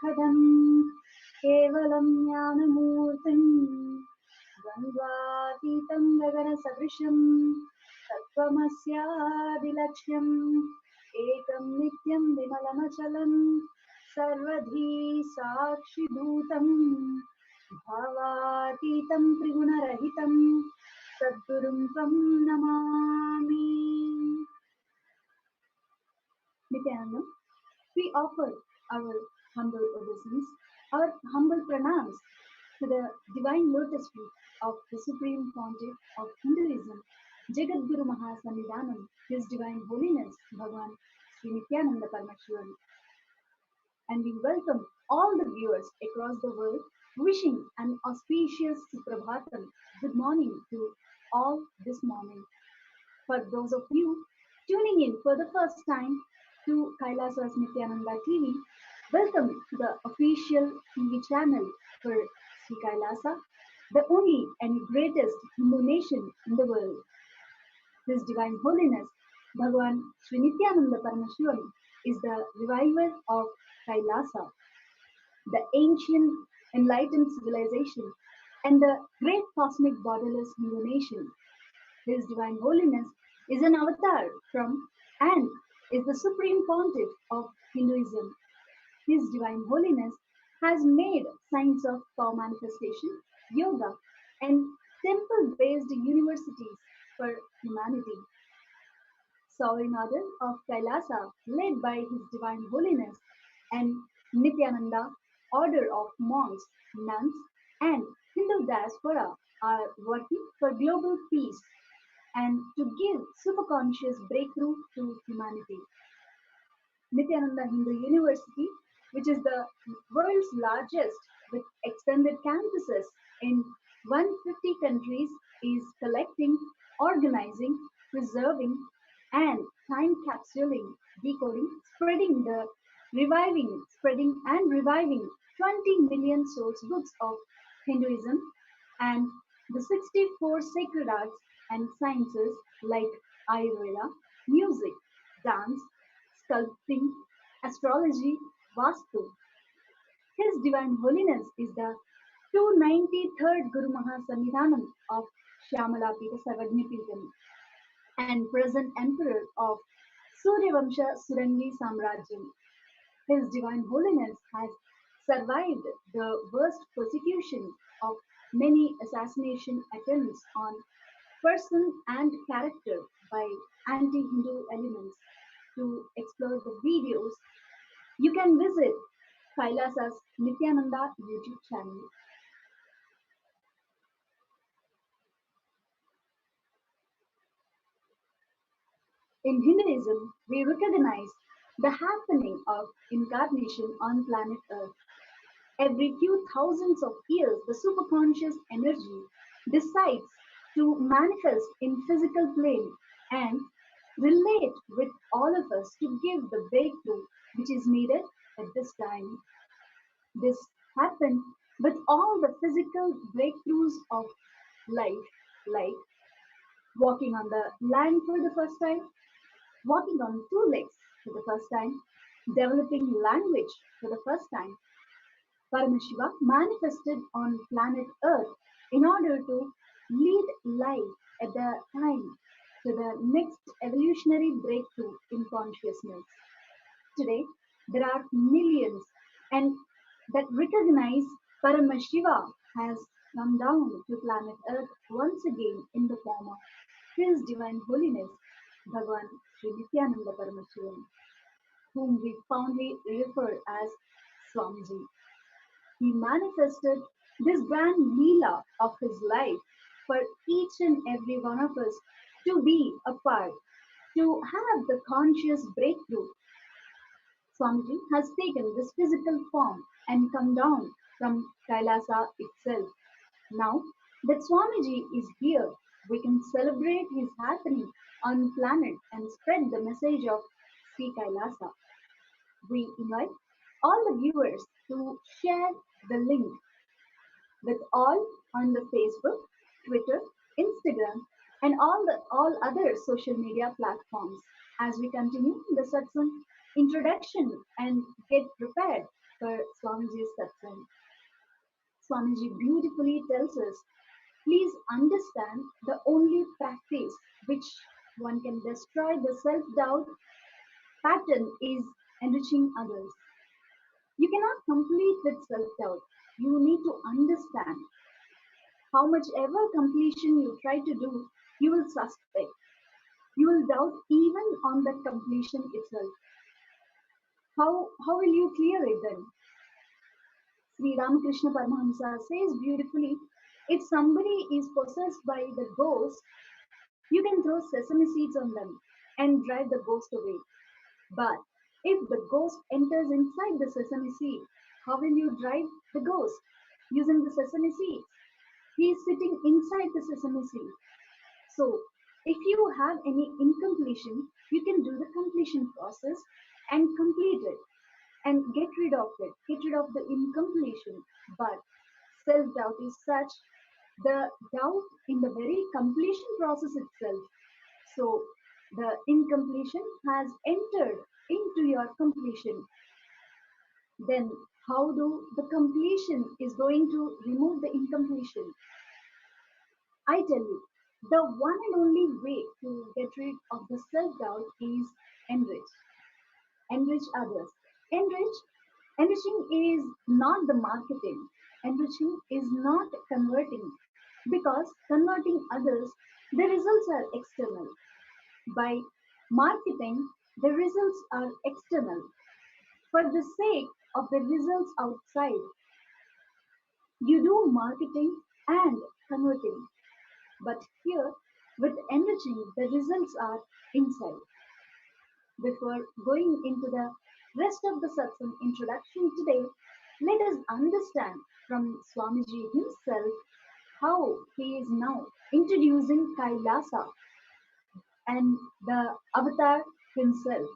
सुखदम् केवलं ज्ञानमूर्तिम् द्वन्द्वातीतं गगनसदृशम् तत्त्वमस्यादिलक्ष्यम् एकं नित्यं विमलमचलम् सर्वधी साक्षिभूतम् भावातीतं त्रिगुणरहितं सद्गुरुं त्वं Namami. Nithyanandam, we offer our humble obeisance, our humble pranams to the divine lotus feet of the Supreme Pontiff of Hinduism, Jagat Guru Mahasannidhanam, His Divine Holiness, Bhagavan Sri Nithyananda Paramashivam, and we welcome all the viewers across the world, wishing an auspicious Suprabhatam, good morning to all this morning. For those of you tuning in for the first time to Kailasa's Nithyananda TV, welcome to the official TV channel for Sri Kailasa, the only and greatest Hindu nation in the world. His Divine Holiness, Bhagavan Sri Nithyananda Paramashivam, is the reviver of Kailasa, the ancient enlightened civilization, and the great cosmic borderless Hindu nation. His Divine Holiness is an avatar from and is the Supreme Pontiff of Hinduism. His Divine Holiness has made science of power manifestation, yoga, and temple based universities for humanity. Sovereign Order of Kailasa, led by His Divine Holiness, and Nithyananda Order of monks, nuns, and Hindu diaspora are working for global peace and to give superconscious breakthrough to humanity. Nithyananda Hindu University, which is the world's largest with extended campuses in 150 countries, is collecting, organizing, preserving, and time capsuling, decoding, spreading, and reviving 20 million source books of Hinduism and the 64 sacred arts and sciences like Ayurveda, music, dance, sculpting, astrology, Vastu. His Divine Holiness is the 293rd Guru Mahasannidhanam of Shyamalapita Sarvajñapītam and present Emperor of Suryavamsha Surangi Samrajyam. His Divine Holiness has survived the worst persecution of many assassination attempts on person and character by anti-Hindu elements. To explore the videos, you can visit Kailasa's Nithyananda YouTube channel. In Hinduism, we recognize the happening of incarnation on planet Earth. Every few thousands of years, the superconscious energy decides to manifest in physical plane and relate with all of us to give the breakthrough which is needed at this time. This happened with all the physical breakthroughs of life, like walking on the land for the first time, walking on two legs for the first time, developing language for the first time. Paramashiva manifested on planet Earth in order to lead life at the time to the next evolutionary breakthrough in consciousness. Today, there are millions and that recognize Paramashiva has come down to planet Earth once again in the form of His Divine Holiness, Bhagavan Sri Nithyananda Paramashivam, whom we fondly refer as Swamiji. He manifested this grand Leela of his life for each and every one of us to be a part, to have the conscious breakthrough. Swamiji has taken this physical form and come down from Kailasa itself. Now that Swamiji is here, we can celebrate his happening on planet and spread the message of Sri Kailasa. We invite all the viewers to share the link with all on the Facebook, Twitter, Instagram, and all other social media platforms as we continue the satsang introduction and get prepared per Swamiji's Satsang. Swamiji beautifully tells us, please understand the only practice which one can destroy the self-doubt pattern is enriching others. You cannot complete with self-doubt. You need to understand how much ever completion you try to do, you will suspect. You will doubt even on that completion itself. How will you clear it then? Sri Ramakrishna Paramahamsa says beautifully, if somebody is possessed by the ghost, you can throw sesame seeds on them and drive the ghost away. But if the ghost enters inside the sesame seed, how will you drive the ghost using the sesame seeds? He is sitting inside the sesame seed. So, if you have any incompletion, you can do the completion process and complete it and get rid of it, get rid of the incompletion. But self doubt is such the doubt in the very completion process itself. So, the incompletion has entered into your completion. Then, how do the completion is going to remove the incompletion? I tell you, the one and only way to get rid of the self doubt is enrich. Enrich others. Enrich. Enriching is not the marketing. Enriching is not converting because converting others, the results are external. By marketing, the results are external. For the sake of the results outside, you do marketing and converting. But here, with enriching, the results are inside. Before going into the rest of the satsang introduction today, let us understand from Swamiji himself how he is now introducing Kailasa and the avatar himself.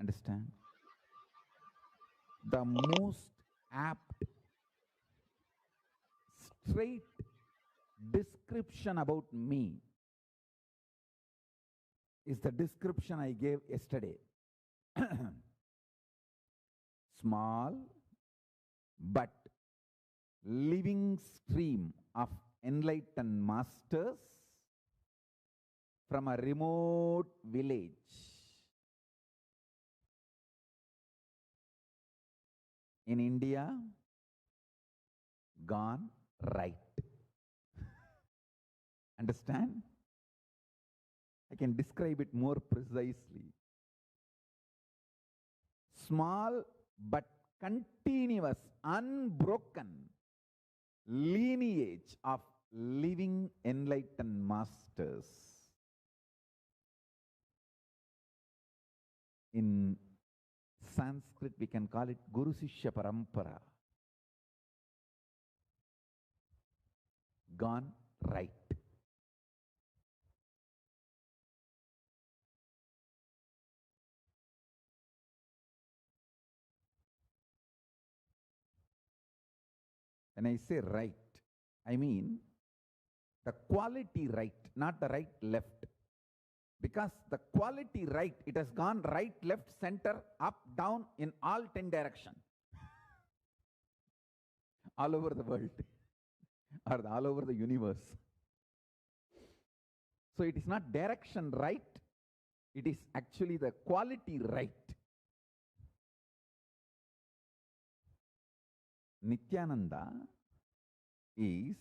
Understand? The most apt, straight description about me is the description I gave yesterday. Small but living stream of enlightened masters from a remote village in India gone right. Understand? I can describe it more precisely. Small but continuous, unbroken lineage of living enlightened masters. In Sanskrit, we can call it Guru Sishya Parampara. Gone right. When I say right, I mean the quality right, not the right left. Because the quality right, it has gone right, left, center, up, down in all 10 directions. All over the world or all over the universe. So it is not direction right, it is actually the quality right. Nithyananda is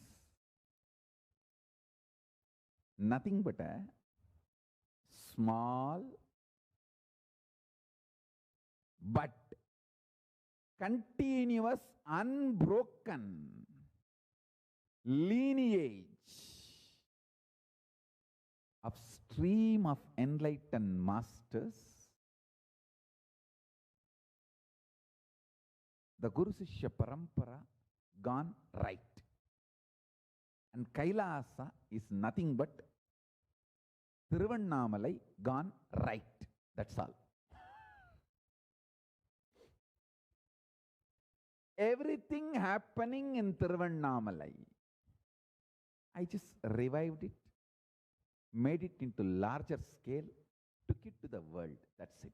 nothing but a small but continuous, unbroken lineage of stream of enlightened masters, the Guru Sishya Parampara gone right. And Kailasa is nothing but Thiruvannamalai gone right. That's all. everything happening in Tiruvannamalai. I just revived it, made it into larger scale, took it to the world. That's it.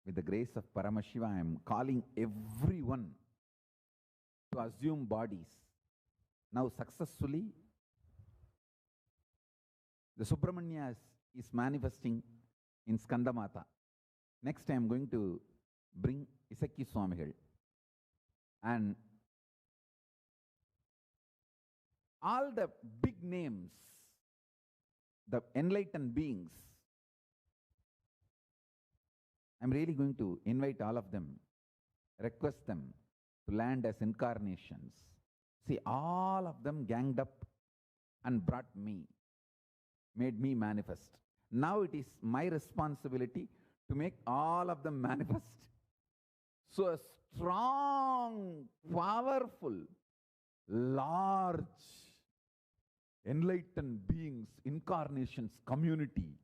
With the grace of Paramashiva, I am calling everyone to assume bodies. Now successfully, the Subramanya is manifesting in Skandamata. Next I am going to bring Isakki Swamigal. And all the big names, the enlightened beings, I'm really going to invite all of them, request them to land as incarnations. See, all of them ganged up and brought me, made me manifest. Now it is my responsibility to make all of them manifest. So a strong, powerful, large, enlightened beings, incarnations, community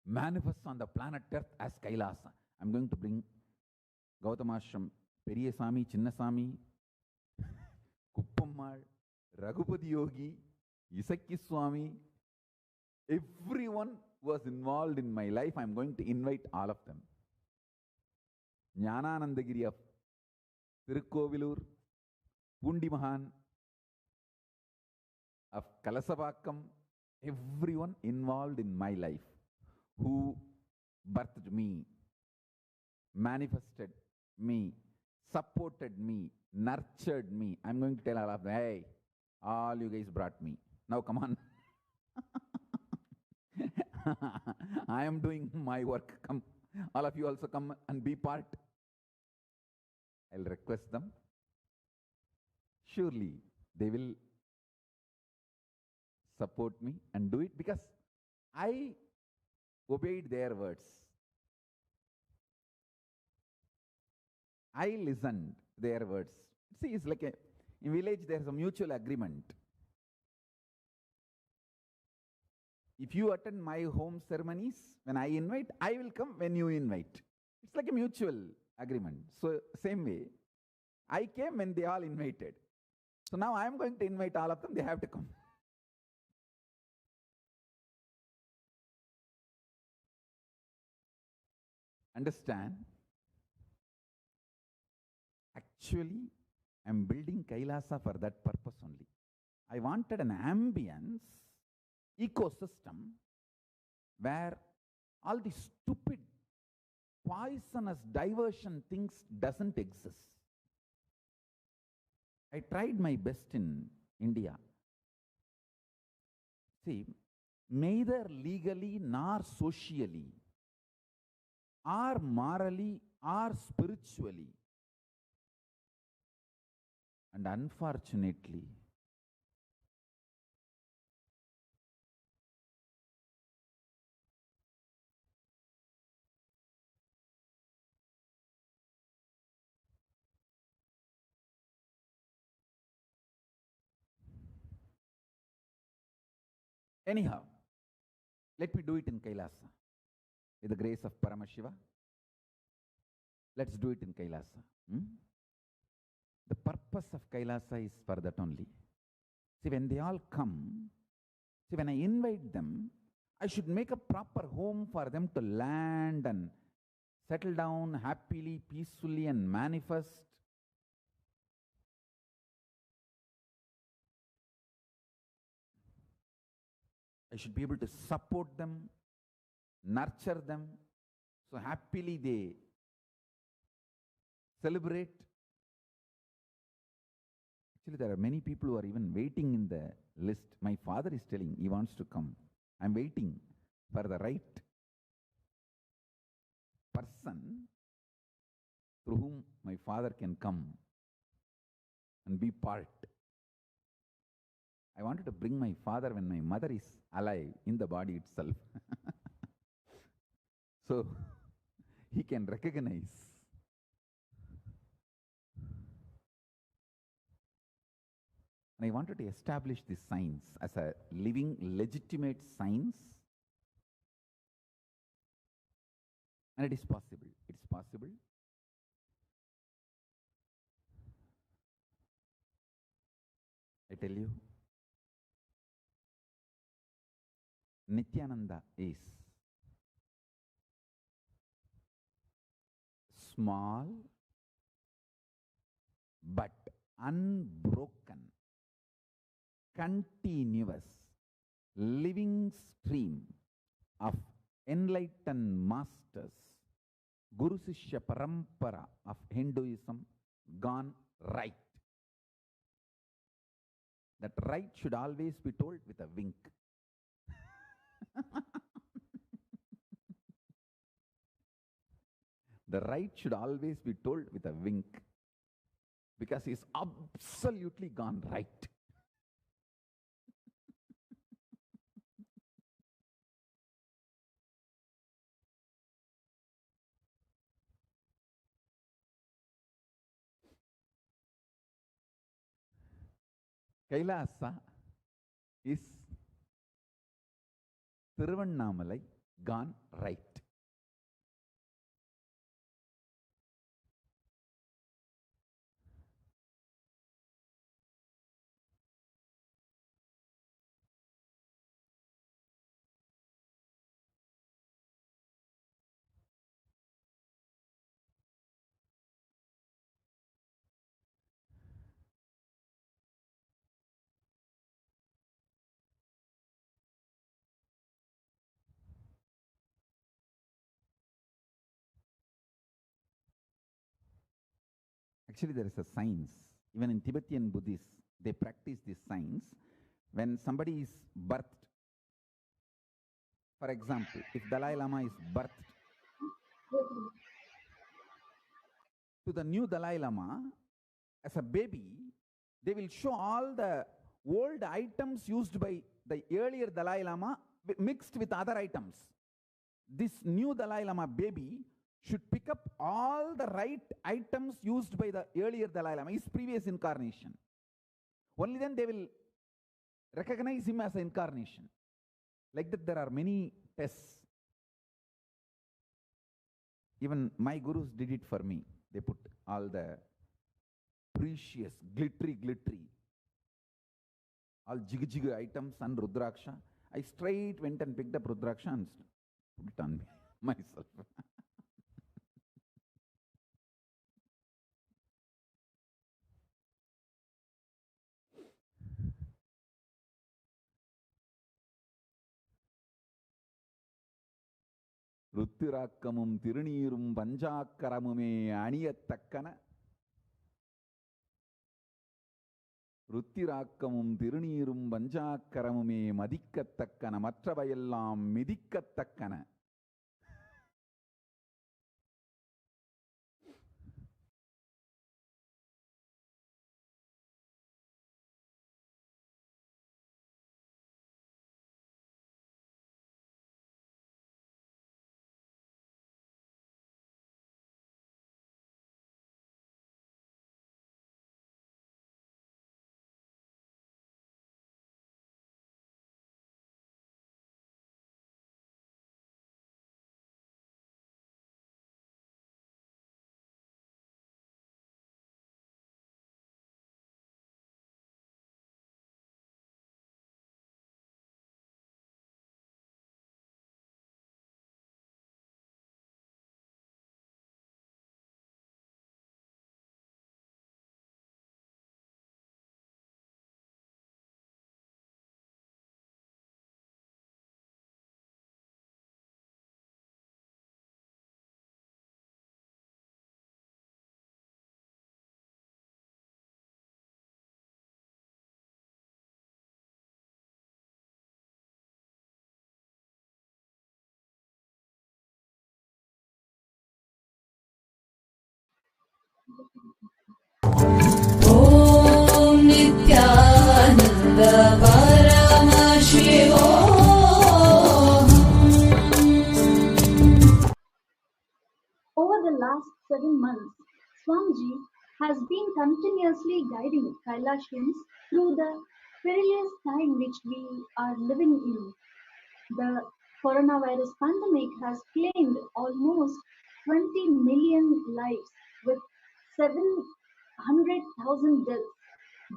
manifests on the planet Earth as Kailasa. I'm going to bring Gautamashram, Periyasami, Chinnasami, Kuppammal, Raghupati Yogi, Isakki Swami, everyone was involved in my life. I'm going to invite all of them. Jnananandagiri of Tirukkovilur, Pundi Mahan of Kalasavakkam, everyone involved in my life who birthed me, manifested me, supported me, nurtured me. I'm going to tell all of them, hey, all you guys brought me. Now come on. I am doing my work. Come, all of you also come and be part. I'll request them. Surely they will support me and do it because I obeyed their words. I listened their words. See, it's like in village there's a mutual agreement. If you attend my home ceremonies, when I invite, I will come when you invite. It's like a mutual agreement. So same way, I came when they all invited. So now I am going to invite all of them, they have to come. Understand? Actually, I am building Kailasa for that purpose only. I wanted an ambience, ecosystem, where all the stupid, poisonous diversion things doesn't exist. I tried my best in India. See, neither legally nor socially, or morally or spiritually, and unfortunately, anyhow, let me do it in Kailasa. With the grace of Paramashiva, let's do it in Kailasa. The purpose of Kailasa is for that only. See, when they all come, see, when I invite them, I should make a proper home for them to land and settle down happily, peacefully, and manifest. I should be able to support them, nurture them, so happily they celebrate. Actually, there are many people who are even waiting in the list. My father is telling he wants to come. I'm waiting for the right person through whom my father can come and be part. I wanted to bring my father when my mother is alive in the body itself. So he can recognize. And And I wanted to establish this science as a living, legitimate science. And it is possible. It's possible. I tell you, Nithyananda is small but unbroken, continuous, living stream of enlightened masters, Guru Sishya Parampara of Hinduism gone right. That right should always be told with a wink. The right should always be told with a wink, because he's absolutely gone right. Kailasa is Thiruvannamalai gone right. Actually, there is a science. Even in Tibetan Buddhists, they practice this science. When somebody is birthed, for example, if Dalai Lama is birthed, to the new Dalai Lama, as a baby, they will show all the old items used by the earlier Dalai Lama mixed with other items. This new Dalai Lama baby should pick up all the right items used by the earlier Dalai Lama, his previous incarnation. Only then they will recognize him as an incarnation. Like that, there are many tests. Even my gurus did it for me. They put all the precious, glittery, all jig items and Rudraksha. I straight went and picked up Rudraksha and put it on me, myself. Ruttirakamum Tirunirum Panjakaramume Aniyattakkana Ruttirakamum Tirunirum Panjakaramume Madikkattakkana Matravayellam Midikkattakkana. Om Nithyananda Paramashivoham. Over the last 7 months, Swamiji has been continuously guiding Kailashiyans through the perilous time which we are living in. The coronavirus pandemic has claimed almost 20 million lives with 700,000 deaths.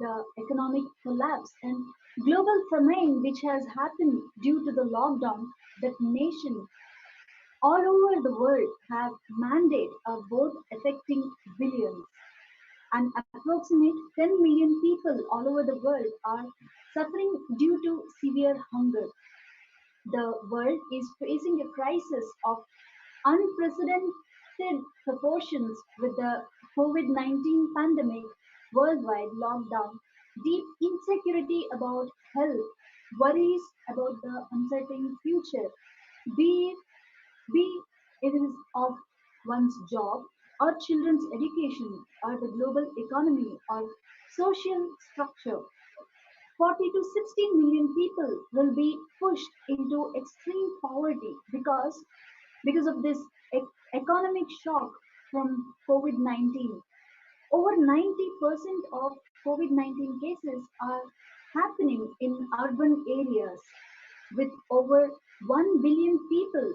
The economic collapse and global famine which has happened due to the lockdown that nation all over the world have mandate are both affecting billions. An approximate 10 million people all over the world are suffering due to severe hunger. The world is facing a crisis of unprecedented proportions with the COVID 19 pandemic, worldwide lockdown, deep insecurity about health, worries about the uncertain future, be, be it is of one's job or children's education or the global economy or social structure. 40 to 60 million people will be pushed into extreme poverty because of this economic shock from COVID-19. Over 90% of COVID-19 cases are happening in urban areas with over 1 billion people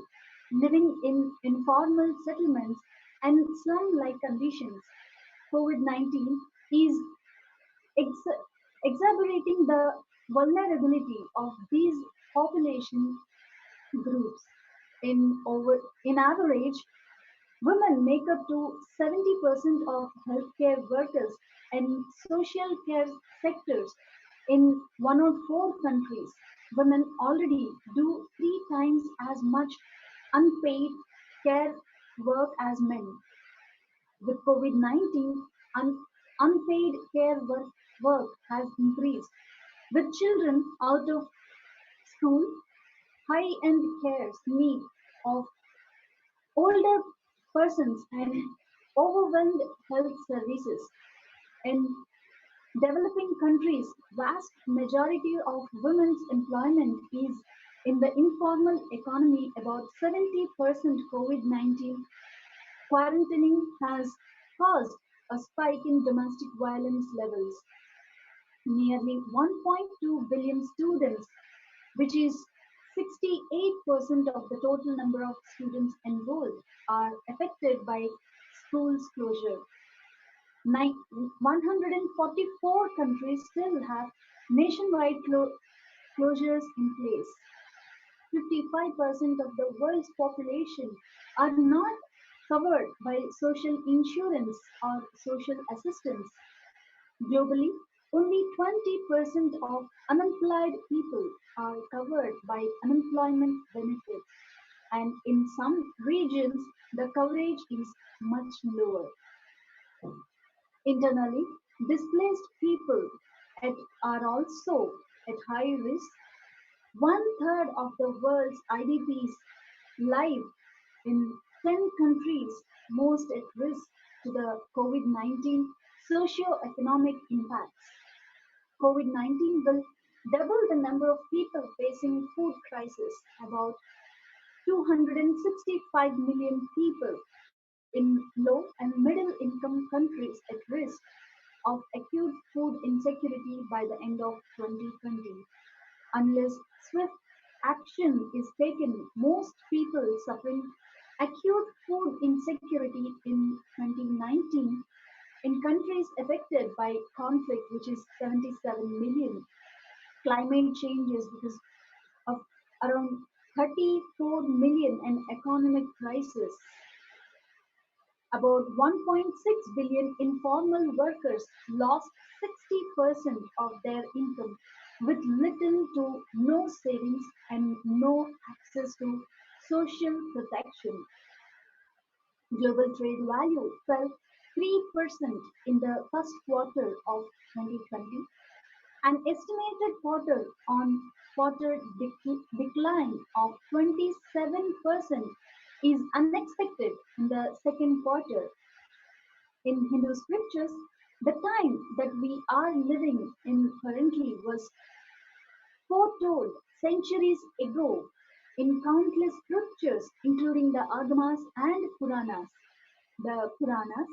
living in informal settlements and slum like conditions. COVID 19 is ex- exacerbating the vulnerability of these population groups. In average, women make up to 70% of healthcare workers and social care sectors in 104 countries. Women already do 3 times as much unpaid care work as men. With COVID 19, unpaid care work has increased. With children out of school, high end cares need of older persons and overwhelmed health services. In developing countries, vast majority of women's employment is in the informal economy. About 70% COVID-19 quarantining has caused a spike in domestic violence levels. Nearly 1.2 billion students, which is 68% of the total number of students enrolled, are affected by schools closure. 144 countries still have nationwide closures in place. 55% of the world's population are not covered by social insurance or social assistance. Globally, only 20% of unemployed people are covered by unemployment benefits, and in some regions, the coverage is much lower. Internally, displaced people are also at high risk. One third of the world's IDPs live in 10 countries most at risk to the COVID 19 socio-economic impacts. COVID 19 will double the number of people facing food crisis, about 265 million people in low and middle income countries at risk of acute food insecurity by the end of 2020. Unless swift action is taken, most people suffering acute food insecurity in 2019 in countries affected by conflict, which is 77 million, climate changes because of around 34 million, and economic crisis. About 1.6 billion informal workers lost 60% of their income with little to no savings and no access to social protection. Global trade value fell 3% in the first quarter of 2020. An estimated quarter on quarter decline of 27% is unexpected in the second quarter. In Hindu scriptures, the time that we are living in currently was foretold centuries ago in countless scriptures, including the Agamas and Puranas. The Puranas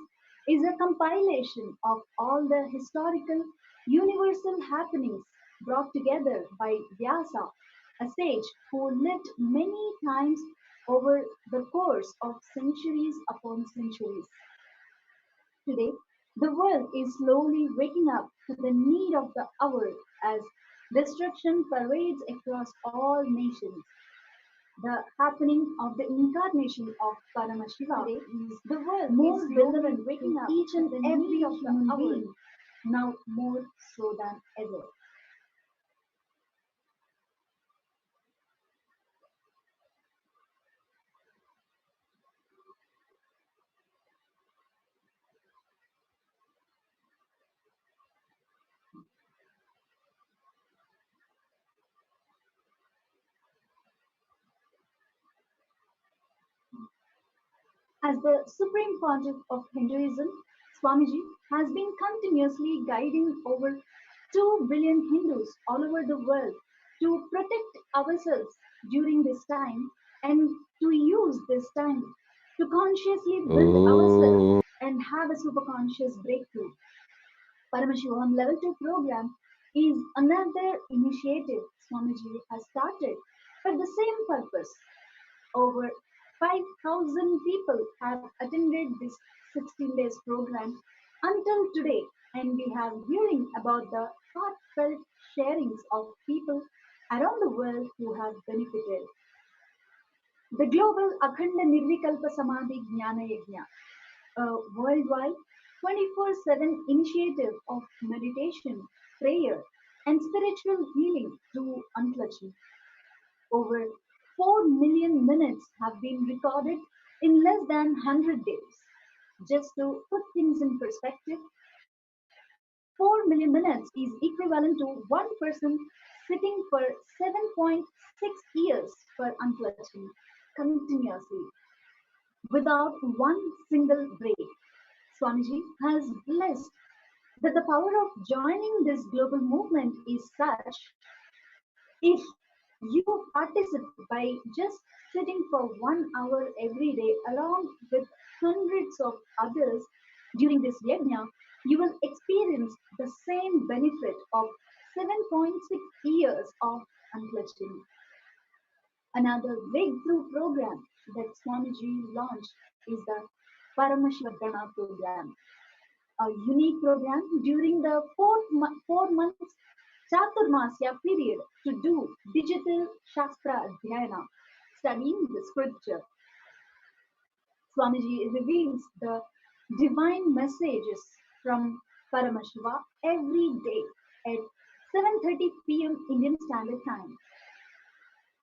is a compilation of all the historical universal happenings brought together by Vyasa, a sage who lived many times over the course of centuries upon centuries. Today, the world is slowly waking up to the need of the hour as destruction parades across all nations. The happening of the incarnation of Paramashiva today, the world more is relevant waking up each and every of the hour, now more so than ever. As the Supreme Pontiff of Hinduism, Swamiji has been continuously guiding over 2 billion Hindus all over the world to protect ourselves during this time and to use this time to consciously build ourselves and have a superconscious breakthrough. Paramashivoham Level 2 program is another initiative Swamiji has started for the same purpose. Over 5,000 people have attended this 16 days program until today, and we have hearing about the heartfelt sharings of people around the world who have benefited. The global Akhanda Nirvikalpa Samadhi Jnana Yajna, a worldwide 24/7 initiative of meditation, prayer, and spiritual healing through unclutching. Over 4 million minutes have been recorded in less than 100 days. Just to put things in perspective, 4 million minutes is equivalent to one person sitting for 7.6 years for unclutching continuously without one single break. Swamiji has blessed that the power of joining this global movement is such. If you participate by just sitting for 1 hour every day along with hundreds of others during this yajna, you will experience the same benefit of 7.6 years of unclutching. Another breakthrough program that Swamiji launched is the Paramashivoham program, a unique program during the 4 months Chaturmasya period to do digital Shastra Dhyana, studying the scripture. Swamiji reveals the divine messages from Paramashiva every day at 7:30 p.m. Indian Standard Time.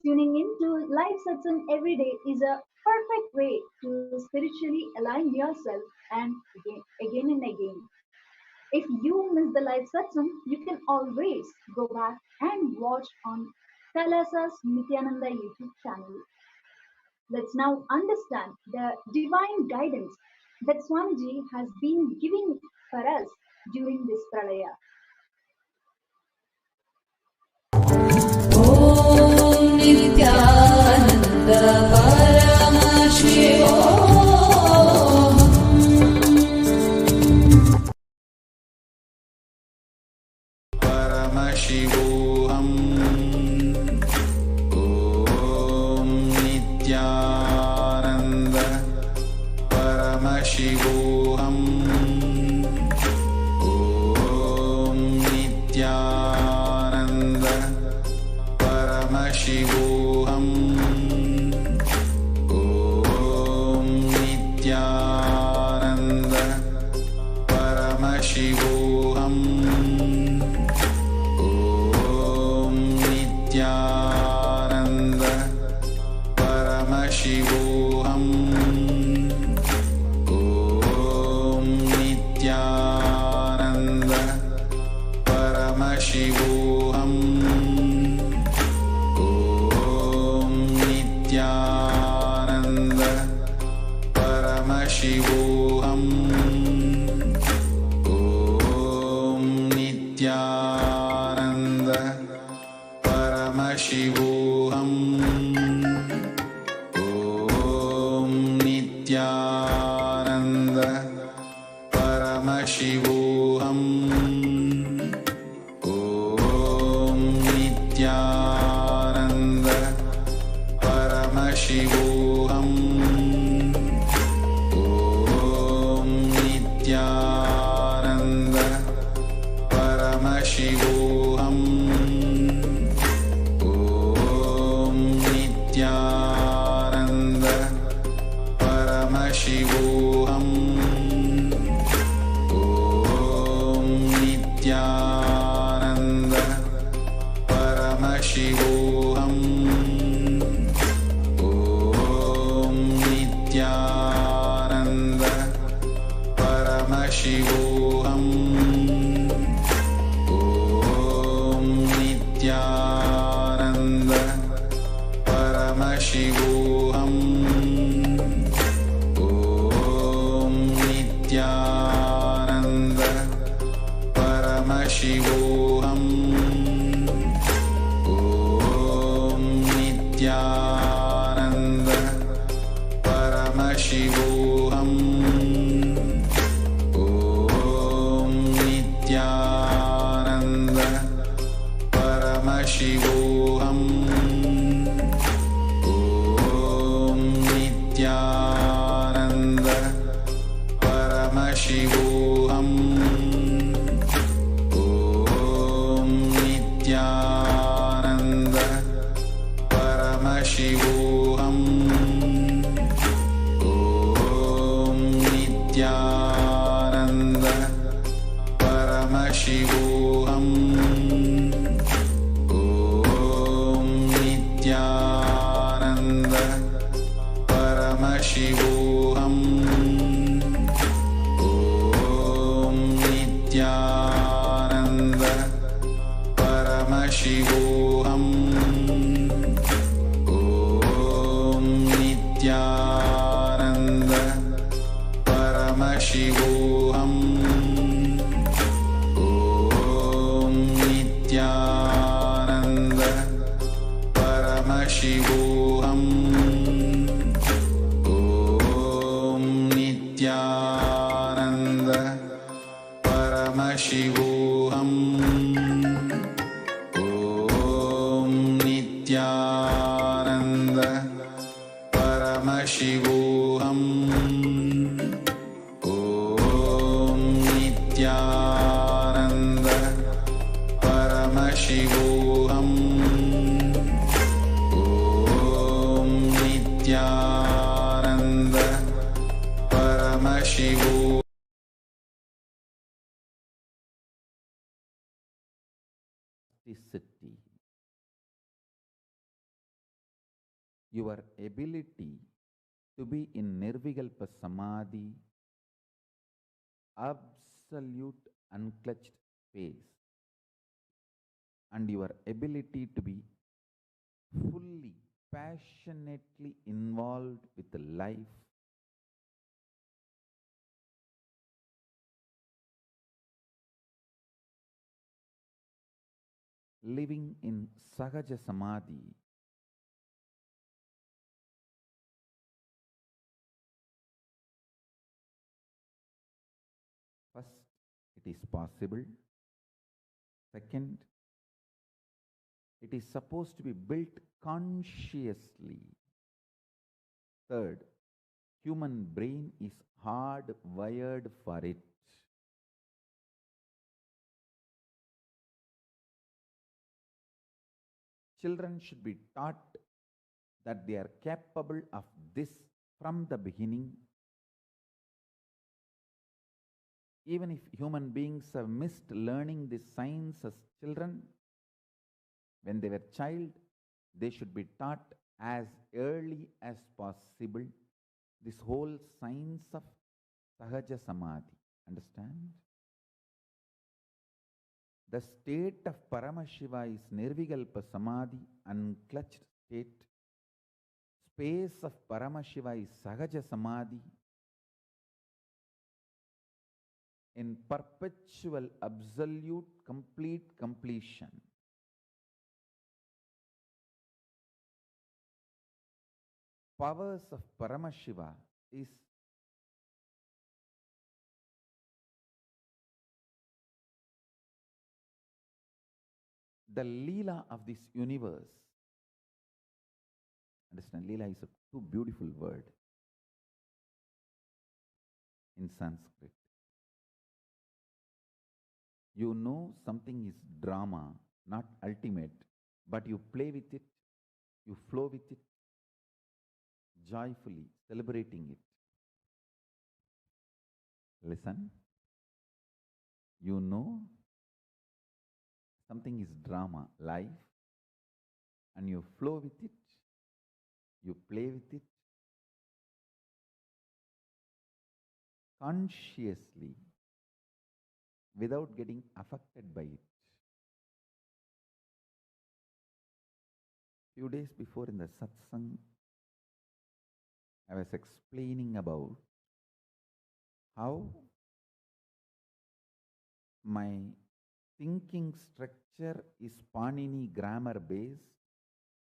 Tuning into live satsang every day is a perfect way to spiritually align yourself and again and again. If you miss the live satsang, you can always go back and watch on Kailasa's Nithyananda YouTube channel. Let's now understand the divine guidance that Swamiji has been giving for us during this pralaya. Om Nithyananda Paramashivoham. Paramashivoham. Om Nithyananda Paramashivoham. Om Nithyananda Paramashivoham. Om Nithyananda Paramashivoham. Om Nithyananda Paramashivoham. Om Nithyananda Paramashivoham. Om Nithyananda Paramashivoham. Om Nithyananda Paramashivoham. Om Nithyananda Paramashivoham. Om Nithyananda Paramashivoham. Om Nithyananda Paramashivoham. Om Nithyananda Paramashivoham. Om Nithyananda Paramashivoham. Om Nithyananda Paramashivoham. Om Nithyananda Paramashivoham. Om Nithyananda Paramashivoham. Om Nithyananda Paramashivoham. Om Nithyananda Paramashivoham. Om Nithyananda Paramashivoham. Om Nithyananda Paramashivoham. Om Nithyananda Paramashivoham. Om Nithyananda Paramashivoham. Om Nithyananda Paramashivoham. Om Nithyananda Paramashivoham. Om Nithyananda Paramashivoham. Om Nithyananda Paramashivoham. Om Nithyananda Paramashivoham. Om Nithyananda Paramashivoham. City. Your ability to be in Nirvikalpa Samadhi, absolute unclutched space, and your ability to be fully, passionately involved with the life, living in Sahaja Samadhi, first, it is possible. Second, it is supposed to be built consciously. Third, human brain is hardwired for it. Children should be taught that they are capable of this from the beginning. Even if human beings have missed learning this science as children, when they were child, they should be taught as early as possible this whole science of Sahaja Samadhi. Understand? The state of Paramashiva is Nirvikalpa Samadhi, unclutched state. Space of Paramashiva is Sahaja Samadhi, in perpetual, absolute, complete completion. Powers of Paramashiva is the Leela of this universe. Understand, Leela is a too beautiful word in Sanskrit. You know something is drama, not ultimate, but you play with it, you flow with it, joyfully celebrating it. Listen, you know something is drama, life, and you flow with it, you play with it consciously without getting affected by it. Few days before in the satsang, I was explaining about how my thinking structure is Panini grammar based,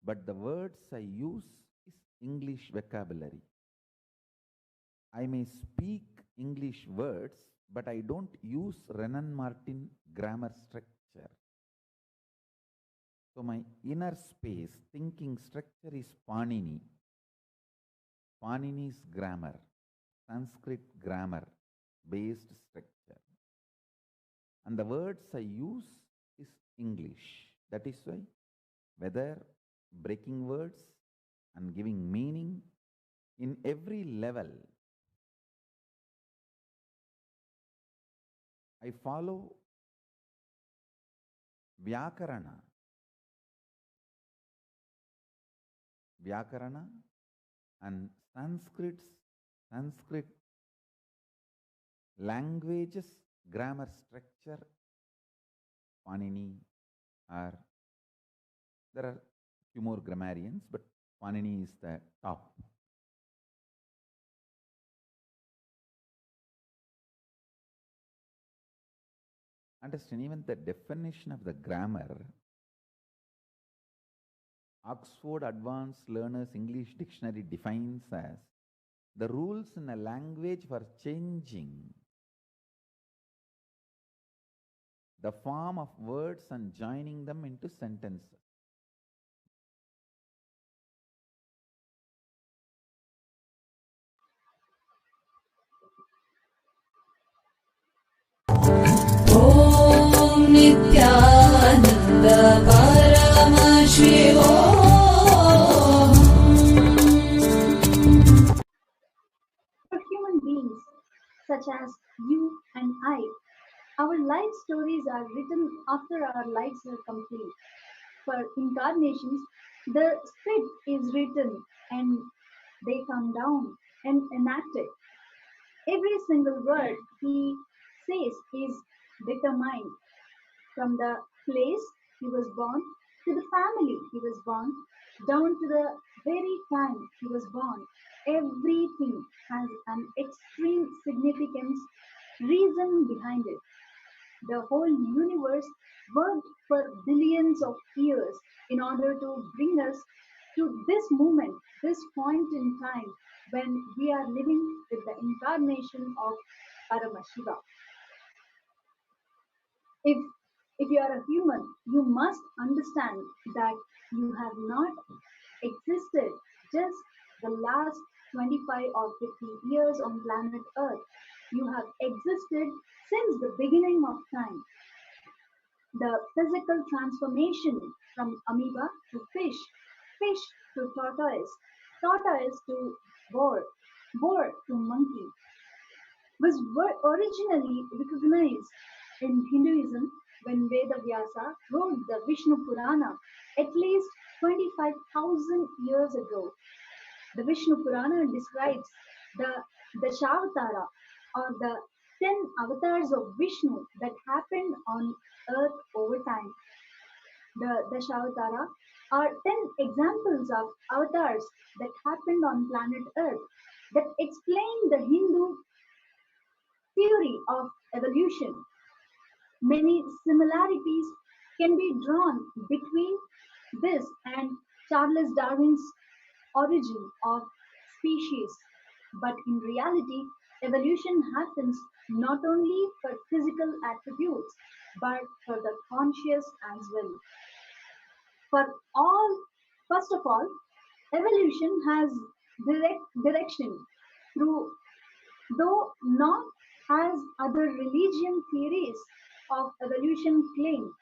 but the words I use is English vocabulary. I may speak English words, but I don't use Renan Martin grammar structure. So my inner space, thinking structure is Panini. Panini's grammar, Sanskrit grammar based structure. And the words I use is English. That is why whether breaking words and giving meaning in every level, I follow Vyakarana. Vyakarana and Sanskrit languages, grammar structure, Panini, or there are few more grammarians, but Panini is the top. Understand, even the definition of the grammar, Oxford Advanced Learners English Dictionary defines as the rules in a language for changing the form of words and joining them into sentences. Om Nithyananda Paramashivoham. For human beings, such as you and I, our life stories are written after our lives are complete. For incarnations, the script is written and they come down and enacted. Every single word he says is determined from the place he was born to the family he was born, down to the very time he was born. Everything has an extreme significance, reason behind it. The whole universe worked for billions of years in order to bring us to this moment, this point in time when we are living with the incarnation of Paramashiva. If you are a human, you must understand that you have not existed just the last 25 or 50 years on planet Earth. You have existed since the beginning of time. The physical transformation from amoeba to fish to tortoise to boar, boar to monkey was originally recognized in Hinduism when Vedavyasa wrote the Vishnu Purana at least 25,000 years ago. The Vishnu Purana describes the Dashavatara or the 10 avatars of Vishnu that happened on earth over time. The Dashavatara are 10 examples of avatars that happened on planet Earth that explain the Hindu theory of evolution. Many similarities can be drawn between this and Charles Darwin's origin of species. But in reality, evolution happens not only for physical attributes, but for the conscious as well. For all, first of all, evolution has direction through, though not as other religion theories of evolution claim.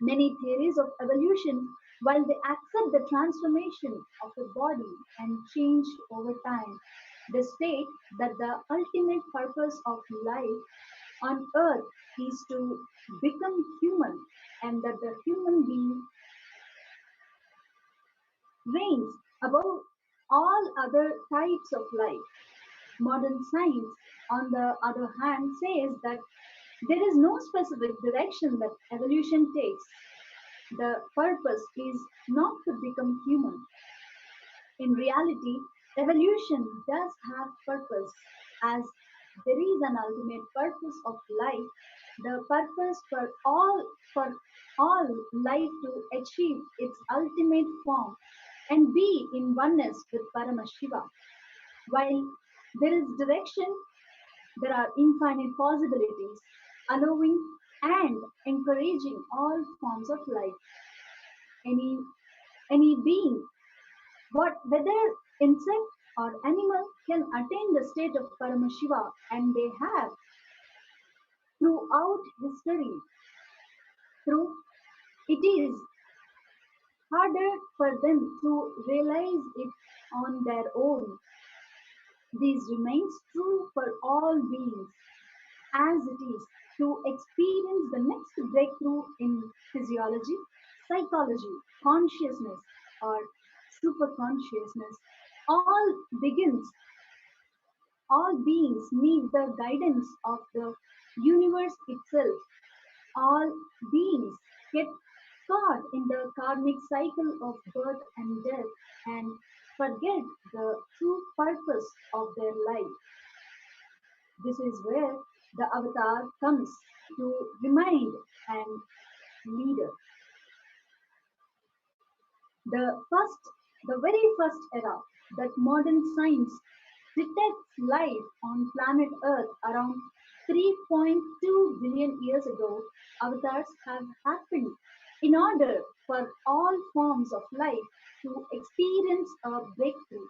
Many theories of evolution, while they accept the transformation of the body and change over time, they state that the ultimate purpose of life on earth is to become human, and that the human being reigns above all other types of life. Modern science, on the other hand, says that there is no specific direction that evolution takes. The purpose is not to become human. In reality, evolution does have purpose, as there is an ultimate purpose of life, the purpose for all life to achieve its ultimate form and be in oneness with Paramashiva. While there is direction, there are infinite possibilities, allowing and encouraging all forms of life. Any any being, whether insect or animal, can attain the state of Paramashiva, and they have throughout history. Through it is harder for them to realize it on their own. This remains true for all beings, as it is to experience the next breakthrough in physiology, psychology, consciousness, or superconsciousness. All begins, all beings need the guidance of the universe itself. All beings get caught in the karmic cycle of birth and death and forget the true purpose of their life. This is where the avatar comes to remind and lead us. The very first era that modern science detects life on planet Earth around 3.2 billion years ago, avatars have happened in order for all forms of life to experience a breakthrough.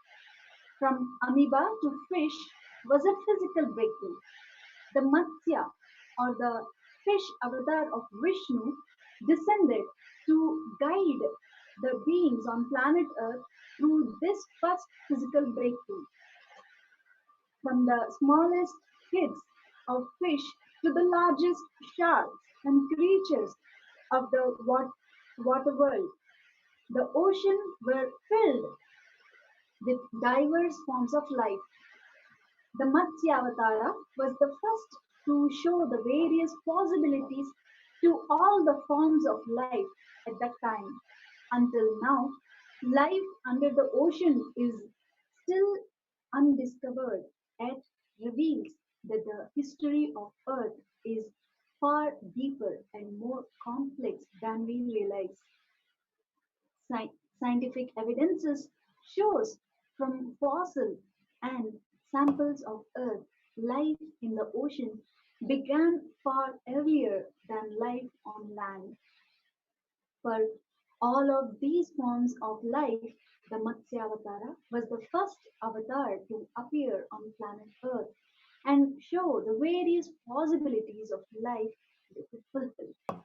From amoeba to fish was a physical breakthrough. The Matsya, or the fish avatar of Vishnu, descended to guide the beings on planet Earth through this first physical breakthrough. From the smallest kids of fish to the largest sharks and creatures of the water world, the ocean were filled with diverse forms of life. The Matsya Avatara was the first to show the various possibilities to all the forms of life at that time. Until now, life under the ocean is still undiscovered, yet reveals that the history of Earth is far deeper and more complex than we realize. Scientific evidences shows from fossil and samples of Earth, life in the ocean began far earlier than life on land. For all of these forms of life, the Matsya Avatara was the first avatar to appear on planet Earth and show the various possibilities of life they could fulfill.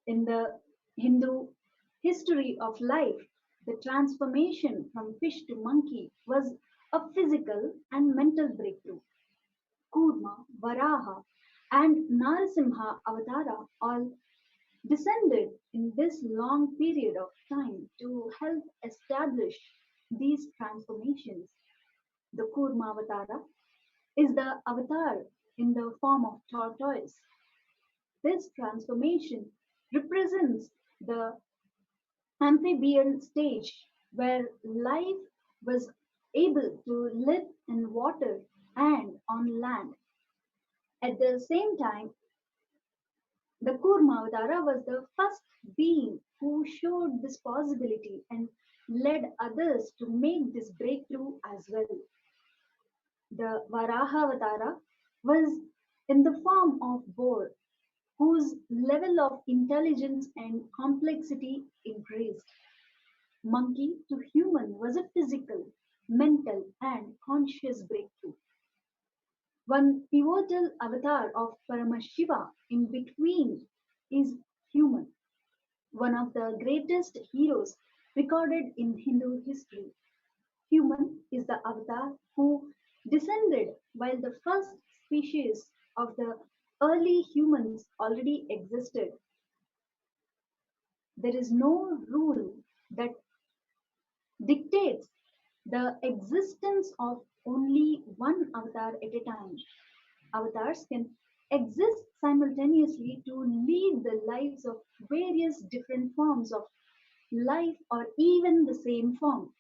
In the Hindu history of life, the transformation from fish to monkey was a physical and mental breakthrough. Kurma, Varaha, and Narasimha Avatara all descended in this long period of time to help establish these transformations. The Kurma Avatara is the avatar in the form of tortoise. This transformation represents the amphibian stage where life was able to live in water and on land. At the same time, the Kurmavatara was the first being who showed this possibility and led others to make this breakthrough as well. The Varahavatara was in the form of boar, whose level of intelligence and complexity increased. Monkey to human was a physical, mental, and conscious breakthrough. One pivotal avatar of Paramashiva in between is human, one of the greatest heroes recorded in Hindu history. Human is the avatar who descended while the first species of the early humans already existed. There is no rule that dictates the existence of only one avatar at a time. Avatars can exist simultaneously to lead the lives of various different forms of life or even the same form.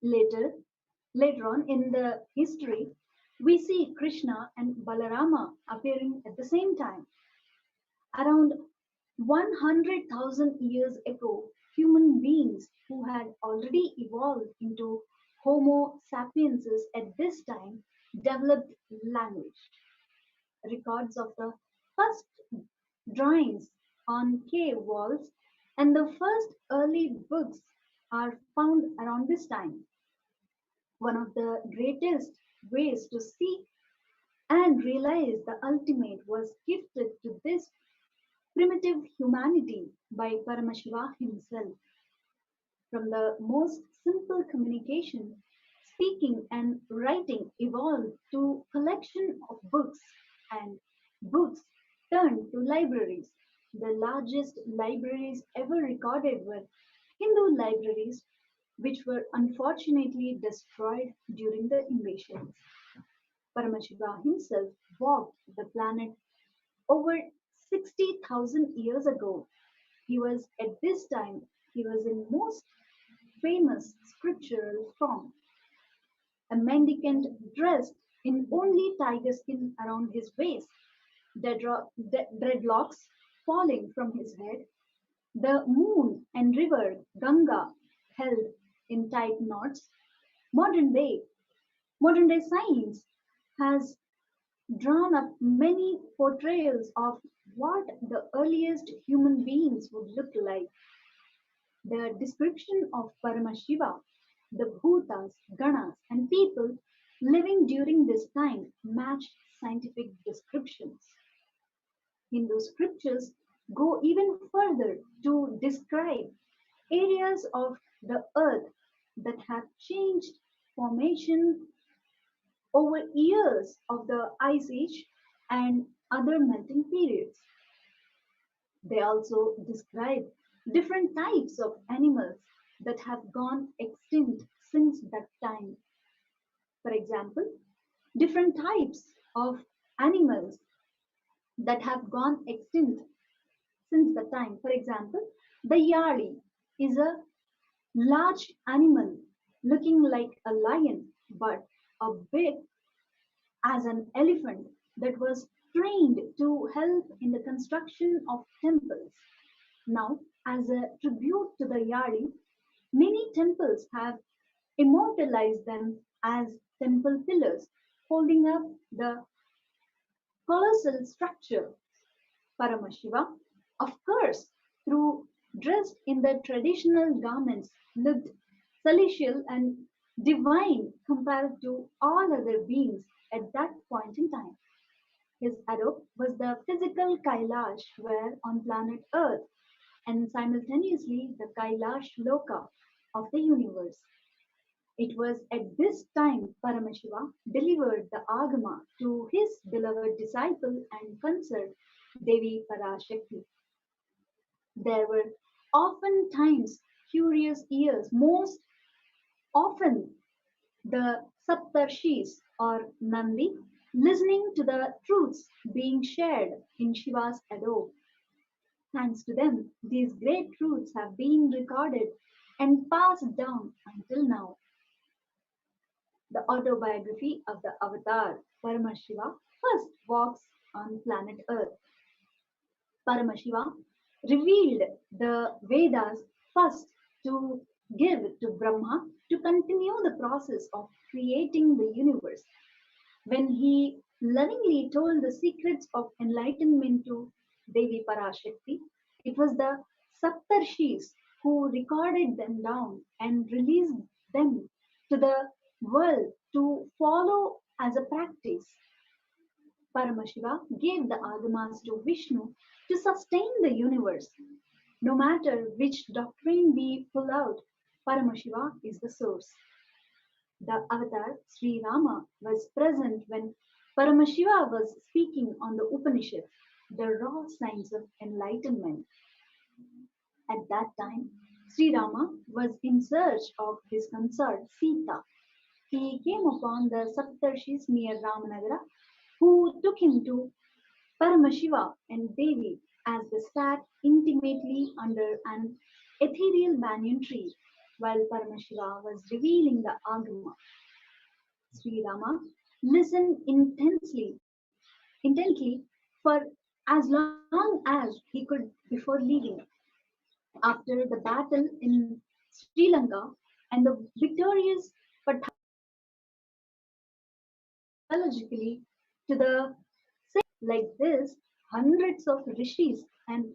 Later, later on in the history, we see Krishna and Balarama appearing at the same time. Around 100,000 years ago, human beings who had already evolved into Homo sapienses at this time developed language. Records of the first drawings on cave walls and the first early books are found around this time. One of the greatest ways to seek and realize the ultimate was gifted to this primitive humanity by Paramashiva himself. From the most simple communication, speaking and writing evolved to collection of books, and books turned to libraries. The largest libraries ever recorded were Hindu libraries, which were unfortunately destroyed during the invasions. Paramashiva himself walked the planet over 60,000 years ago. He was at this time, he was in most famous scriptural form, a mendicant dressed in only tiger skin around his waist, dreadlocks falling from his head, the moon and river Ganga held in tight knots. Modern day, modern day science has drawn up many portrayals of what the earliest human beings would look like. The description of Paramashiva, the Bhutas, Ganas, and people living during this time match scientific descriptions. Hindu scriptures go even further to describe areas of the earth that have changed formation over years of the ice age and other melting periods. They also describe different types of animals that have gone extinct since that time. For example, different types of animals that have gone extinct since the time. For example, the yali is a large animal looking like a lion but a big as an elephant that was trained to help in the construction of temples. Now, as a tribute to the Yari, many temples have immortalized them as temple pillars, holding up the colossal structure. Paramashiva, of course, through dressed in the traditional garments, looked celestial and divine compared to all other beings at that point in time. His Arup was the physical Kailash where on planet Earth and simultaneously the Kailash Loka of the universe. It was at this time Paramashiva delivered the Agama to his beloved disciple and consort Devi Parashakti. There were oftentimes curious ears, most often the Saptarshis or Nandi, listening to the truths being shared in Shiva's Ado. Thanks to them, these great truths have been recorded and passed down until now. The autobiography of the avatar Paramashiva first walks on planet Earth. Paramashiva revealed the Vedas first to give to Brahma to continue the process of creating the universe. When he lovingly told the secrets of enlightenment to Devi Parashakti, it was the Saptarshis who recorded them down and released them to the world to follow as a practice. Paramashiva gave the agamas to Vishnu to sustain the universe. No matter which doctrine we pull out, Paramashiva is the source. The avatar Sri Rama was present when Paramashiva was speaking on the Upanishad, the raw science of enlightenment. At that time, Sri Rama was in search of his consort Sita. He came upon the Saptarshis near Ramanagara, who took him to Paramashiva and Devi as they sat intimately under an ethereal banyan tree while Paramashiva was revealing the Agama. Sri Rama listened intently for as long as he could before leaving. After the battle in Sri Lanka and the victorious pathologically to the like this, hundreds of rishis and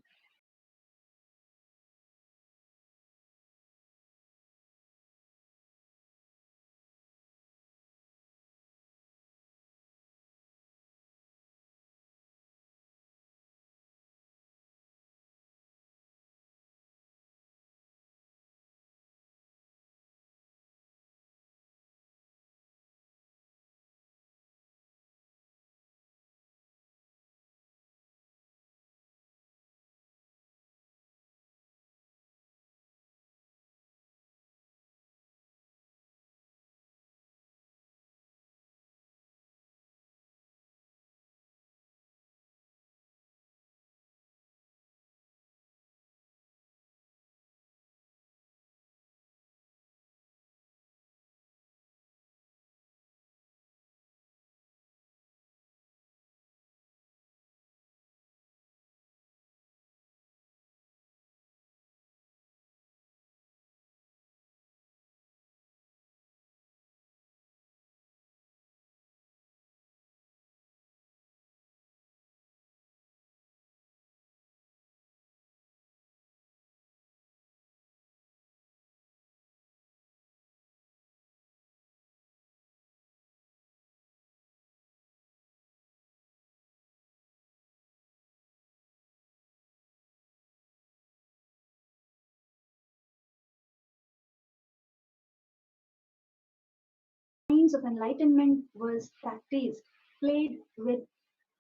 science of enlightenment was practiced, played with,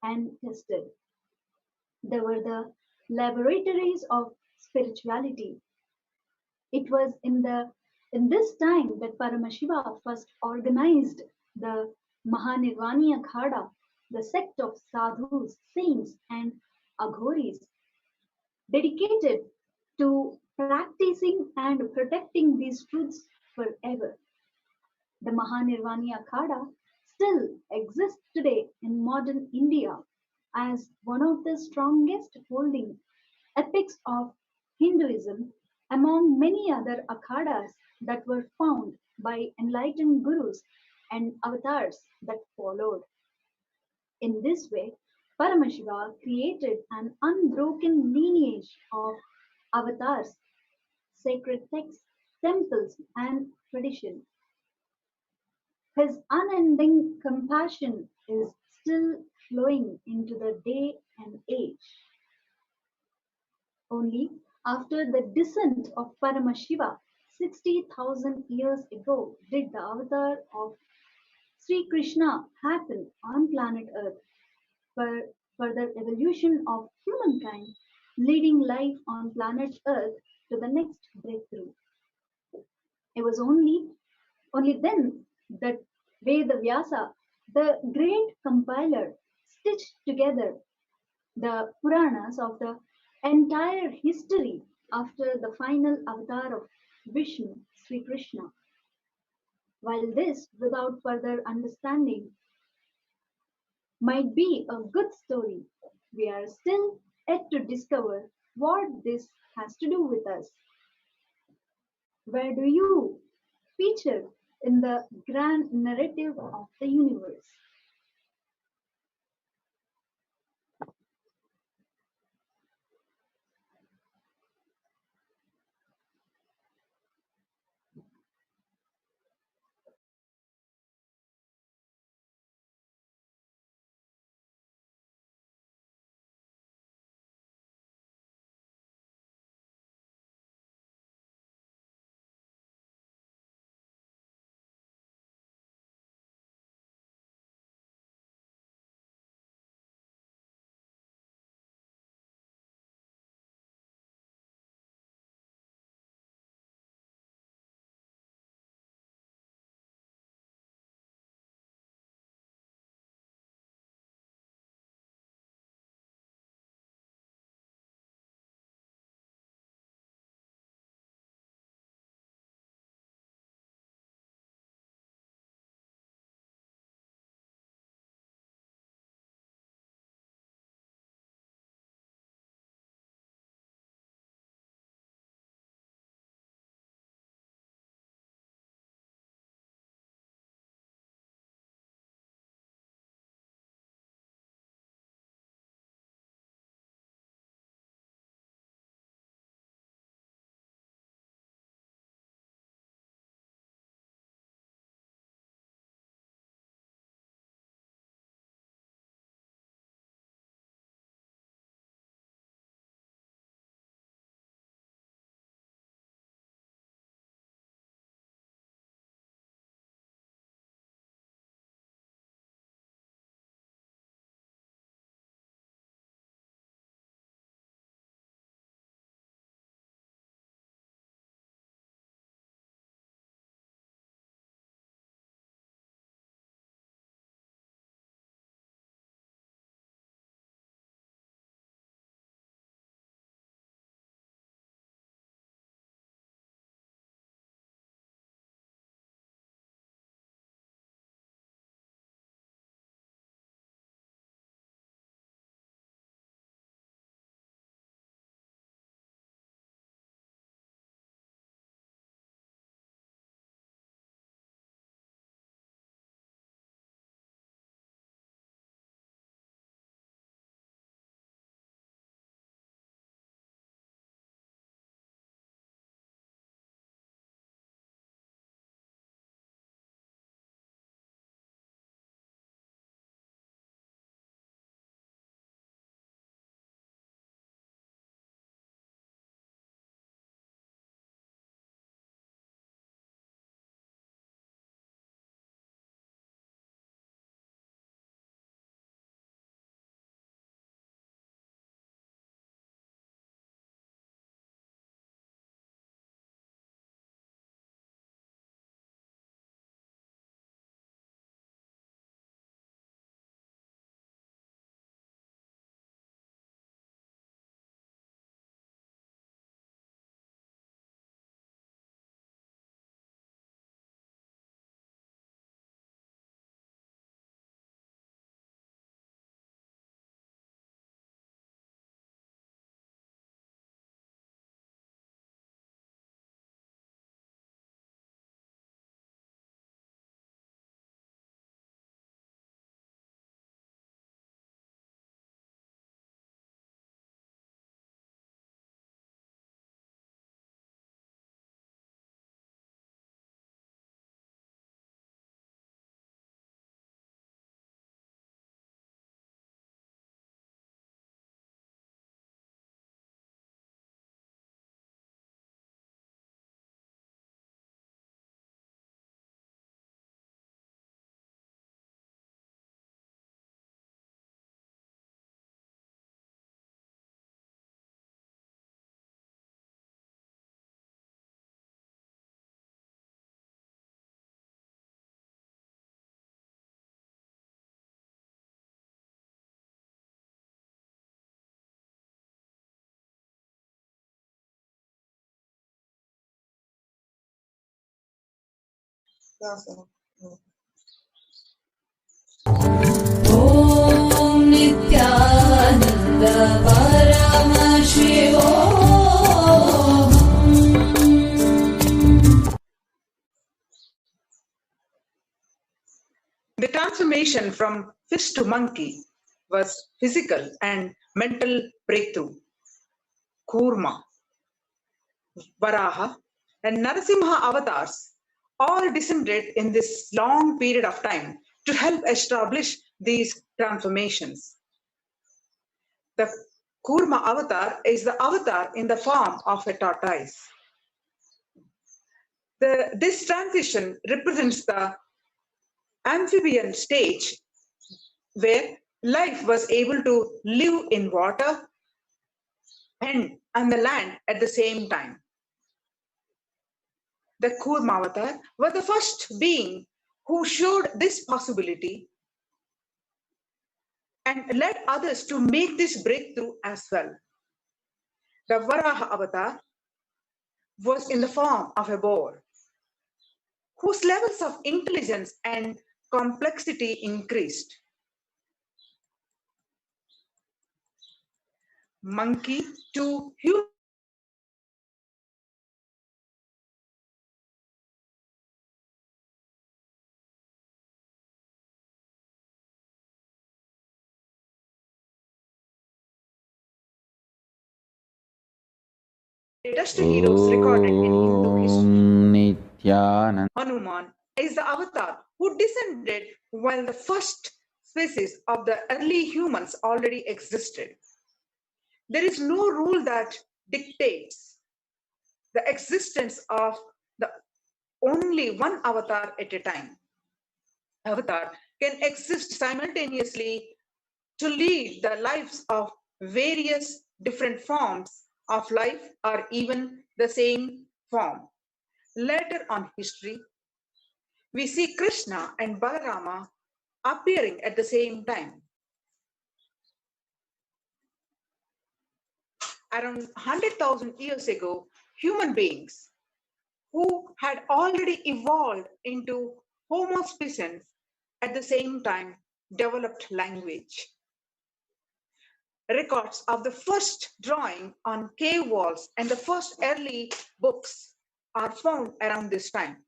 and tested. They were the laboratories of spirituality. It was in this time that Paramashiva first organized the Mahanirvani Akhada, the sect of sadhus, saints, and aghoris, dedicated to practicing and protecting these truths forever. The Mahanirvani Akhada still exists today in modern India as one of the strongest holding epics of Hinduism among many other akhadas that were found by enlightened gurus and avatars that followed. In this way, Paramashiva created an unbroken lineage of avatars, sacred texts, temples, and tradition. His unending compassion is still flowing into the day and age. Only after the descent of Paramashiva 60,000 years ago did the avatar of Sri Krishna happen on planet Earth for further evolution of humankind, leading life on planet Earth to the next breakthrough. It was only then that Veda Vyasa, the great compiler, stitched together the Puranas of the entire history after the final avatar of Vishnu, Sri Krishna. While this, without further understanding, might be a good story, we are still yet to discover what this has to do with us. Where do you feature in the grand narrative of the universe? ॐ नित्यानन्द परमशिवोऽहम्। The transformation from fish to monkey was physical and mental breakthrough. Kurma, Varaha, and Narasimha avatars all descended in this long period of time to help establish these transformations. The Kurma avatar is the avatar in the form of a tortoise. This transition represents the amphibian stage where life was able to live in water and on the land at the same time. The Kurma avatar was the first being who showed this possibility and led others to make this breakthrough as well. The Varaha avatar was in the form of a boar, whose levels of intelligence and complexity increased. Monkey to human. Greatest heroes recorded in Hindu history. Nithyananda Hanuman is the avatar who descended while the first species of the early humans already existed. There is no rule that dictates the existence of the only one avatar at a time. Avatar can exist simultaneously to lead the lives of various different forms of life or even the same form. Later on history, we see Krishna and Balarama appearing at the same time. Around 100,000 years ago, human beings who had already evolved into Homo sapiens at the same time developed language. Records of the first drawing on cave walls and the first early books are found around this time.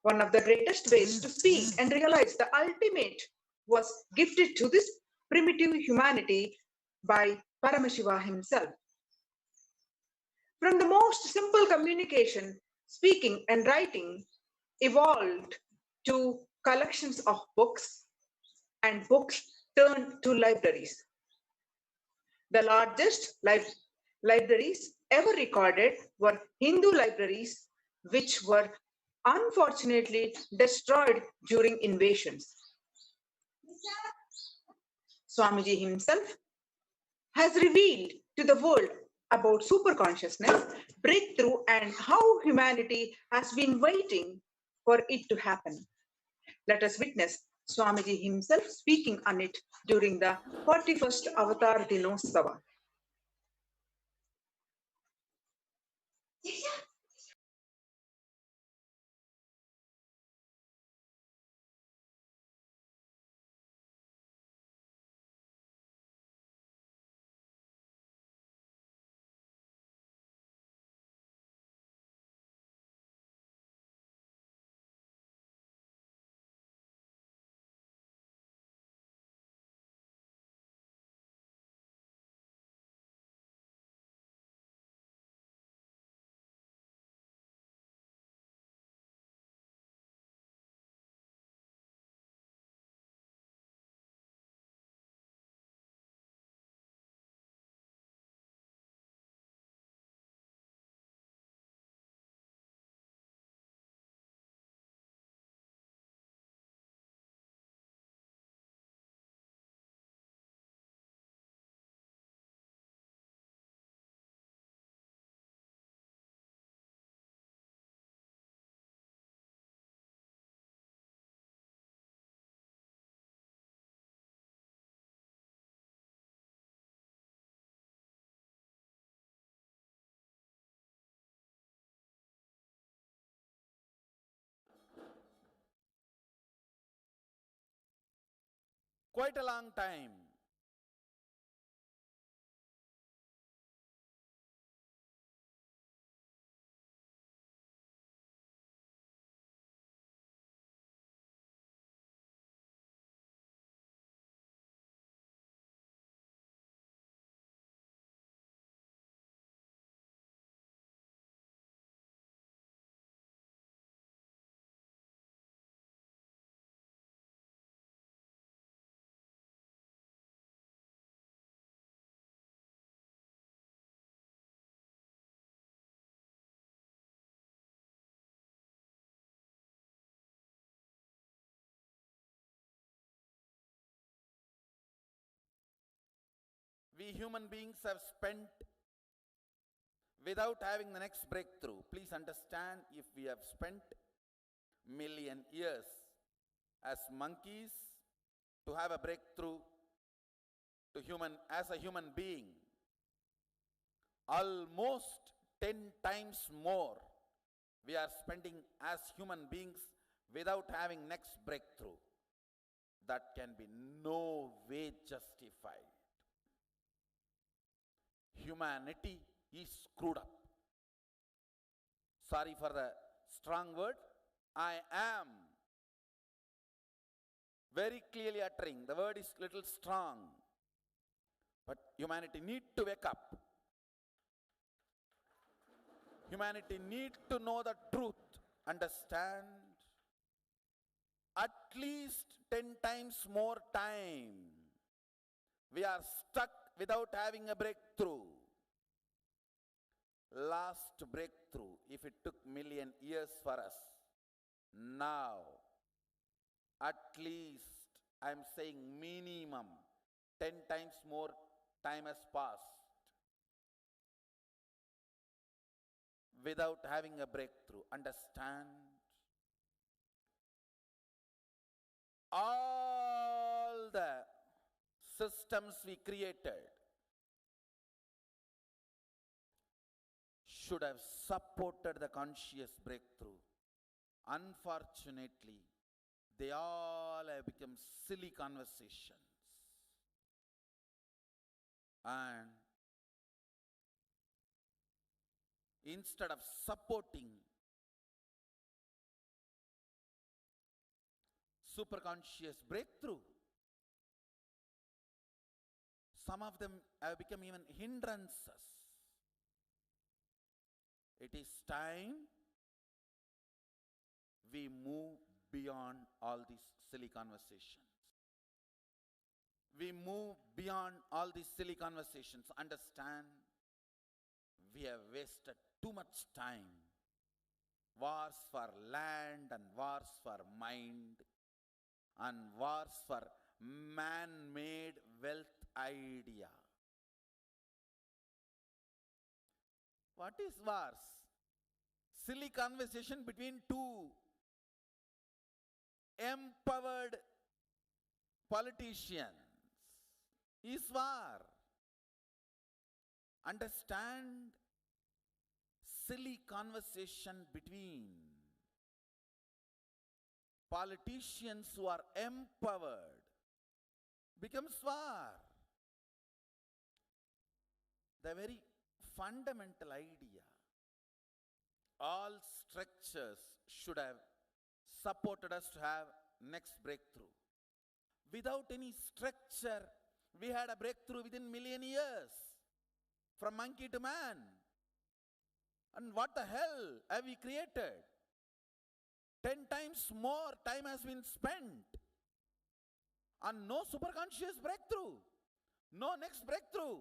One of the greatest ways to speak and realize the ultimate was gifted to this primitive humanity by Paramashiva himself. From the most simple communication, speaking and writing evolved to collections of books, and books turned to libraries. The largest libraries ever recorded were Hindu libraries, which were unfortunately destroyed during invasions. Swamiji himself has revealed to the world about superconsciousness, breakthrough, and how humanity has been waiting for it to happen. Let us witness Swamiji himself speaking on it during the 41st Avatar Dinotsava. quite a long time. We human beings have spent without having the next breakthrough. Please understand, if we have spent million years as monkeys to have a breakthrough as a human being, almost 10 times more we are spending as human beings without having next breakthrough. That can be no way justified. Humanity is screwed up. Sorry for the strong word. I am very clearly uttering. The word is little strong. But humanity need to wake up. Humanity need to know the truth. Understand? At least 10 times more time we are stuck without having a breakthrough. Last breakthrough, if it took million years for us, now at least, I am saying minimum 10 times more time has passed without having a breakthrough. Understand? All the systems we created should have supported the conscious breakthrough. Unfortunately, they all have become silly conversations. And instead of supporting superconscious breakthrough, some of them have become even hindrances. It is time we move beyond all these silly conversations. We move beyond all these silly conversations. Understand? We have wasted too much time. Wars for land and wars for mind and wars for man-made wealth idea. What is wars? Silly conversation between two empowered politicians is war. Understand? Silly conversation between politicians who are empowered becomes war. The very fundamental idea. All structures should have supported us to have next breakthrough. Without any structure, we had a breakthrough within million years, from monkey to man. And what the hell have we created? 10 times more time has been spent on no superconscious breakthrough, no next breakthrough.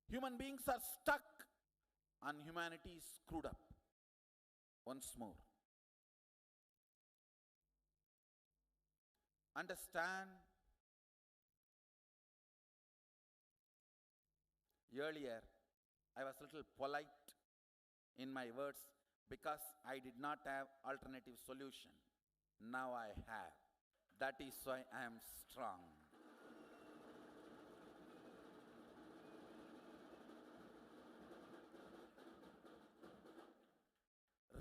Human beings are stuck and humanity is screwed up. Once more. Understand? Earlier, I was a little polite in my words because I did not have alternative solution. Now I have. That is why I am strong.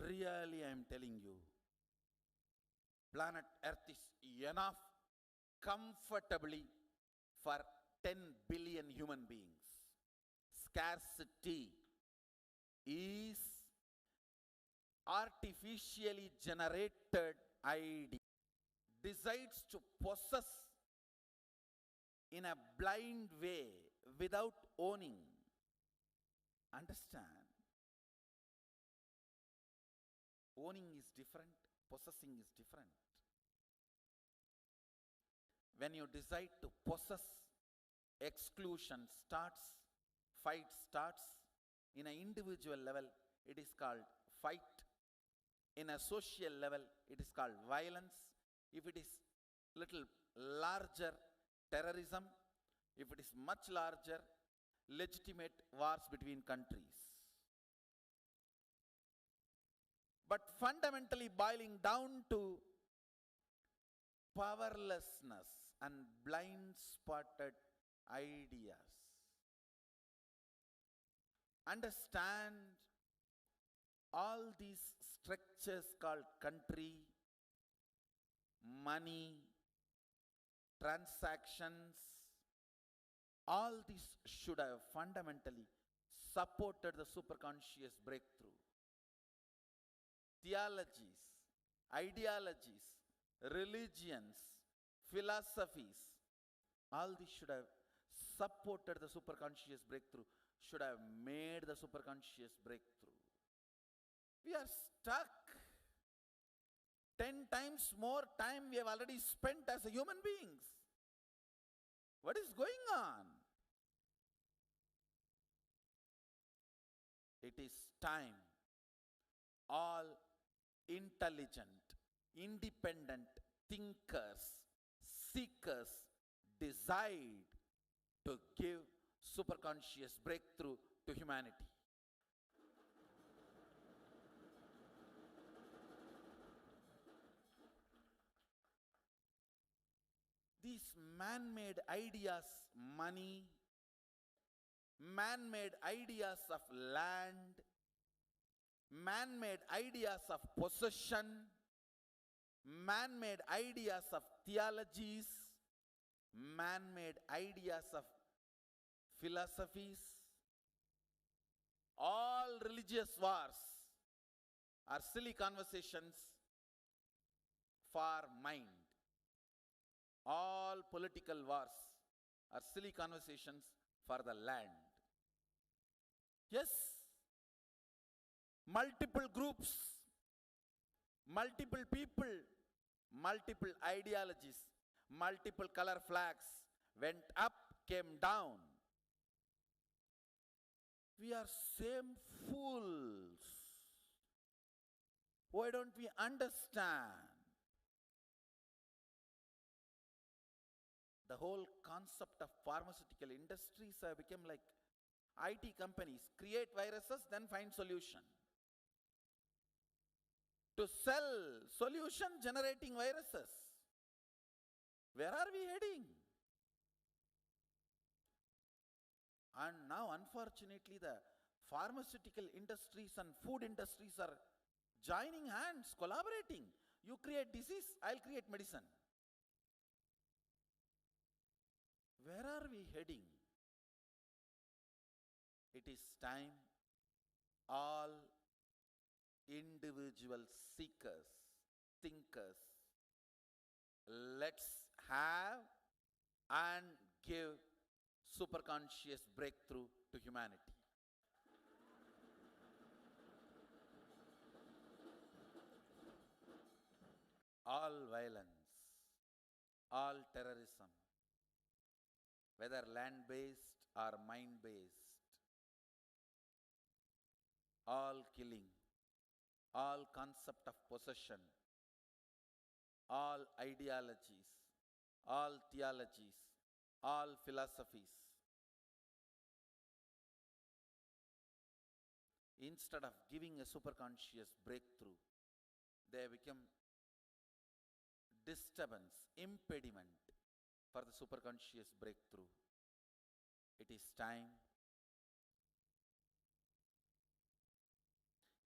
Really, I am telling you, planet Earth is enough comfortably for 10 billion human beings. Scarcity is artificially generated idea, decides to possess in a blind way without owning. Understand? Owning is different, possessing is different. When you decide to possess, exclusion starts, fight starts. In an individual level, it is called fight. In a social level, it is called violence. If it is little larger, terrorism. If it is much larger, legitimate wars between countries. But fundamentally boiling down to powerlessness and blind-spotted ideas. Understand all these structures called country, money, transactions, all these should have fundamentally supported the superconscious breakthrough. Theologies, ideologies, religions, philosophies, all these should have supported the superconscious breakthrough, should have made the superconscious breakthrough. We are stuck. 10 times more time we have already spent as a human beings. What is going on? It is time all intelligent, independent thinkers, seekers decide to give superconscious breakthrough to humanity. These man-made ideas, money, man-made ideas of land, man-made ideas of possession, man-made ideas of theologies, man-made ideas of philosophies, all religious wars are silly conversations for mind. All political wars are silly conversations for the land. Yes, multiple groups, multiple people, multiple ideologies, multiple color flags went up, came down. We are same fools. Why don't we understand? The whole concept of pharmaceutical industries have become like IT companies. Create viruses, then find solution. To sell solution generating viruses. Where are we heading? And now unfortunately the pharmaceutical industries and food industries are joining hands, collaborating. You create disease, I'll create medicine. Where are we heading? It is time all individual seekers, thinkers, let's have and give superconscious breakthrough to humanity. All violence, all terrorism, whether land-based or mind-based, all killing, all concept of possession, all ideologies, all theologies, all philosophies, instead of giving a superconscious breakthrough, they become disturbance, impediment for the superconscious breakthrough. It is time.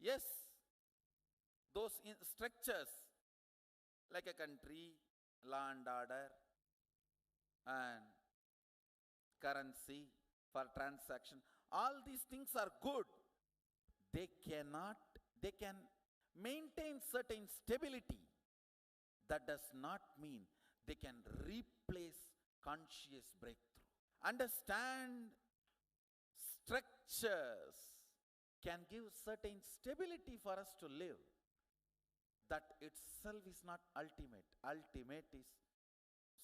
Yes, those structures like a country, law and order, and currency for transaction. All these things are good. They can maintain certain stability. That does not mean they can replace conscious breakthrough. Understand, structures can give certain stability for us to live. That itself is not ultimate. Ultimate is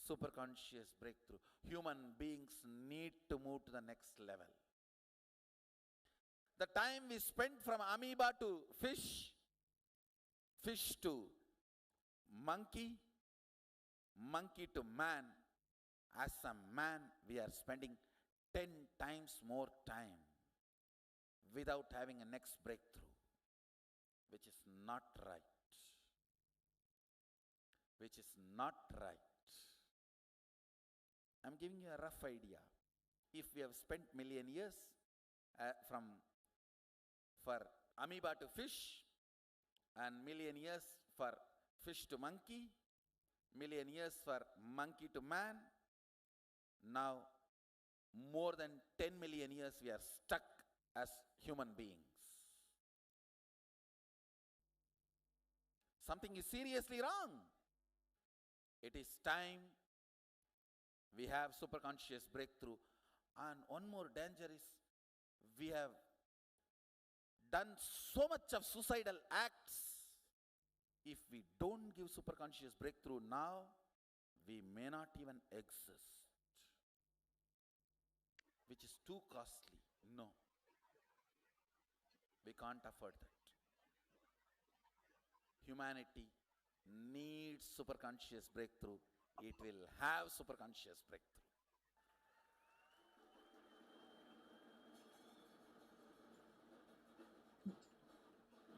superconscious breakthrough. Human beings need to move to the next level. The time we spent from amoeba to fish, fish to monkey, monkey to man, as a man we are spending 10 times more time without having a next breakthrough, which is not right. Which is not right. I'm giving you a rough idea. If we have spent million years for amoeba to fish, and million years for fish to monkey, million years for monkey to man, now more than 10 million years we are stuck as human beings. Something is seriously wrong. It is time we have superconscious breakthrough. And one more danger is we have done so much of suicidal acts. If we don't give superconscious breakthrough now, we may not even exist, which is too costly. No, we can't afford that. Humanity needs superconscious breakthrough. It will have superconscious breakthrough.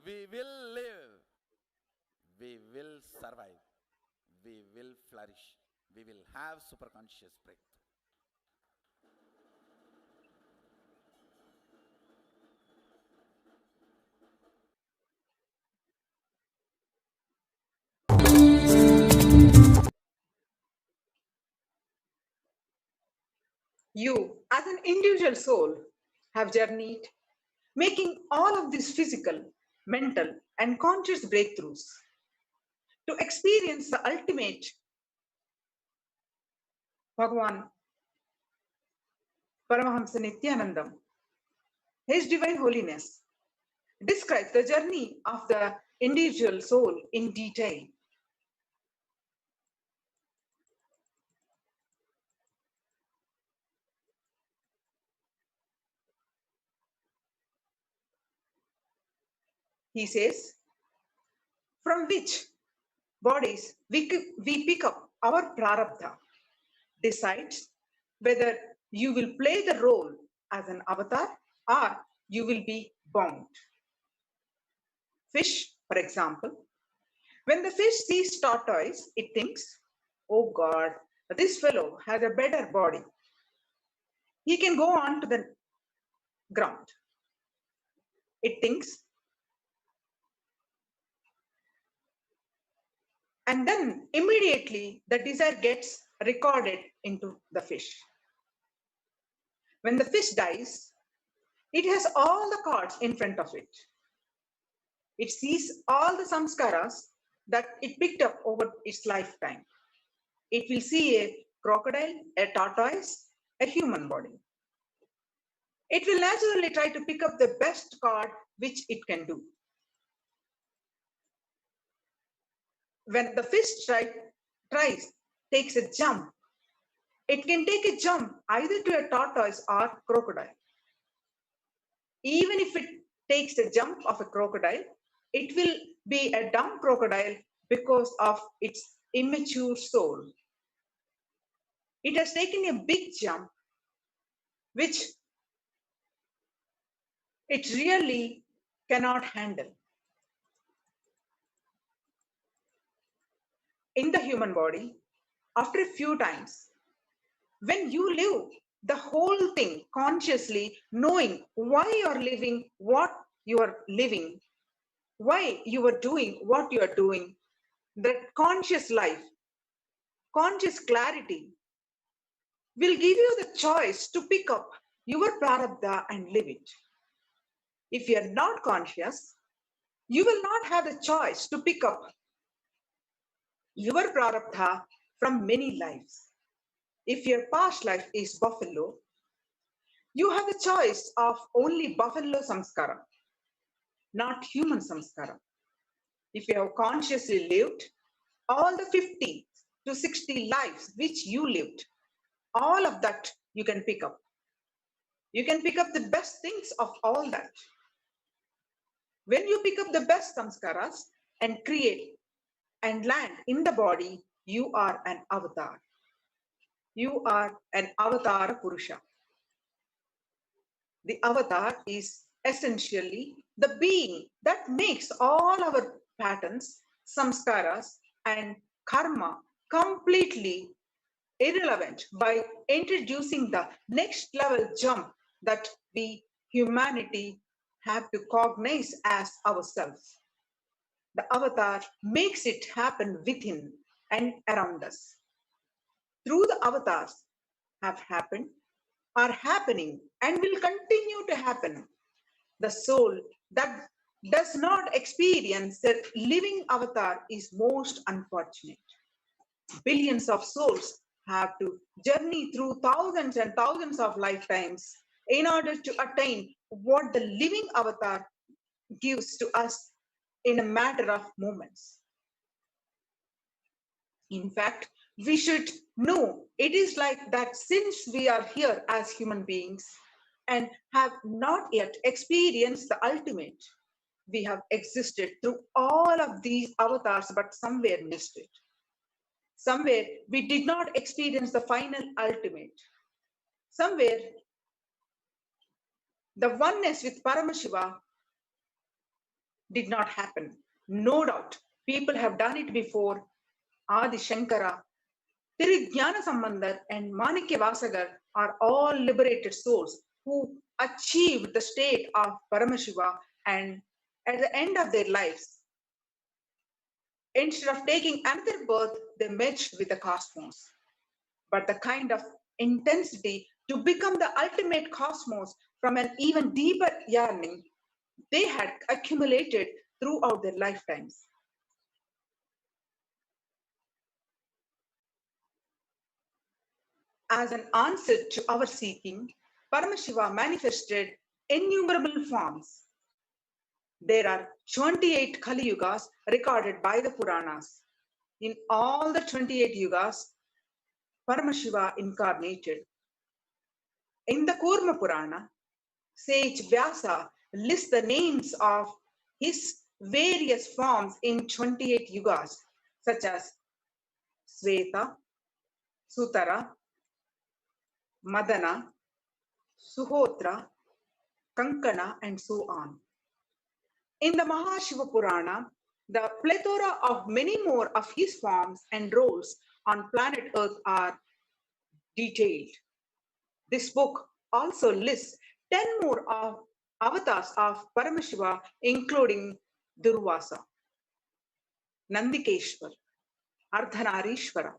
We will live. We will survive. We will flourish. We will have superconscious breakthrough. You, as an individual soul, have journeyed, making all of these physical, mental, and conscious breakthroughs to experience the ultimate Bhagavan Paramahamsa Nithyanandam, His Divine Holiness, describes the journey of the individual soul in detail. He says, from which bodies we pick up our prarabdha decides whether you will play the role as an avatar or you will be bound. Fish, for example, when the fish sees tortoise, it thinks, oh God, this fellow has a better body. He can go on to the ground. It thinks. And then immediately the desire gets recorded into the fish. When the fish dies, it has all the cards in front of it. It sees all the samskaras that it picked up over its lifetime. It will see a crocodile, a tortoise, a human body. It will naturally try to pick up the best card which it can do. When the fish takes a jump, it can take a jump either to a tortoise or crocodile. Even if it takes a jump of a crocodile, it will be a dumb crocodile because of its immature soul. It has taken a big jump, which it really cannot handle. In the human body, after a few times, when you live the whole thing consciously, knowing why you are living what you are living, why you are doing what you are doing, that conscious life, conscious clarity will give you the choice to pick up your prarabdha and live it. If you are not conscious, you will not have the choice to pick up your prarabdha from many lives. If your past life is buffalo, you have the choice of only buffalo samskara, not human samskara. If you have consciously lived all the 50 to 60 lives which you lived, all of that you can pick up. You can pick up the best things of all that. When you pick up the best samskaras and create and land in the body, you are an avatar. You are an avatar Purusha. The avatar is essentially the being that makes all our patterns, samskaras, and karma completely irrelevant by introducing the next level jump that we humanity have to cognize as ourselves. The avatar makes it happen within and around us. Through the avatars have happened, are happening, and will continue to happen. The soul that does not experience the living avatar is most unfortunate. Billions of souls have to journey through thousands and thousands of lifetimes in order to attain what the living avatar gives to us in a matter of moments. In fact, we should know it is like that since we are here as human beings and have not yet experienced the ultimate, we have existed through all of these avatars, but somewhere missed it. Somewhere we did not experience the final ultimate. Somewhere the oneness with Paramashiva did not happen. No doubt, people have done it before. Adi Shankara, Tirujnana Sambandar, and Manikya Vasagar are all liberated souls who achieved the state of Paramashiva, and at the end of their lives, instead of taking another birth, they merged with the cosmos. But the kind of intensity to become the ultimate cosmos from an even deeper yearning they had accumulated throughout their lifetimes. As an answer to our seeking, Paramashiva manifested innumerable forms. There are 28 Kali Yugas recorded by the Puranas. In all the 28 Yugas, Paramashiva incarnated. In the Kurma Purana, sage Vyasa lists the names of his various forms in 28 Yugas, such as Sveta, Sutara, Madana, Suhotra, Kankana, and so on. In the Mahashiva Purana, the plethora of many more of his forms and roles on planet Earth are detailed. This book also lists 10 more of avatars of Paramashiva, including Durvasa, Nandikeshwar, Ardhanarishwara.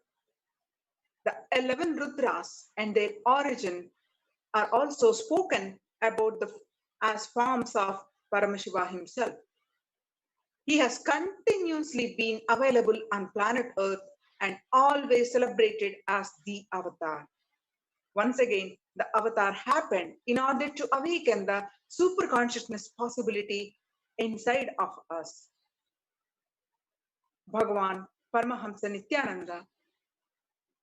The 11 Rudras and their origin are also spoken about as forms of Paramashiva himself. He has continuously been available on planet Earth and always celebrated as the avatar. Once again, the avatar happened in order to awaken the super consciousness possibility inside of us. Bhagavan Paramahamsa Nithyananda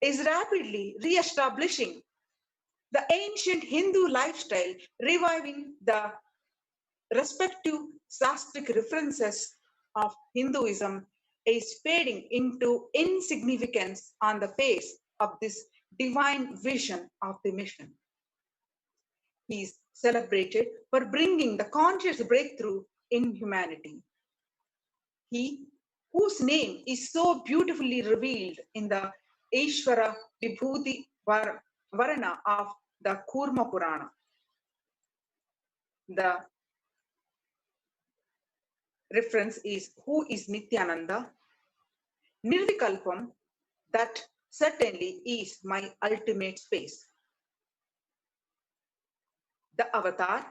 is rapidly re-establishing the ancient Hindu lifestyle, reviving the respective Sastric references of Hinduism, is fading into insignificance on the face of this divine vision of the mission. He is celebrated for bringing the conscious breakthrough in humanity. He, whose name is so beautifully revealed in the Ishvara Vibhuti Varana of the Kurma Purana. The reference is who is Nithyananda, Nirvikalpam, that certainly is my ultimate space. The avatar,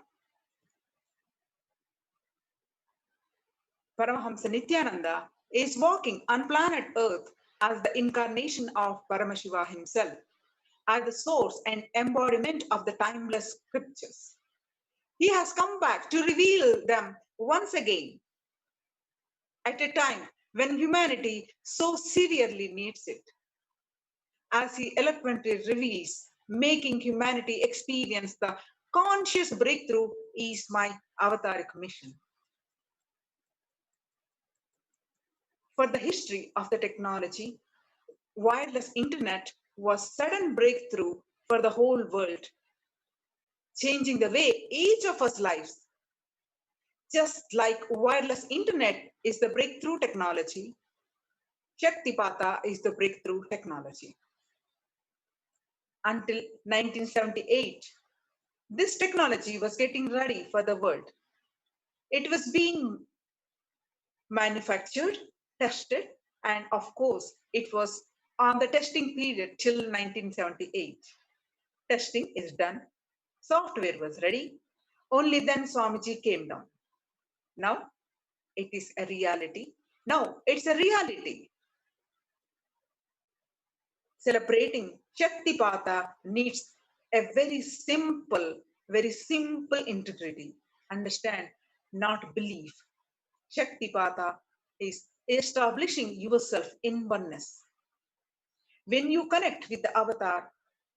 Paramahamsa Nithyananda, is walking on planet Earth as the incarnation of Paramashiva himself, as the source and embodiment of the timeless scriptures. He has come back to reveal them once again at a time when humanity so severely needs it. As he eloquently reveals, making humanity experience the conscious breakthrough is my avataric mission. For the history of the technology, wireless internet was sudden breakthrough for the whole world, changing the way each of us lives. Just like wireless internet is the breakthrough technology, Shaktipata is the breakthrough technology. Until 1978, this technology was getting ready for the world. It was being manufactured, tested, and of course, it was on the testing period till 1978. Testing is done, software was ready, only then Swamiji came down. Now, it is a reality. Now, it's a reality. Celebrating Shaktipata needs a very simple integrity. Understand, not belief. Shaktipata is establishing yourself in oneness. When you connect with the avatar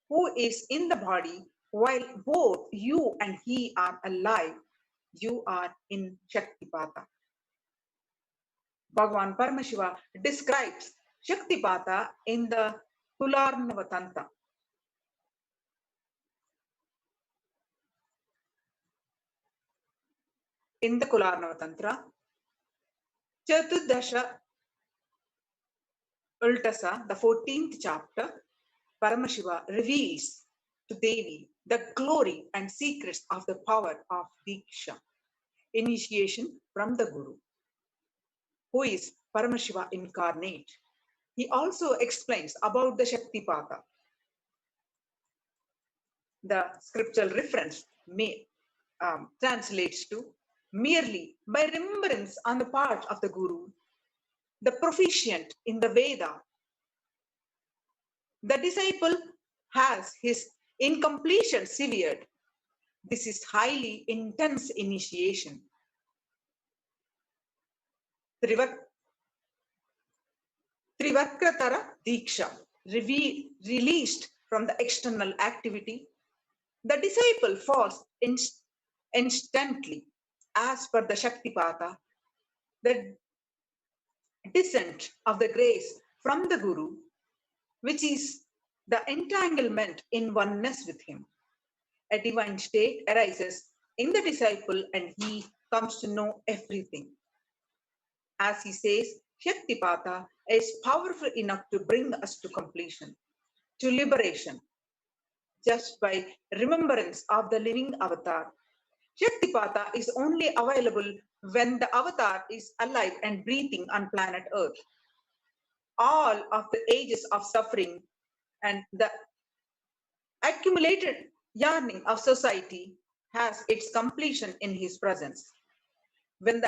who is in the body, while both you and he are alive, you are in Shaktipata. Bhagavan Paramashiva describes Shaktipata in the Kularnavatantra. In the Kularnavatantra, Chaturdasha Ultasa, the 14th chapter, Paramashiva reveals to Devi the glory and secrets of the power of Diksha, initiation from the Guru, who is Paramashiva incarnate. He also explains about the Shaktipata. The scriptural reference translates to merely by remembrance on the part of the Guru, the proficient in the Veda, the disciple has his incompletion severed. This is highly intense initiation. Trivakratara Diksha, released from the external activity, the disciple falls instantly as per the Shaktipata, the descent of the grace from the Guru, which is the entanglement in oneness with him. A divine state arises in the disciple and he comes to know everything. As he says, Shaktipata is powerful enough to bring us to completion, to liberation, just by remembrance of the living avatar. Shaktipata is only available when the avatar is alive and breathing on planet Earth. All of the ages of suffering and the accumulated yearning of society has its completion in his presence. When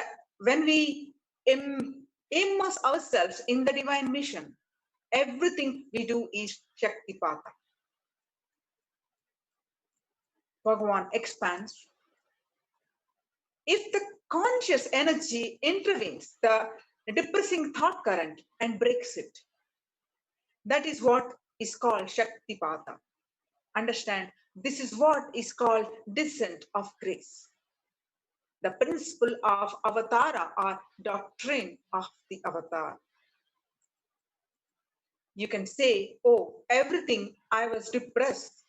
we immerse ourselves in the divine mission, everything we do is Shaktipata. Bhagavan expands. If the conscious energy intervenes the depressing thought current and breaks it, that is what is called Shaktipata. Understand, this is what is called descent of grace. The principle of avatara or doctrine of the avatar. You can say, oh, everything I was depressed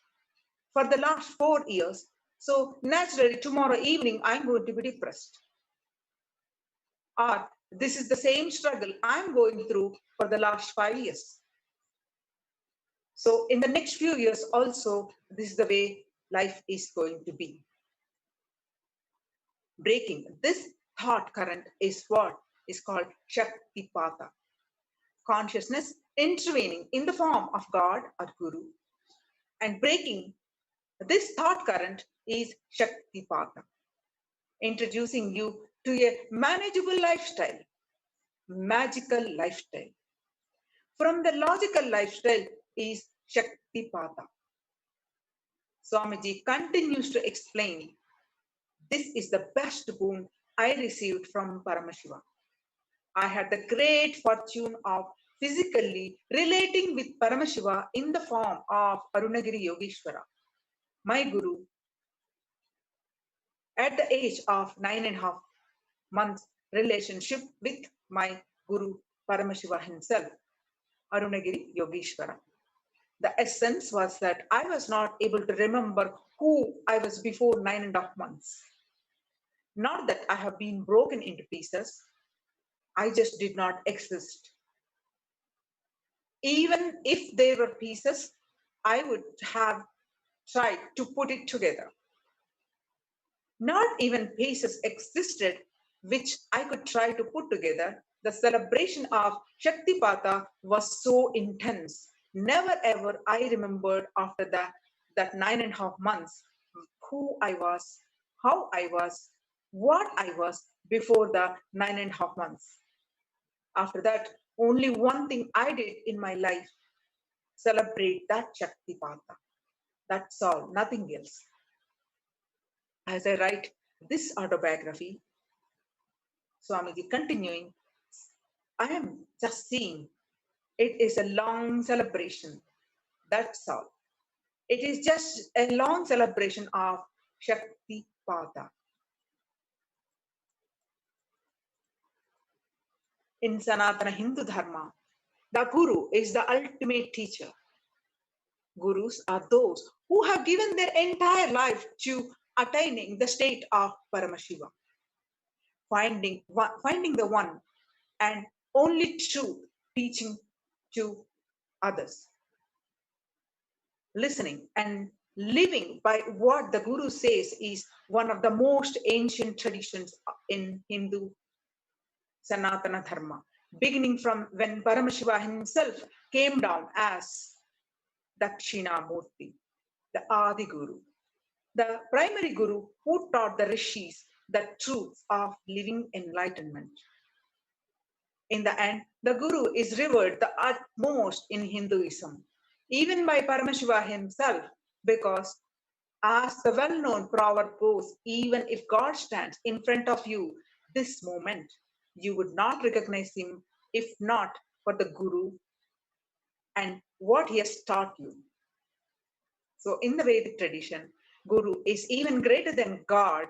for the last 4 years. So naturally tomorrow evening, I'm going to be depressed. Or this is the same struggle I'm going through for the last 5 years. So in the next few years also, this is the way life is going to be. Breaking this thought current is what is called Shaktipata. consciousness intervening in the form of God or Guru, and breaking this thought current is Shaktipata, introducing you to a manageable lifestyle, magical lifestyle. From the logical lifestyle is Shaktipata. Swamiji continues to explain, this is the best boon I received from Paramashiva. I had the great fortune of physically relating with Paramashiva in the form of Arunagiri Yogeshwara, my Guru, at the age of 9.5 months relationship with my Guru Paramashiva himself, Arunagiri Yogeshwara. The essence was that I was not able to remember who I was before 9.5 months. Not that I have been broken into pieces, I just did not exist. Even if there were pieces, I would have tried to put it together. Not even pieces existed which I could try to put together. The celebration of Shaktipata was so intense. Never ever I remembered after that 9.5 months who I was, how I was, what I was before the 9.5 months. After that, only one thing I did in my life, celebrate that Shaktipata. That's all, nothing else. As I write this autobiography, Swamiji continuing, I am just seeing it is a long celebration. That's all. It is just a long celebration of Shaktipata. In Sanatana Hindu Dharma, the Guru is the ultimate teacher. Gurus are those who have given their entire life to attaining the state of Paramashiva, finding the one and only truth, teaching to others, listening and living by what the Guru says is one of the most ancient traditions in Hindu Sanatana Dharma, beginning from when Paramashiva himself came down as Dakshinamurti, the Adi Guru, the primary Guru who taught the rishis the truth of living enlightenment. In the end, the Guru is revered the utmost in Hinduism, even by Paramashiva himself, because as the well-known proverb goes, even if God stands in front of you this moment, you would not recognize him if not for the Guru and what he has taught you. So in the Vedic tradition, Guru is even greater than God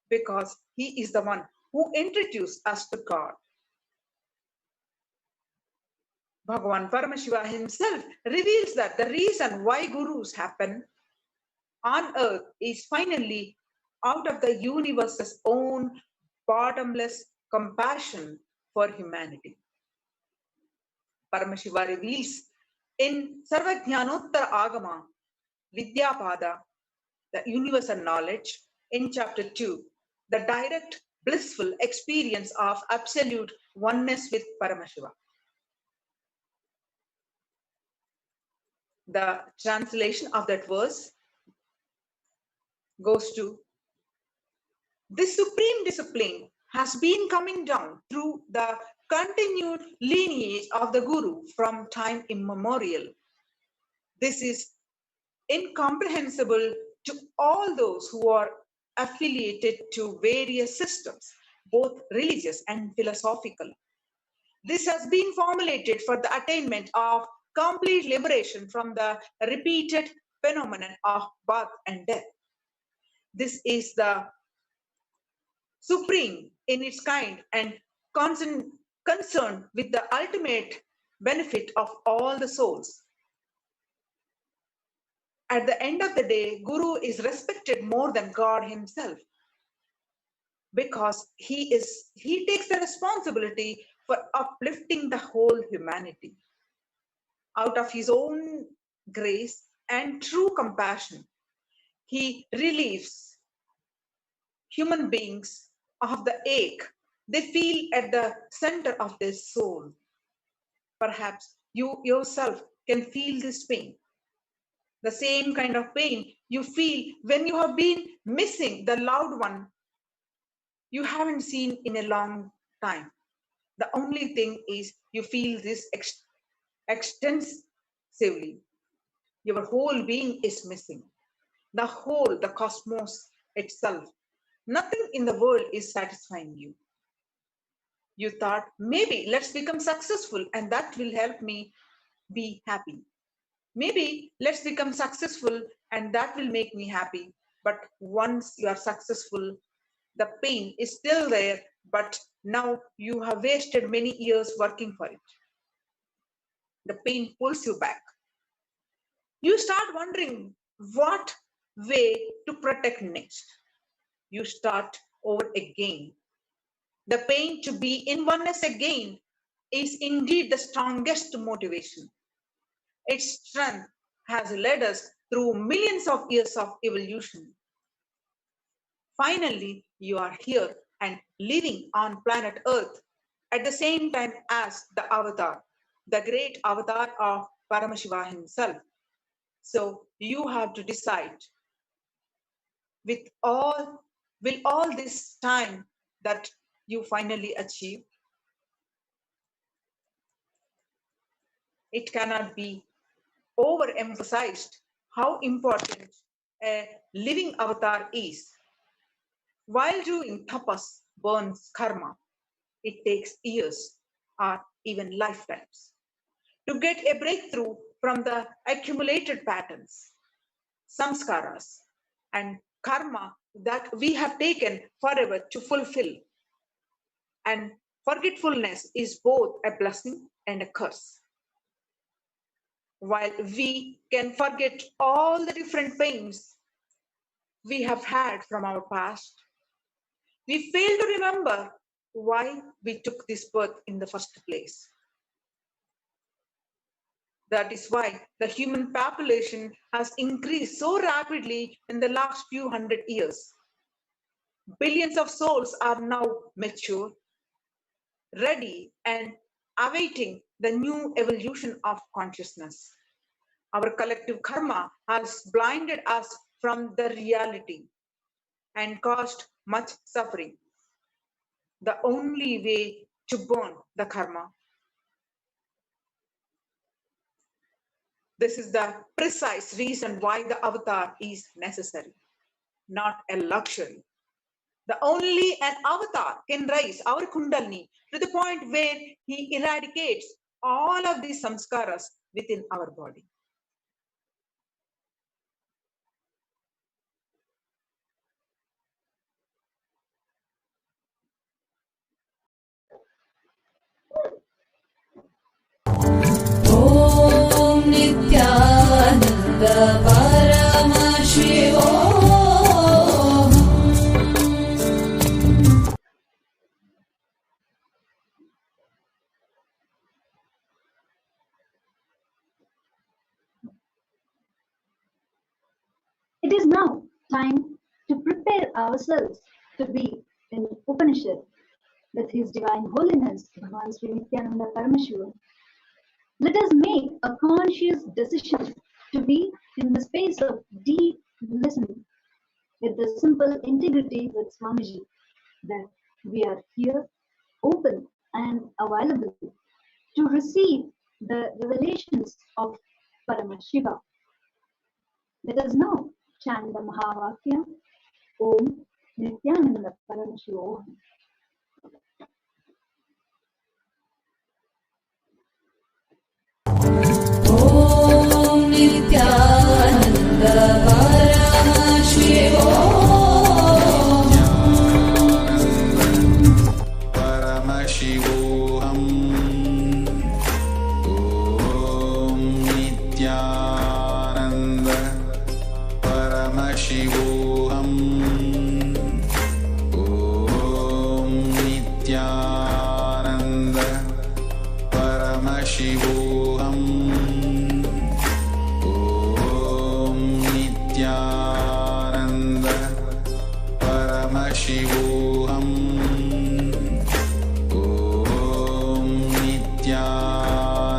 because he is the one who introduced us to God. Bhagavan Paramashiva himself reveals that the reason why gurus happen on earth is finally out of the universe's own bottomless compassion for humanity. Paramashiva reveals in Sarvajnanottara Agama, Vidyapada, the universal knowledge, in chapter 2, the direct blissful experience of absolute oneness with Paramashiva. The translation of that verse goes to, this supreme discipline has been coming down through the continued lineage of the Guru from time immemorial. This is incomprehensible to all those who are affiliated to various systems, both religious and philosophical. This has been formulated for the attainment of complete liberation from the repeated phenomenon of birth and death. This is the supreme in its kind and concerned with the ultimate benefit of all the souls. At the end of the day, Guru is respected more than God himself because he takes the responsibility for uplifting the whole humanity. Out of his own grace and true compassion, he relieves human beings of the ache they feel at the center of their soul. Perhaps you yourself can feel this pain. The same kind of pain you feel when you have been missing the loved one you haven't seen in a long time. The only thing is you feel this extensively. Your whole being is missing. The whole, the cosmos itself. Nothing in the world is satisfying you. You thought, maybe let's become successful and that will help me be happy. Maybe let's become successful and that will make me happy. But once you are successful, the pain is still there, but now you have wasted many years working for it. The pain pulls you back. You start wondering what way to protect next. You start over again. The pain to be in oneness again is indeed the strongest motivation. Its strength has led us through millions of years of evolution. Finally, you are here and living on planet Earth at the same time as the avatar, the great avatar of Paramashiva himself. So you have to decide will all this time that you finally achieve, it cannot be overemphasized how important a living avatar is. While doing tapas burns karma, it takes years or even lifetimes to get a breakthrough from the accumulated patterns, samskaras, and karma that we have taken forever to fulfill. And forgetfulness is both a blessing and a curse. While we can forget all the different pains we have had from our past, we fail to remember why we took this birth in the first place. That is why the human population has increased so rapidly in the last few hundred years. Billions of souls are now mature, ready, and awaiting the new evolution of consciousness. Our collective karma has blinded us from the reality and caused much suffering. The only way to burn the karma. This is the precise reason why the avatar is necessary, not a luxury. The only an avatar can raise our kundalini to the point where he eradicates all of these samskaras within our body. Om Nithyananda Paramashivoham. It is now time to prepare ourselves to be in Upanishad with His Divine Holiness, Bhagavan Sri Nithyananda Paramashivam. Let us make a conscious decision to be in the space of deep listening with the simple integrity with Swamiji, that we are here, open and available to receive the revelations of Paramashiva. Let us now chant the Mahavakya, Om Nithyananda Paramashivoham. Om Nithyananda Paramashivoham. Paramashivoham. Om Nithyananda Paramashivoham. Om Nithyananda Paramashivoham. Om Nithyananda Paramashivoham. Om Nithyananda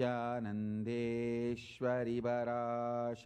नित्यानन्देश्वरि पराशक्तिमध्यमाम्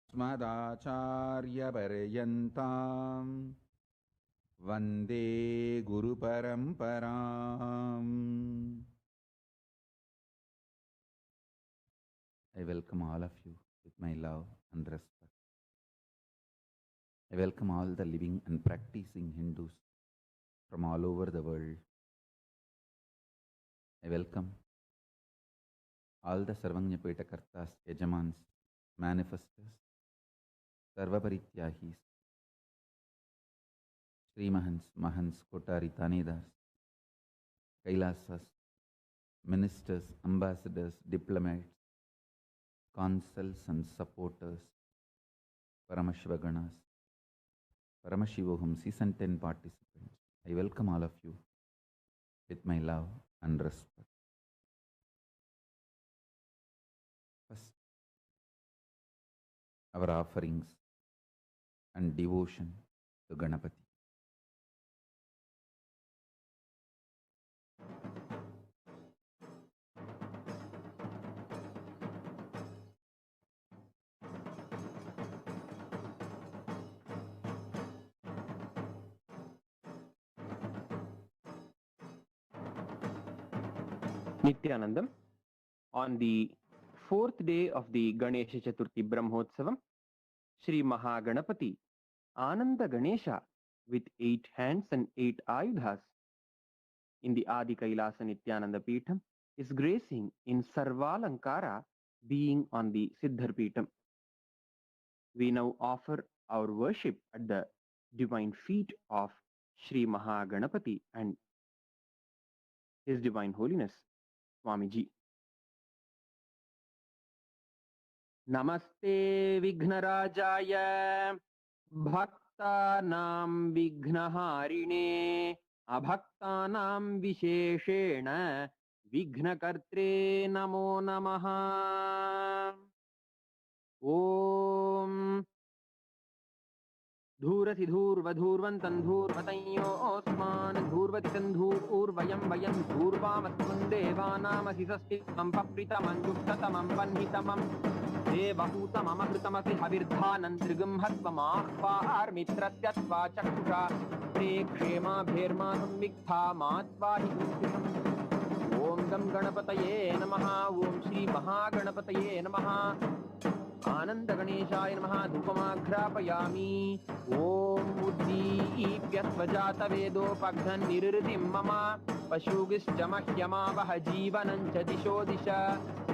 अस्मदाचार्यपर्यन्तां वन्दे गुरुपरम्पराम्. I welcome all of you with my love and respect. I welcome all the living and practicing Hindus from all over the world. I welcome all the Sarvanyapeta Kartas, Yajamans, manifestors, Sarvaparityahis, Srimahans, Mahans, Kotari, Tanedars, Kailasas, ministers, ambassadors, diplomats, consuls and supporters, Paramashivoganas, Paramashivoham, 610 participants. I welcome all of you with my love and respect. First, our offerings and devotion to Ganapati. Nithyanandam, on the fourth day of the Ganesha Chaturthi Brahmotsavam, Sri Mahaganapati, Ananda Ganesha, with 8 hands and 8 ayudhas, in the Adi Kailasa Nithyananda Peetham, is gracing in Sarvalankara, being on the Siddhar Peetham. We now offer our worship at the divine feet of Sri Mahaganapati and His Divine Holiness Swamiji. Namaste Vighnarajaya Bhaktanam Vignaharine Abhaktanam Visheshena Vignakartre Namo Namaha. Om Dhurasi Dhurvadhurvantan Dhurvatanyo Osman Dhurvatitan Dhurvayam Vayam Dhurvamatman Devanamasisastitam Papritamam Yuktatamam Vanhitamam Devahutamam Akritamasi Havirdhanantrigam Hatmamahvar Mitratyatva Chaksha Prekshema Bherma Samviktha Matvahi Om Gam Ganapataye Namaha Om Shri Mahaganapataye Namaha Ananda Ganeshaya Namaha Dhupamagrapayami Om Uddipyasvajata Vedo Pagdhan Nirritim Mama Pashugischamahyama Vahajivanancha Disho Disha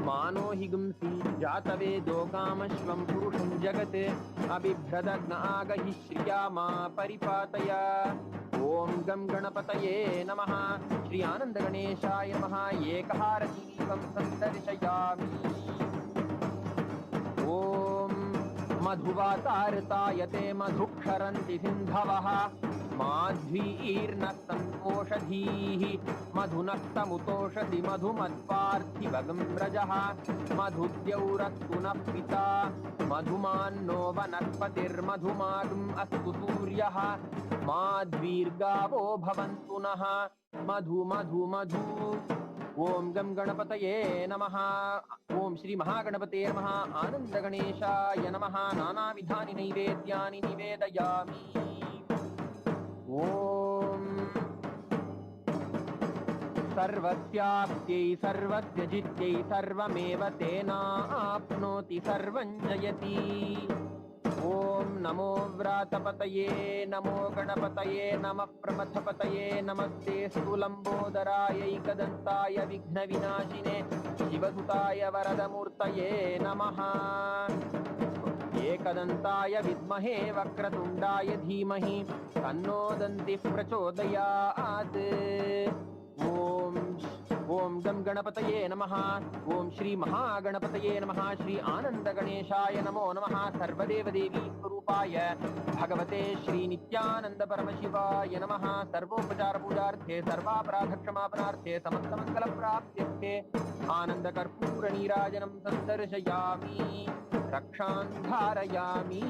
Mano Higumsi Jata Vedo Kamashvam Purusham Jagate Abhibhradagna Agahi Shriyama Paripataya Om Gam Ganapataye Namaha Shri Ananda Ganeshaya Namaha Yekaharati Vam Sandarshayami Om Madhuvatartayate Madhuksharanti Sindhavaha Madhvirnastantoshadhihi Madhunaktamutoshadi Madhumatparthivagam Rajaha Madhudyaurattunah Pita Madhumanno Vanaspatir Madhumagam Astu Suryaha Madhvirgavo Bhavantunaha Madhu Madhu Madhu Om Gam Ganapataye Namaha Om Shri Mahaganapataye Namaha Ananda Ganeshaya Namaha Nana Vidhani Naivedyani Nivedayami Om Sarvasyaptyai Sarvasyajityai Sarvameva Tena Apnoti Sarvanjayati Om Namo Vratapataye Namo Ganapataye Namah Pramathapataye Namaste Stulambodharaya Ikadantāya Vighna Vinashine Shivadutaya Varadamurtaye Namaha Ekadantāya Vidmahe Vakratundaya Dhimahi Tanno Danti Prachodayāt Om Gam Ganapataye Namaha Om Shri Mahaganapataye Namaha Shri Ananda Ganeshaya Namo Namaha Sarvadeva Devi Swarupaya Bhagavate Shri Nithyananda Paramashivaya Namaha Sarvopachara Pujarthe Sarvaparadha Ksamapanarthe Samastamangala Praptyarthe Ananda Karpura Nirajanam Sandarshayami Rakshantharayami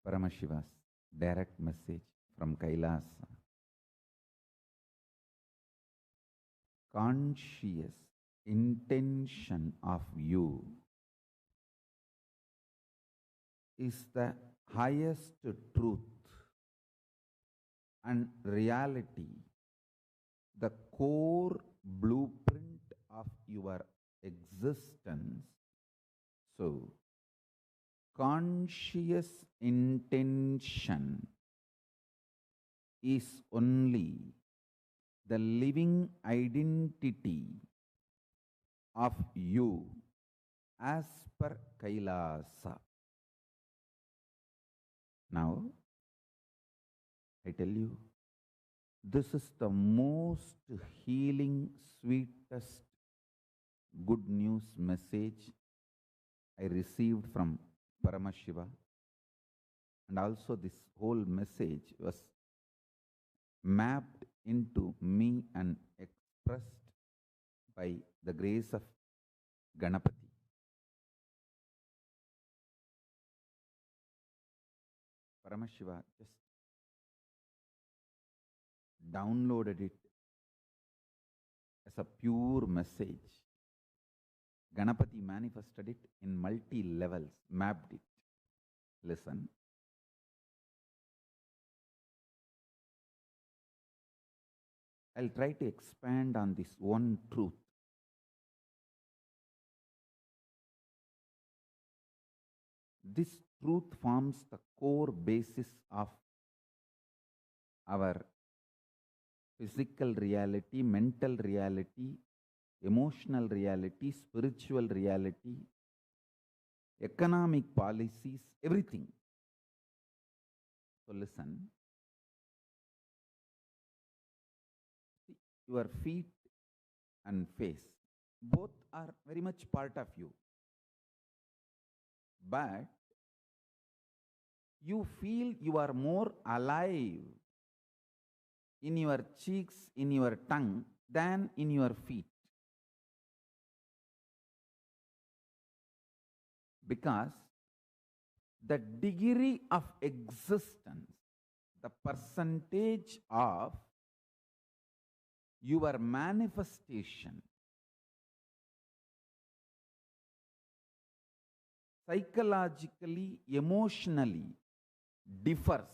Paramashiva's direct message from Kailasa. Conscious intention of you is the highest truth and reality, the core blueprint of your existence. So, conscious intention is only the living identity of you as per Kailasa. Now, I tell you, this is the most healing, sweetest good news message I received from Paramashiva. And also this whole message was mapped into me and expressed by the grace of Ganapati. Paramashiva just downloaded it as a pure message. Ganapati manifested it in multi-levels, mapped it. Listen. I'll try to expand on this one truth. This truth forms the core basis of our physical reality, mental reality, emotional reality, spiritual reality, economic policies, everything. So listen. See, your feet and face, both are very much part of you. But you feel you are more alive in your cheeks, in your tongue, than in your feet. Because the degree of existence, the percentage of your manifestation, psychologically, emotionally differs.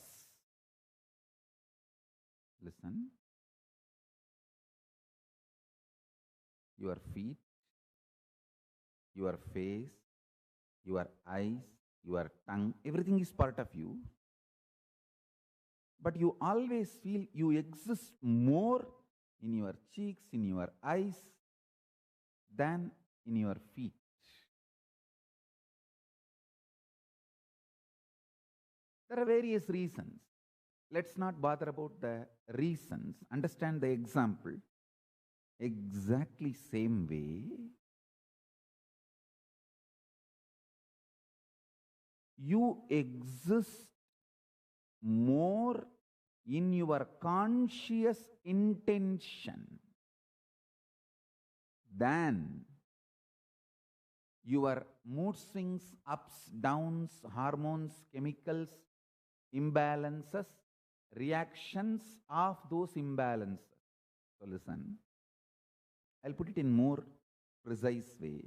Listen. Your feet, your face, your eyes, your tongue, everything is part of you. But you always feel you exist more in your cheeks, in your eyes, than in your feet. There are various reasons. Let's not bother about the reasons. Understand the example. Exactly same way, you exist more in your conscious intention than your mood swings, ups, downs, hormones, chemicals, imbalances, reactions of those imbalances. So listen, I'll put it in more precise way.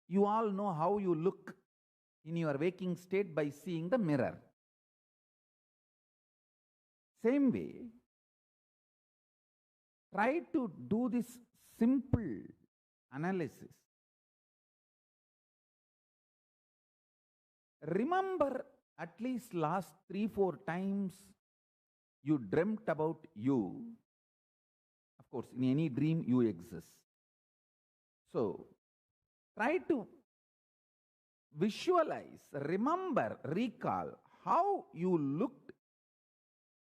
You all know how you look in your waking state by seeing the mirror. Same way, try to do this simple analysis. Remember at least last 3-4 times you dreamt about you. Of course, in any dream you exist. So, try to visualize, remember, recall how you looked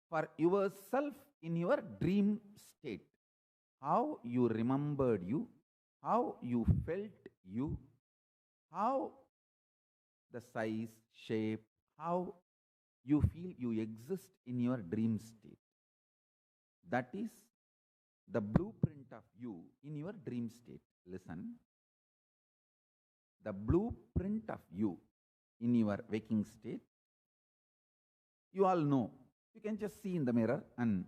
for yourself in your dream state. How you remembered you, how you felt you, how the size, shape, how you feel you exist in your dream state. That is the blueprint of you in your dream state. Listen. the blueprint of you in your waking state. You all know. You can just see in the mirror and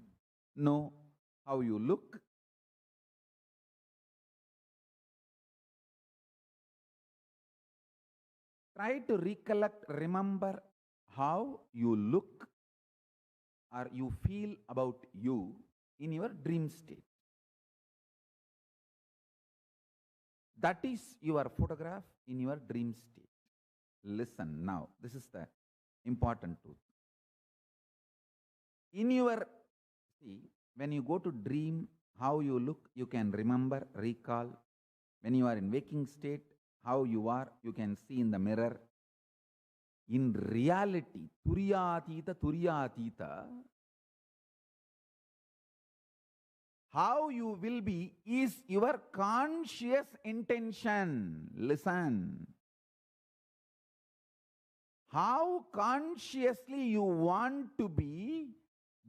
know how you look. Try to recollect, remember how you look or you feel about you in your dream state. That is your photograph in your dream state. Listen now, this is the important truth. In your, see, when you go to dream, how you look, you can remember, recall. When you are in waking state, how you are, you can see in the mirror. In reality, Turyatita, how you will be is your conscious intention. Listen. How consciously you want to be,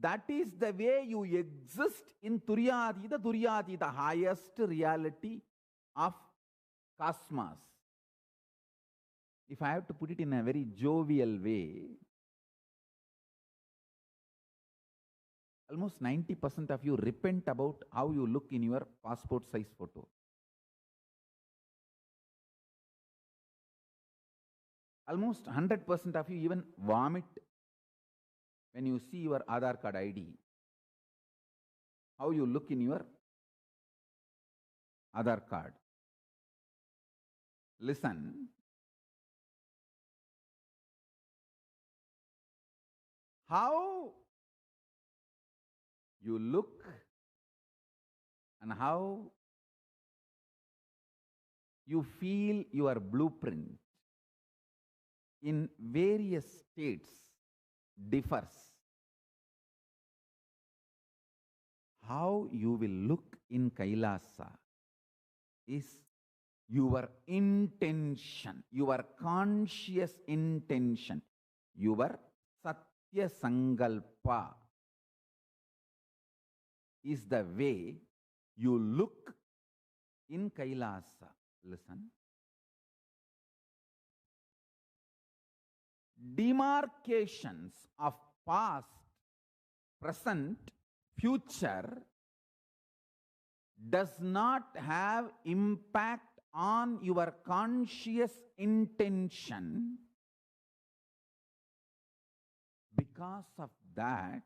that is the way you exist in Turyatita, highest reality of cosmos. If I have to put it in a very jovial way, almost 90% of you repent about how you look in your passport size photo. Almost 100% of you even vomit when you see your Aadhaar card ID. How you look in your Aadhaar card. Listen. How you look and how you feel your blueprint in various states differs. How you will look in Kailasa is your intention, your conscious intention, your Satya Sankalpa is the way you look in Kailasa. Listen. Demarcations of past, present, future does not have impact on your conscious intention. Because of that,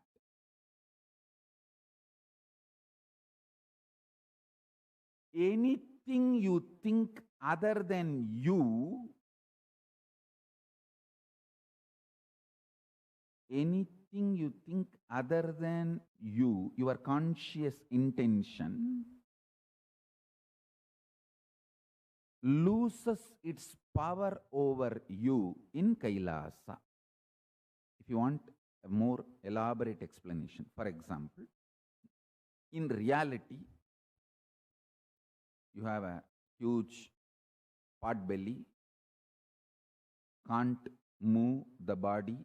anything you think other than you, anything you think other than you, your conscious intention, loses its power over you in Kailasa. If you want a more elaborate explanation, for example, in reality, you have a huge pot belly, can't move the body,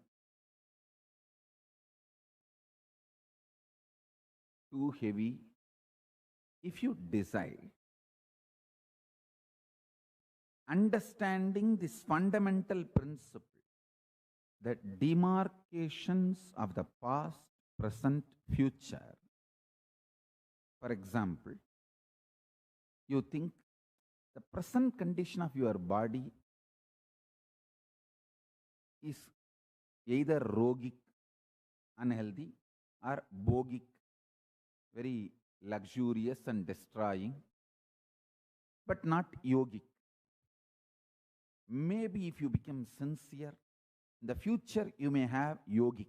too heavy. If you decide, understanding this fundamental principle, that demarcations of the past, present, future, for example, you think the present condition of your body is either rogic, unhealthy, or bogic, very luxurious and destroying, but not yogic. Maybe if you become sincere, in the future you may have yogic.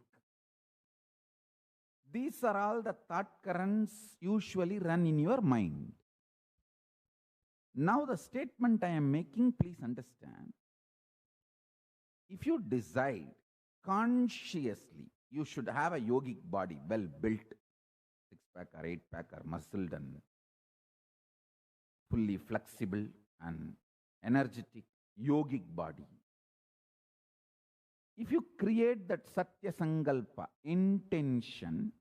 These are all the thought currents usually run in your mind. Now the statement I am making, please understand. If you decide consciously you should have a yogic body, well built, 6-pack or 8-pack or muscled and fully flexible and energetic yogic body. If you create that Satya Sankalpa, intention,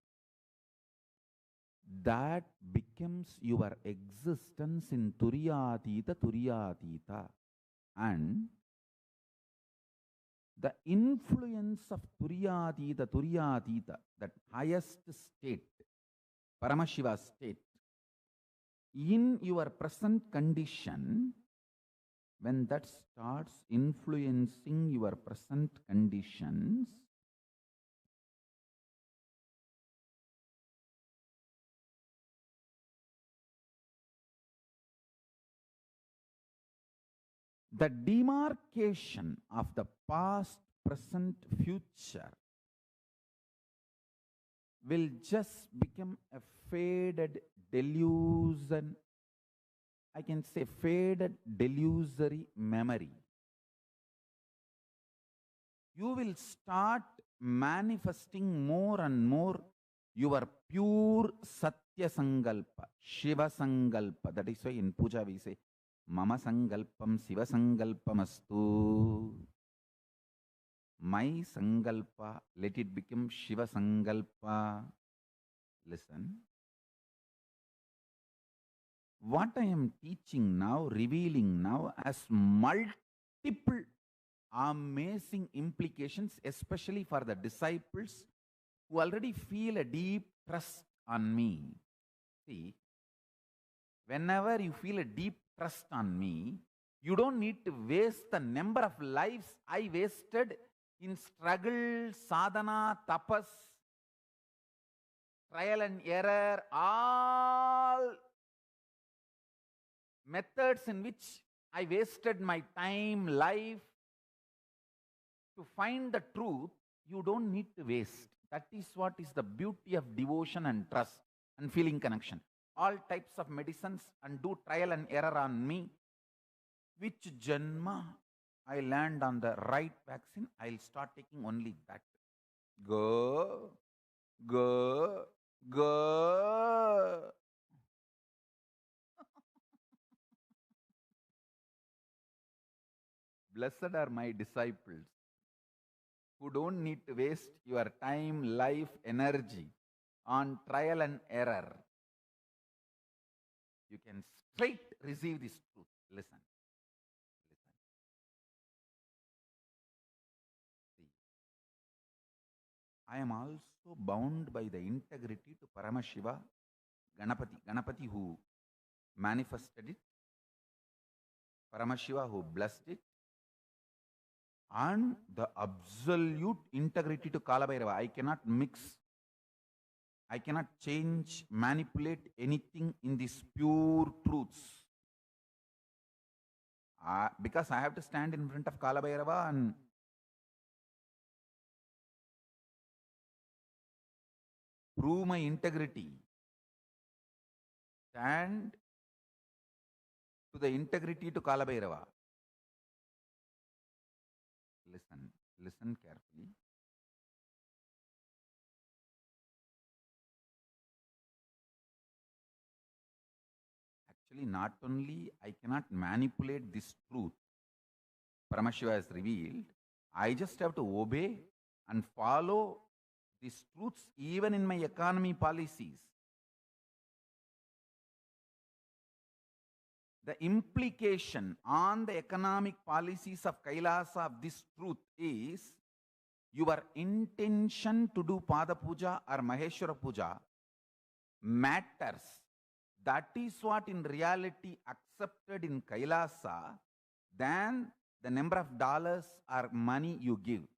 that becomes your existence in Turyatita. And the influence of Turyatita, that highest state, Paramashiva state, in your present condition, when that starts influencing your present conditions, the demarcation of the past, present, future will just become a faded delusion. I can say faded delusory memory. You will start manifesting more and more your pure Satya Sankalpa, Shiva Sankalpa. That is why in puja we say, Mama Sankalpam Shiva Sankalpamastu. My Sankalpa, let it become Shiva Sankalpa. Listen. What I am teaching now, revealing now, has multiple amazing implications, especially for the disciples who already feel a deep trust on me. See, whenever you feel a deep trust on me, you don't need to waste the number of lives I wasted in struggle, sadhana, tapas, trial and error, all methods in which I wasted my time, life. To find the truth, you don't need to waste. That is what is the beauty of devotion and trust and feeling connection. All types of medicines and do trial and error on me. Which janma I land on the right vaccine, I'll start taking only that. Go, go, go. Blessed are my disciples who don't need to waste your time, life, energy on trial and error. You can straight receive this truth. Listen. See, I am also bound by the integrity to Paramashiva, Ganapati who manifested it, Paramashiva who blessed it, and the absolute integrity to Kalabhairava. I cannot mix, I cannot change, manipulate anything in these pure truths. Because I have to stand in front of Kalabhairava and prove my integrity. Stand to the integrity to Kalabhairava. Listen carefully. Actually, not only I cannot manipulate this truth, Paramashiva has revealed, I just have to obey and follow these truths even in my economy policies. The implication on the economic policies of Kailasa of this truth is your intention to do Pada Puja or Maheshwara Puja matters. That is what in reality accepted in Kailasa than the number of dollars or money you give.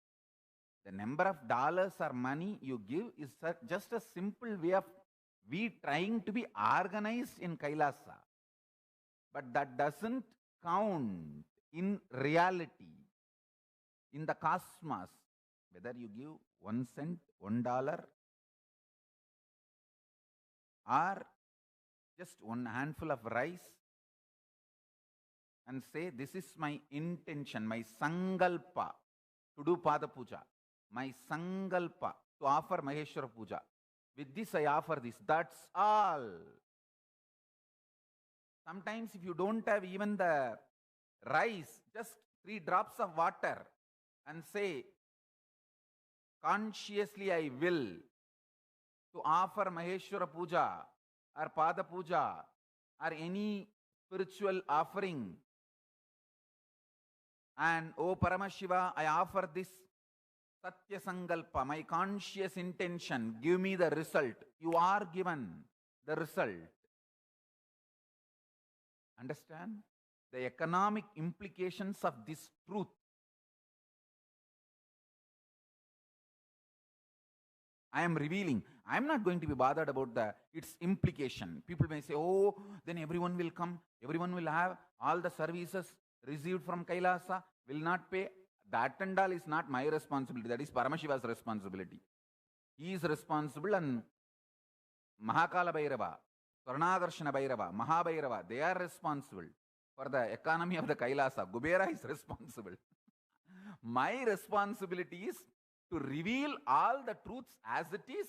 The number of dollars or money you give is just a simple way of we trying to be organized in Kailasa. But that doesn't count in reality, in the cosmos, whether you give 1 cent, $1, or just one handful of rice and say, this is my intention, my sankalpa to do Pada Puja, my sankalpa to offer Maheshwara Puja. With this I offer this. That's all. Sometimes if you don't have even the rice, just 3 drops of water and say, consciously I will to offer Maheshwara Puja or Pada Puja or any spiritual offering And oh Paramashiva, I offer this Satya Sankalpa, my conscious intention, give me the result. You are given the result. Understand? The economic implications of this truth. I am revealing. I am not going to be bothered about its implication. People may say, oh, then everyone will come, everyone will have all the services received from Kailasa, will not pay. That and all is not my responsibility. That is Paramashiva's responsibility. He is responsible, and Mahakala Bhairava, Swarnadarshana Bhairava, Mahabhairava, they are responsible for the economy of the Kailasa. Kubera is responsible. My responsibility is to reveal all the truths as it is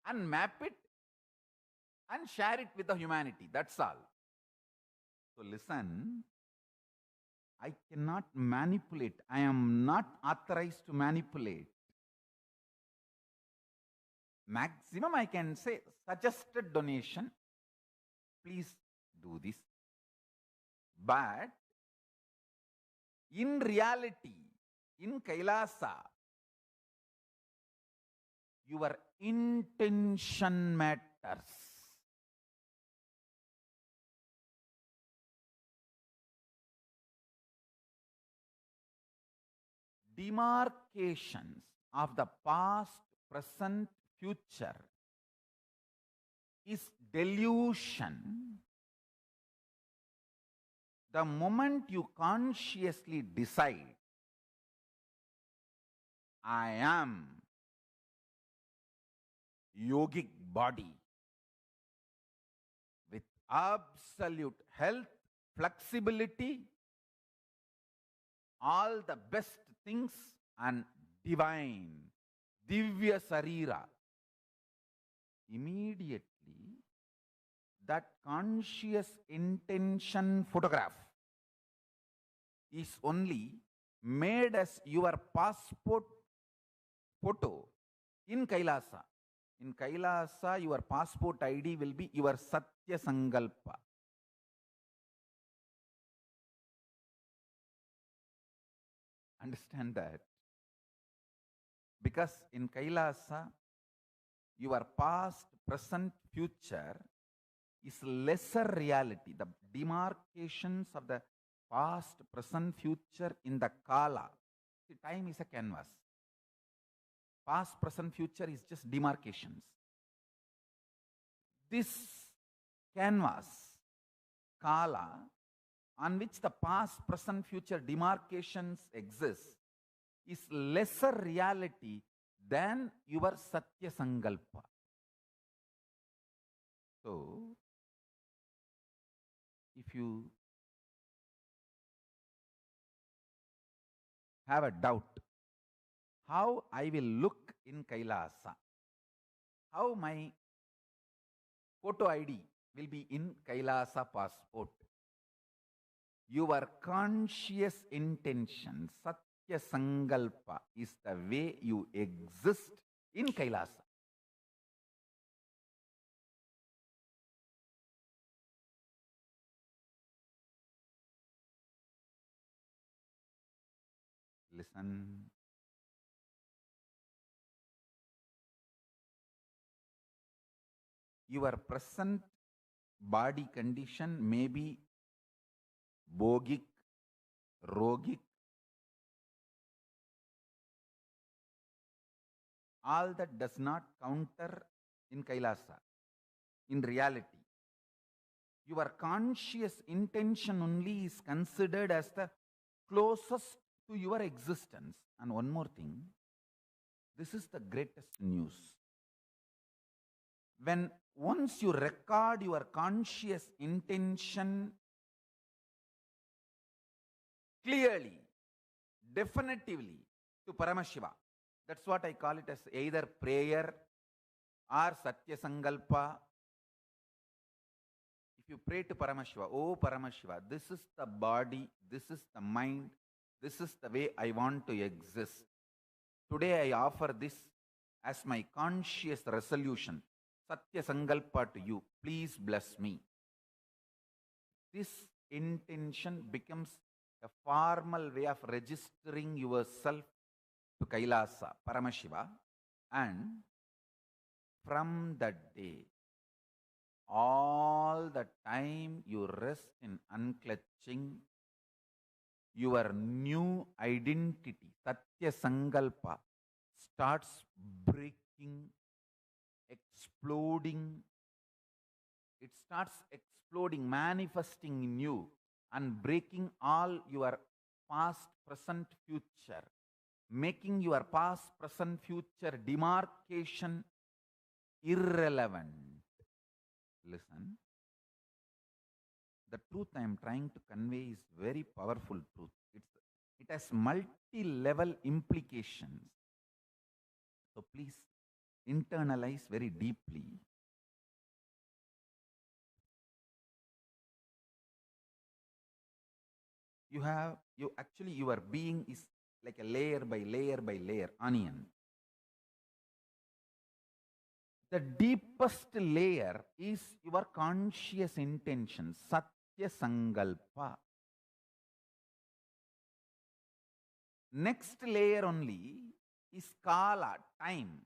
and map it and share it with the humanity. That's all. So listen, I cannot manipulate. I am not authorized to manipulate. Maximum I can say suggested donation. Please do this. But in reality, in Kailasa, your intention matters. Demarcations of the past, present, future is delusion. The moment you consciously decide, I am yogic body with absolute health, flexibility, all the best things, and divine, Divya Sarira. Immediately, that conscious intention photograph is only made as your passport photo in Kailasa. In Kailasa, your passport ID will be your Satya Sankalpa. Understand that? Because in Kailasa, your past, present, future is lesser reality. The demarcations of the past, present, future in the Kala. See, time is a canvas. Past, present, future is just demarcations. This canvas, Kala, on which the past, present, future demarcations exist, is lesser reality than your Satya Sankalpa. So, if you have a doubt, how I will look in Kailasa, how my photo ID will be in Kailasa passport, your conscious intention, Satya Sankalpa, is the way you exist in Kailasa. Listen. Your present body condition may be bogic, rogic. All that does not counter in Kailasa, in reality. Your conscious intention only is considered as the closest to your existence. And one more thing, this is the greatest news. When once you record your conscious intention clearly, definitively to Paramashiva, that's what I call it as either prayer or Satya Sankalpa. If you pray to Paramashiva, oh Paramashiva, this is the body, this is the mind, this is the way I want to exist. Today I offer this as my conscious resolution, Satya Sankalpa to you. Please bless me. This intention becomes a formal way of registering yourself to Kailasa, Paramashiva, and from that day, all the time you rest in unclutching your new identity, Satya Sankalpa, starts breaking, exploding. It starts exploding, manifesting in you, and breaking all your past, present, future, making your past, present, future demarcation irrelevant. Listen, the truth I am trying to convey is very powerful truth. It has multi-level implications. So please internalize very deeply. Your being is like a layer by layer by layer onion. The deepest layer is your conscious intention, Satya Sankalpa. Next layer only is Kala, time,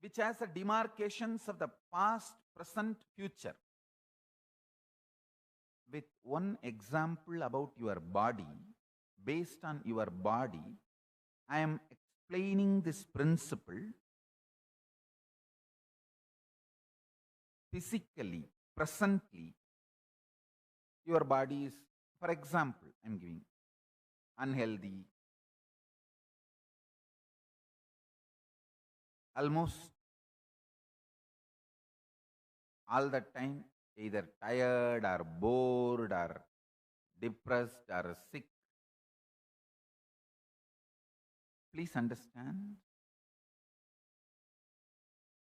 which has the demarcations of the past, present, future. With one example about your body, based on your body, I am explaining this principle physically, presently. Your body is, for example, I am giving unhealthy, almost all the time, either tired or bored or depressed or sick. Please understand.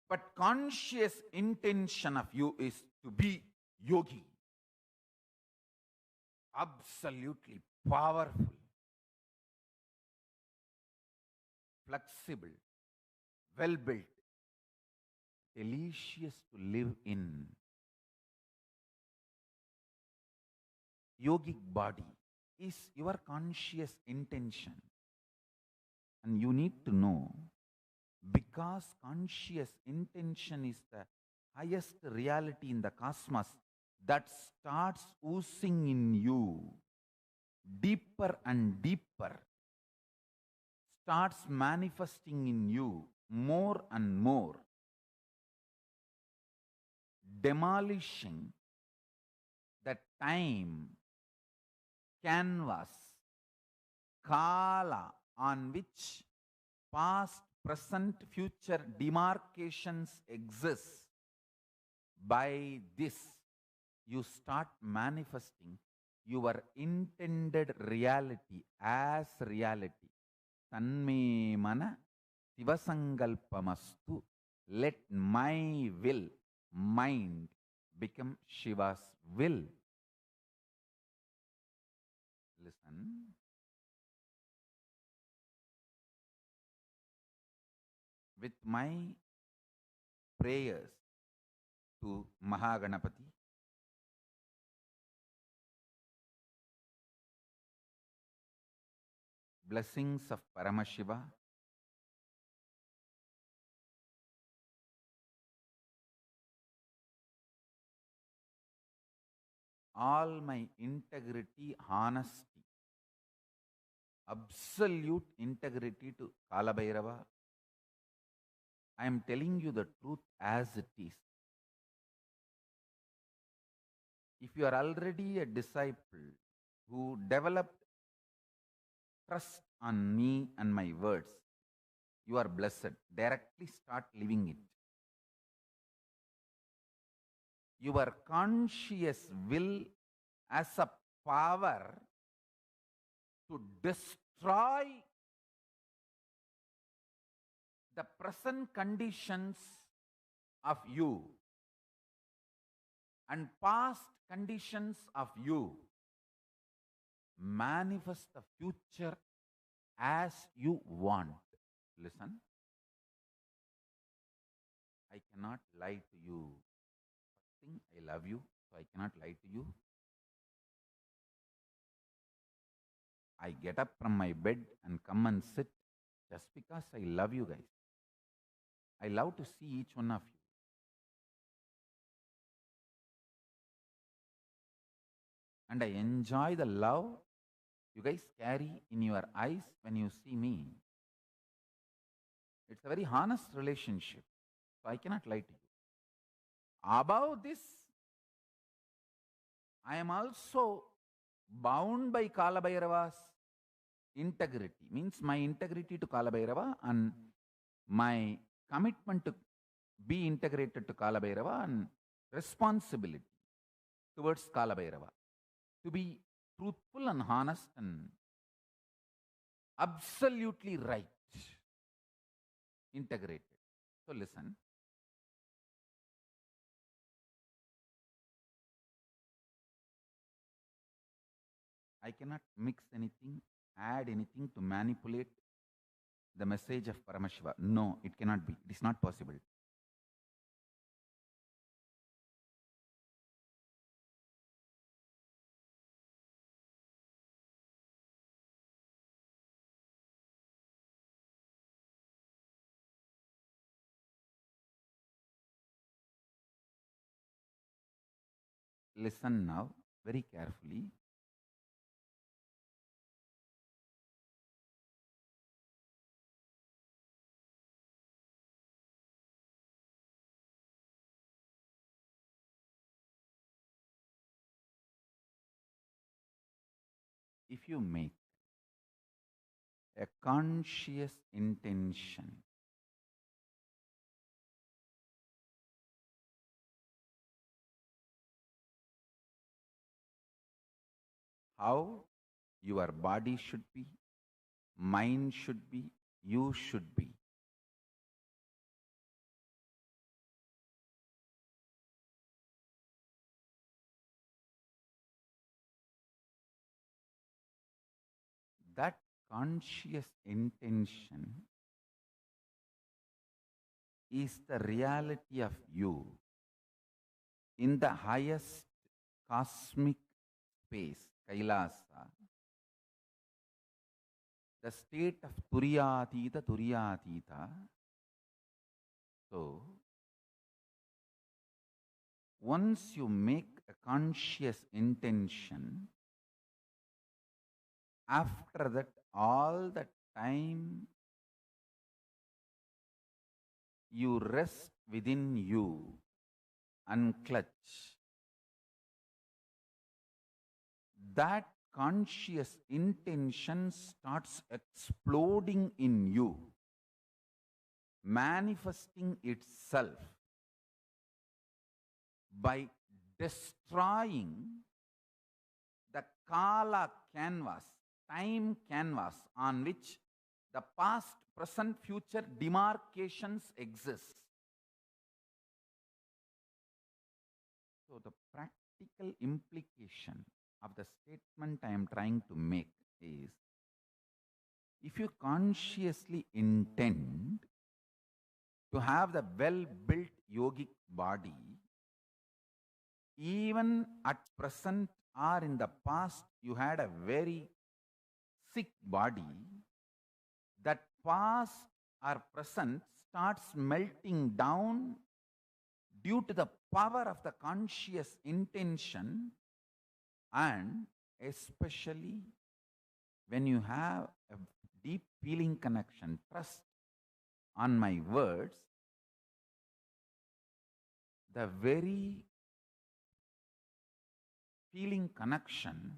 But conscious intention of you is to be yogi. Absolutely powerful, flexible, well built, delicious to live in. Yogic body is your conscious intention. And you need to know, because conscious intention is the highest reality in the cosmos, that starts oozing in you deeper and deeper, starts manifesting in you more and more, demolishing the time, canvas, Kala, on which past, present, future demarcations exist. By this, you start manifesting your intended reality as reality. Tanme mana Sivasankalpamastu. Let my will, mind, become Shiva's will. Listen. With my prayers to Mahaganapati, blessings of Paramashiva, all my integrity, honesty, absolute integrity to Kalabhairava, I am telling you the truth as it is. If you are already a disciple who developed trust on me and my words, you are blessed. Directly start living it. Your conscious will as a power to destroy the present conditions of you and past conditions of you, manifest the future as you want. Listen, I cannot lie to you. First thing, I love you, so I cannot lie to you. I get up from my bed and come and sit just because I love you guys. I love to see each one of you. And I enjoy the love you guys carry in your eyes when you see me. It's a very honest relationship. So I cannot lie to you. Above this, I am also bound by Kalabhairava's integrity. Means my integrity to Kalabhairava and my commitment to be integrated to Kalabhairava and responsibility towards Kalabhairava. To be truthful and honest and absolutely right. Integrated. So listen. I cannot mix anything, add anything to manipulate the message of Paramashiva. No, it cannot be. It is not possible. Listen now very carefully. If you make a conscious intention how your body should be, mind should be, you should be. That conscious intention is the reality of you in the highest cosmic space, Kailasa, the state of Turiyatita, Turiyatita. So, once you make a conscious intention, after that, all the time you rest within you and clutch. That conscious intention starts exploding in you, manifesting itself by destroying the Kala canvas, time canvas on which the past, present, future demarcations exist. So the practical implication of the statement I am trying to make is, if you consciously intend to have the well-built yogic body, even at present or in the past you had a very sick body, that past or present starts melting down due to the power of the conscious intention, and especially when you have a deep feeling connection, trust on my words, the very feeling connection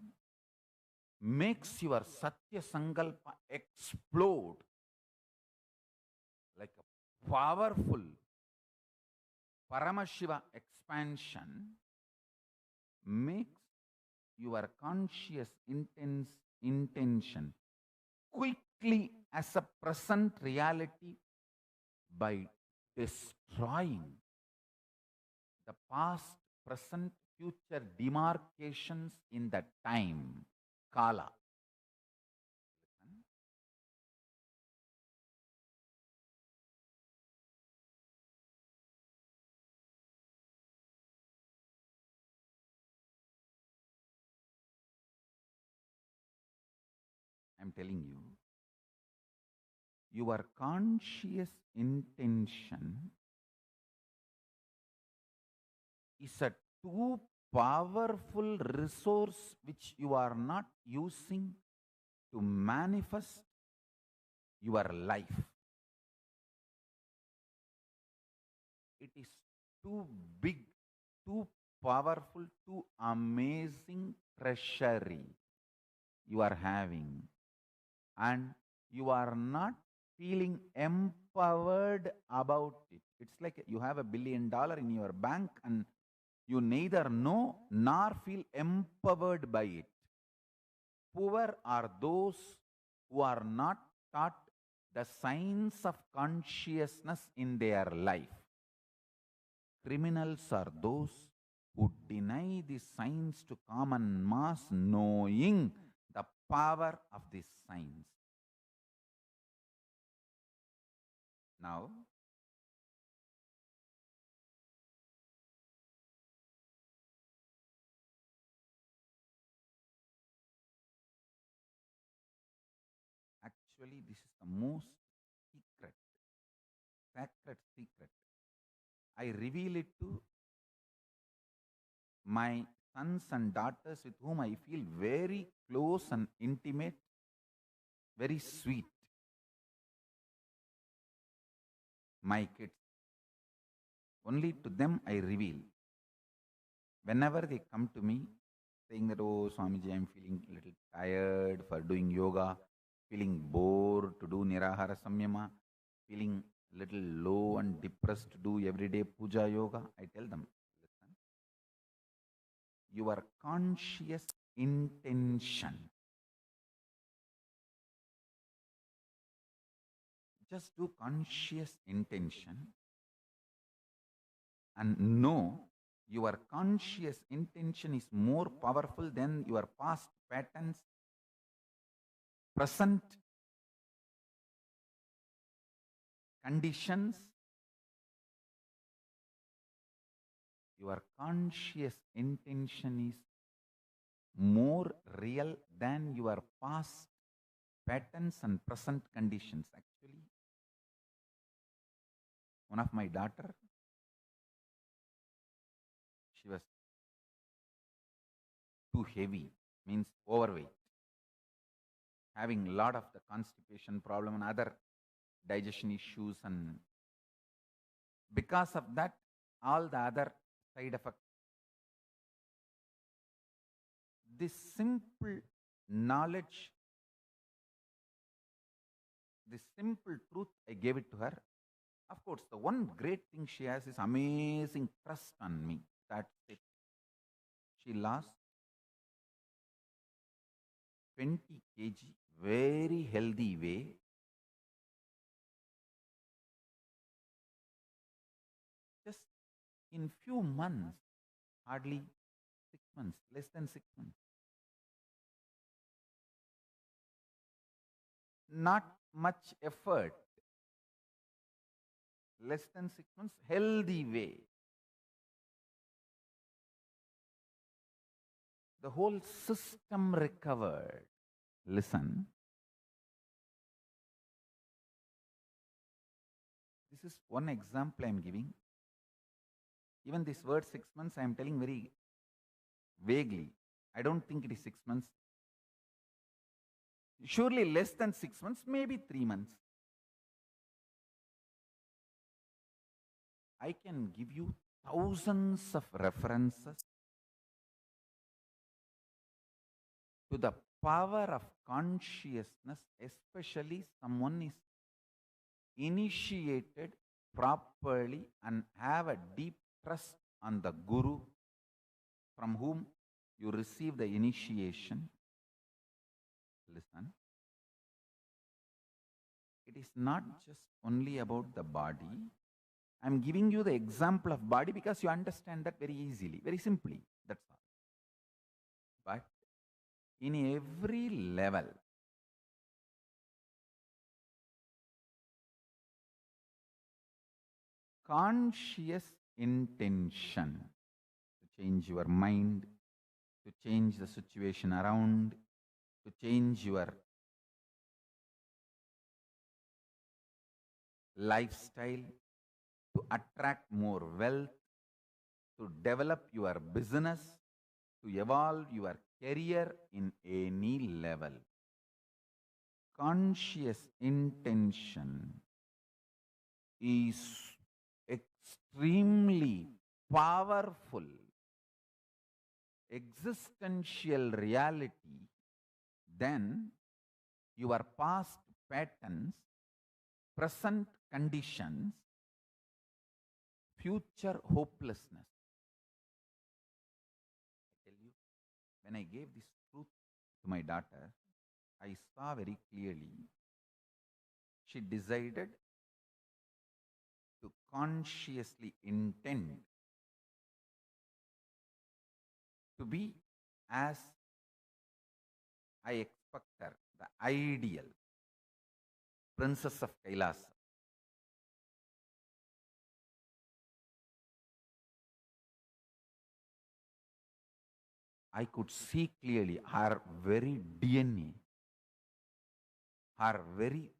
makes your Satya Sankalpa explode like a powerful Paramashiva expansion, makes your conscious intention quickly as a present reality by destroying the past, present, future demarcations in the time, Kala. I'm telling you, your conscious intention is a too powerful resource which you are not using to manifest your life. It is too big, too powerful, too amazing treasury you are having, and you are not feeling empowered about it. It's like you have $1 billion in your bank and you neither know nor feel empowered by it. Poor are those who are not taught the science of consciousness in their life. Criminals are those who deny the science to common mass, knowing the power of this science. Now, actually, this is the most sacred secret. I reveal it to my sons and daughters with whom I feel very close and intimate, very sweet. My kids. Only to them I reveal. Whenever they come to me saying that, oh, Swamiji, I'm feeling a little tired for doing yoga, feeling bored to do Nirahara Samyama, feeling a little low and depressed to do everyday puja yoga, I tell them, listen, your conscious intention, just do conscious intention and know your conscious intention is more powerful than your past patterns, present conditions. Your conscious intention is more real than your past patterns and present conditions. Actually, one of my daughter, she was too heavy, means overweight, having a lot of the constipation problem and other digestion issues, and because of that, all the other side effects. This simple knowledge, this simple truth, I gave it to her. Of course, the one great thing she has is amazing trust on me. That's it. She lost 20 kg, very healthy way. Just in few months, hardly 6 months, less than 6 months. Not much effort. Less than 6 months, healthy way. The whole system recovered. Listen. This is one example I am giving. Even this word 6 months I am telling very vaguely. I don't think it is 6 months. Surely less than 6 months, maybe 3 months. I can give you thousands of references to the power of consciousness, especially someone is initiated properly and have a deep trust on the Guru from whom you receive the initiation. Listen, it is not just only about the body. I am giving you the example of body because you understand that very easily, very simply. That's all. But in every level, conscious intention to change your mind, to change the situation around, to change your lifestyle, to attract more wealth, to develop your business, to evolve your career in any level. Conscious intention is extremely powerful existential reality than your past patterns, present conditions, future hopelessness. I tell you, when I gave this truth to my daughter, I saw very clearly she decided to consciously intend to be as I expect her, the ideal princess of Kailas. I could see clearly her very DNA, her very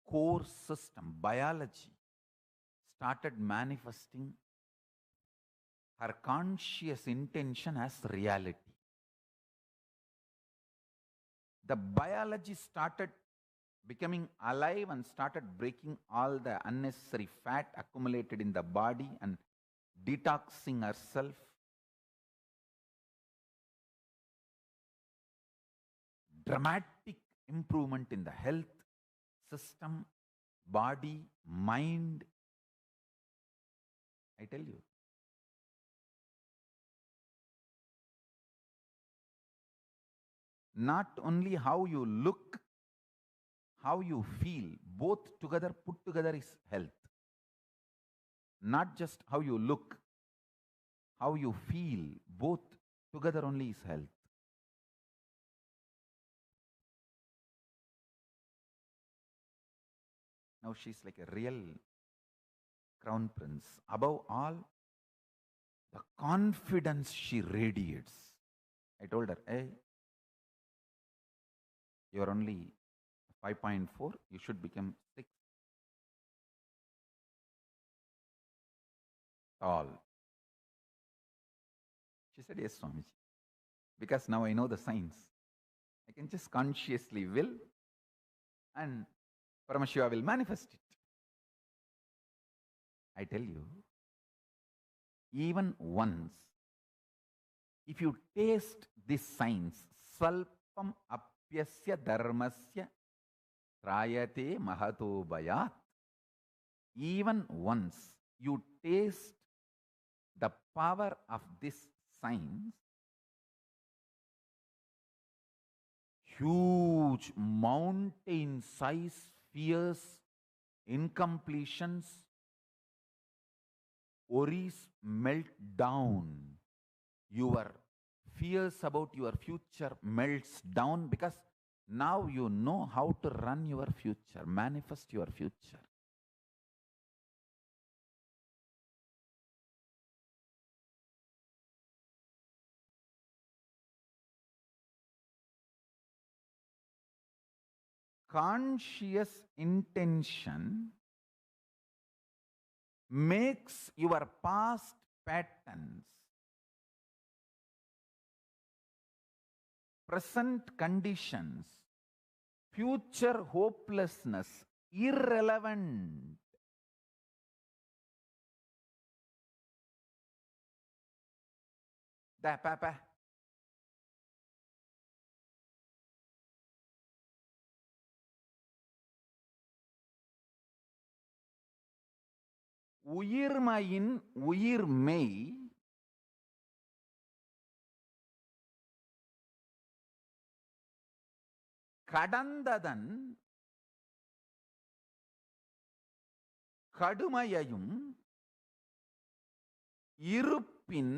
core system, biology, started manifesting her conscious intention as reality. The biology started becoming alive and started breaking all the unnecessary fat accumulated in the body and detoxing herself. Dramatic improvement in the health system, body, mind. I tell you. Not only how you look, how you feel, both together, put together is health. Not just how you look, how you feel, both together only is health. Now she's like a real crown prince. Above all, the confidence she radiates. I told her, hey, you're only 5.4, you should become 6. Tall. She said, yes, Swamiji. Because now I know the science. I can just consciously will and Paramashiva will manifest it. I tell you, even once, if you taste this science, Salpam apyasya dharmasya trayate mahato bayat, even once you taste the power of this science, huge mountain-sized fears, incompletions, worries melt down. Your fears about your future melts down because now you know how to run your future, manifest your future. Conscious intention makes your past patterns, present conditions, future hopelessness irrelevant. Da papa. உயிர்மையின் உயிர்மெய் கடந்ததன் கடுமையையும் இருப்பின்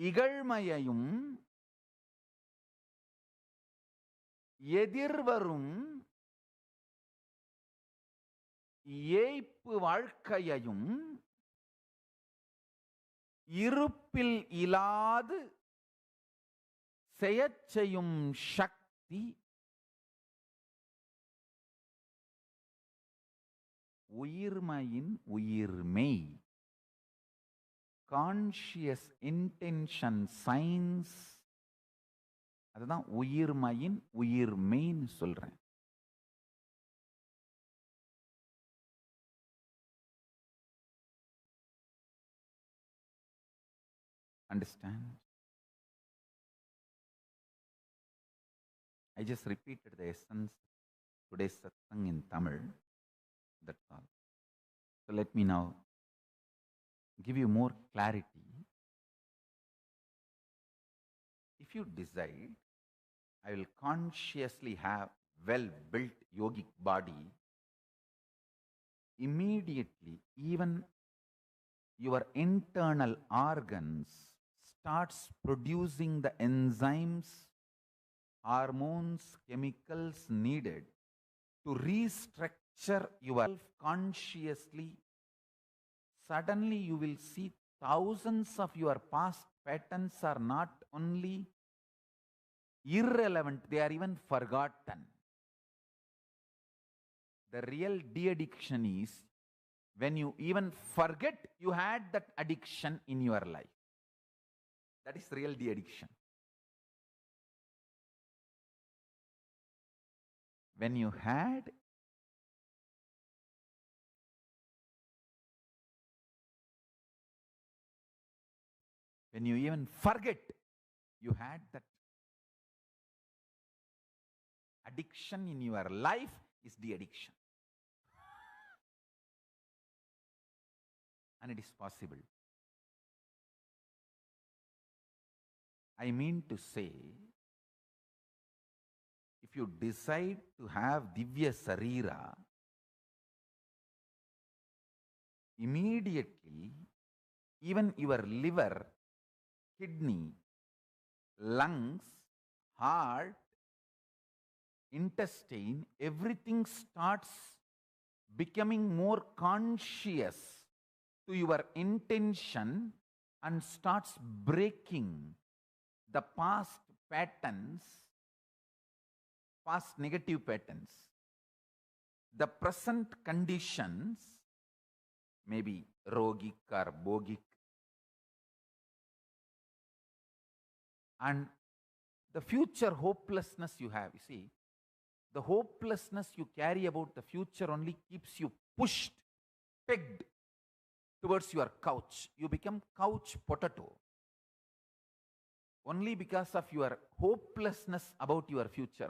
இகழ்மையையும் எதிர்வரும் ஏய்ப்பு வாழ்க்கையையும் இருப்பில் இலாது செயச்செய்யும் சக்தி உயிர்மையின் உயிர்மெய். Conscious intention science, அதுதான் உயிர்மையின் உயிர்மெய்ன்னு சொல்றேன். Understand? I just repeated the essence today's satsang in Tamil. That's all. So let me now give you more clarity. If you decide, I will consciously have well-built yogic body, immediately even your internal organs starts producing the enzymes, hormones, chemicals needed to restructure yourself consciously. Suddenly you will see thousands of your past patterns are not only irrelevant, they are even forgotten. The real de-addiction is when you even forget you had that addiction in your life. That is real de-addiction. When you had when you even forget you had that addiction in your life is de-addiction. And it is possible. I mean to say, if you decide to have Divya Sarira, immediately even your liver, kidney, lungs, heart, intestine, everything starts becoming more conscious to your intention and starts breaking the past patterns, past negative patterns. The present conditions may be rogic or bogic, and the future hopelessness you have. You see, the hopelessness you carry about the future only keeps you pushed, pegged towards your couch. You become couch potato. Only because of your hopelessness about your future.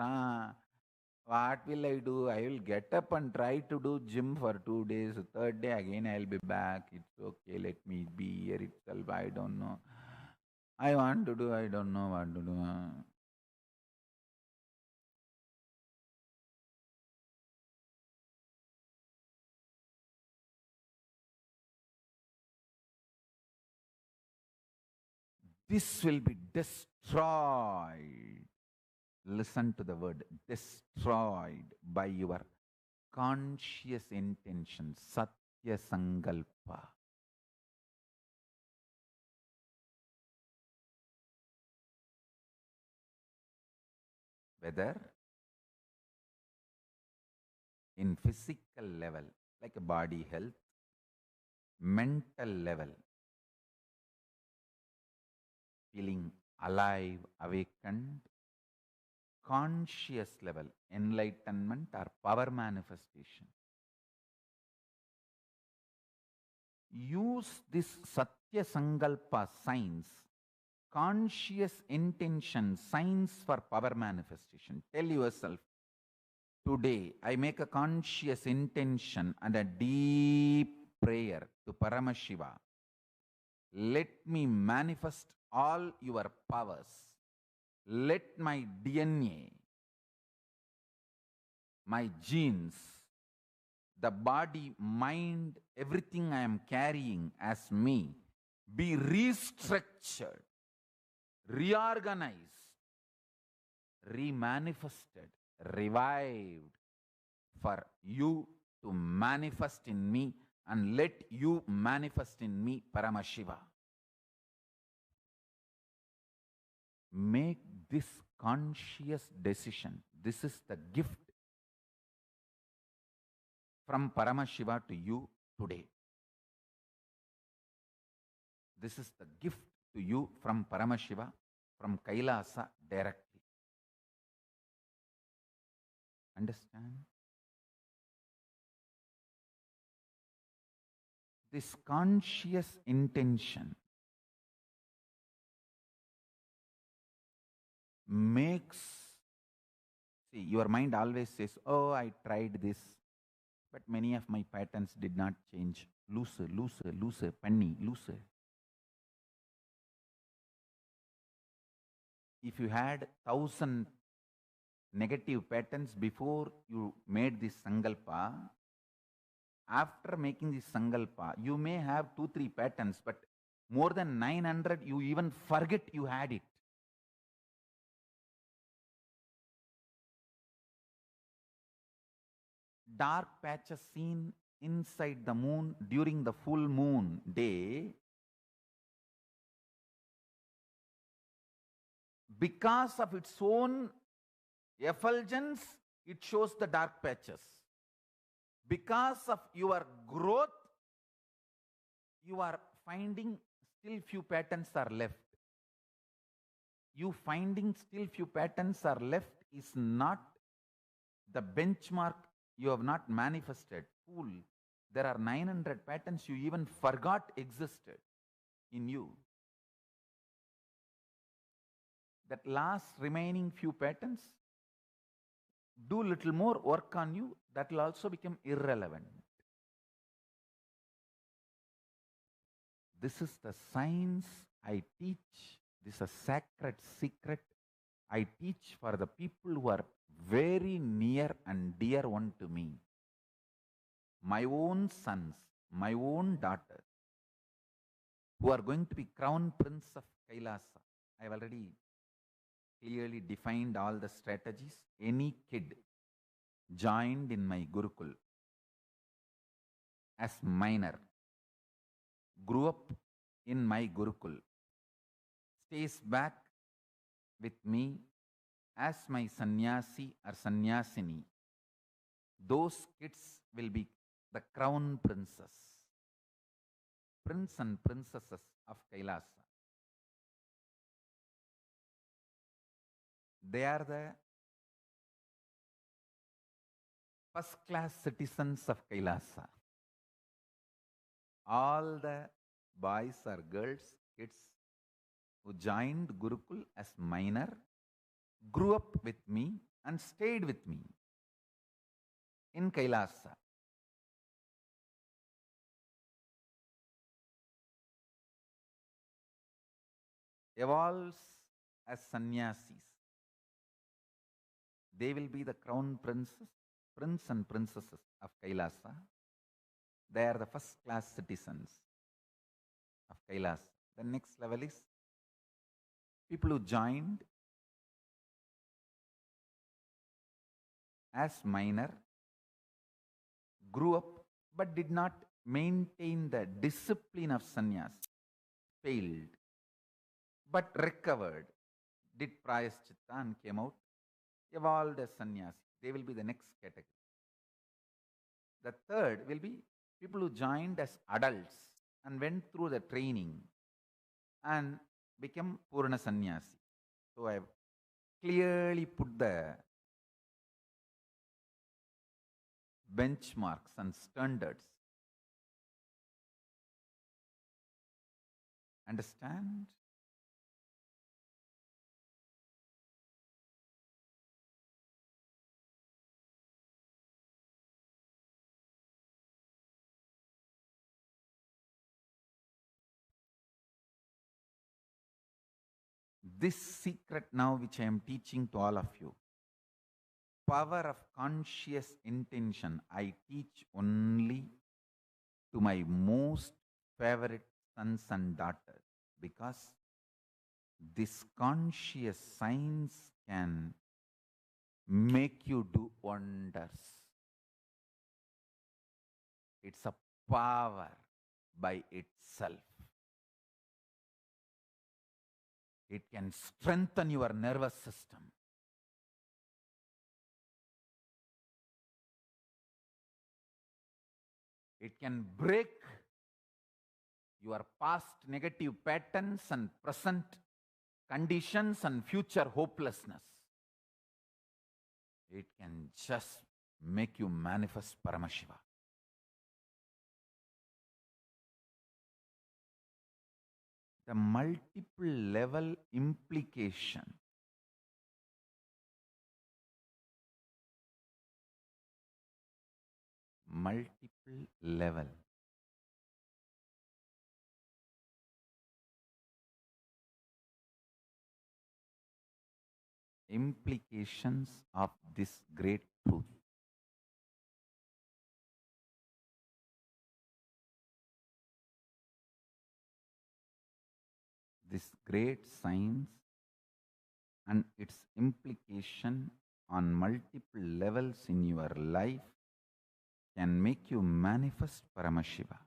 What will I do? I will get up and try to do gym for 2 days. Third day again I will be back. It's okay. Let me be here itself. I don't know. I want to do. I don't know what to do. This will be destroyed. Listen to the word destroyed by your conscious intention, Satya Sankalpa. Whether in physical level, like a body health, mental level, feeling alive, awakened, conscious level, enlightenment or power manifestation. Use this Satya Sankalpa science, conscious intention science for power manifestation. Tell yourself, today I make a conscious intention and a deep prayer to Paramashiva. Let me manifest all your powers. Let my DNA, my genes, the body, mind, everything I am carrying as me be restructured, reorganized, remanifested, revived for you to manifest in me, and let you manifest in me, Paramashiva. Make this conscious decision, this is the gift from Paramashiva to you today. This is the gift to you from Paramashiva, from Kailasa directly. Understand? This conscious intention makes, see, your mind always says, oh, I tried this, but many of my patterns did not change. Loose, panni, loose. If you had 1,000 negative patterns before you made this sankalpa, after making this sankalpa, you may have 2-3 patterns, but more than 900, you even forget you had it. Dark patches seen inside the moon during the full moon day, because of its own effulgence, it shows the dark patches. Because of your growth, you are finding still few patterns are left. You finding still few patterns are left is not the benchmark. You have not manifested. Fool. There are 900 patterns you even forgot existed in you. That last remaining few patterns, do little more work on you, that will also become irrelevant. This is the science I teach. This is a sacred secret I teach for the people who are very near and dear one to me. My own sons, my own daughters, who are going to be crown prince of Kailasa. I have already clearly defined all the strategies. Any kid joined in my Gurukul as minor, grew up in my Gurukul, stays back with me as my sannyasi or sannyasini, those kids will be the crown princes, prince and princesses of Kailasa. They are the first-class citizens of Kailasa. All the boys or girls, kids who joined Gurukul as minor, grew up with me and stayed with me in Kailasa. Evolves as sannyasis. They will be the crown princes, prince and princesses of Kailasa. They are the first-class citizens of Kailasa. The next level is people who joined as minor, grew up but did not maintain the discipline of sannyas, failed, but recovered, did prayaschitta and came out, evolved as sannyasi. They will be the next category. The third will be people who joined as adults and went through the training and became Purna Sannyasi. So I have clearly put the benchmarks and standards. Understand? This secret now which I am teaching to all of you, power of conscious intention, I teach only to my most favorite sons and daughters, because this conscious science can make you do wonders. It's a power by itself. It can strengthen your nervous system. It can break your past negative patterns and present conditions and future hopelessness. It can just make you manifest Paramashiva. The multiple level implication implications of this great truth. This great science and its implication on multiple levels in your life can make you manifest Paramashiva.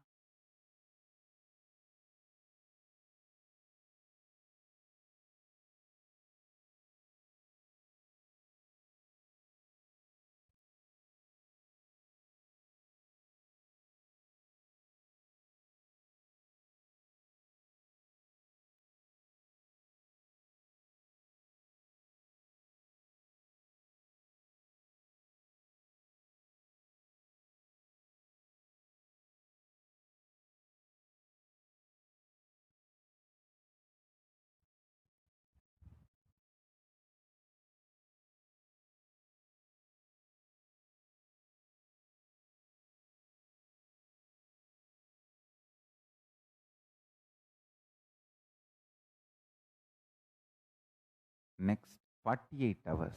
Next 48 hours,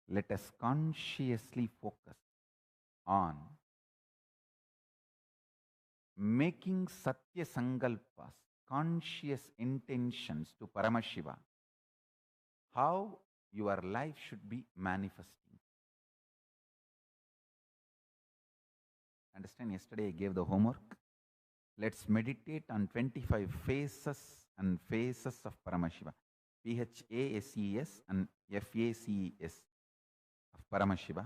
let us consciously focus on making Satya Sankalpas, conscious intentions to Paramashiva, how your life should be manifesting. Understand, yesterday I gave the homework. Let's meditate on 25 phases and phases of Paramashiva. PHASES and FACES of Paramashiva.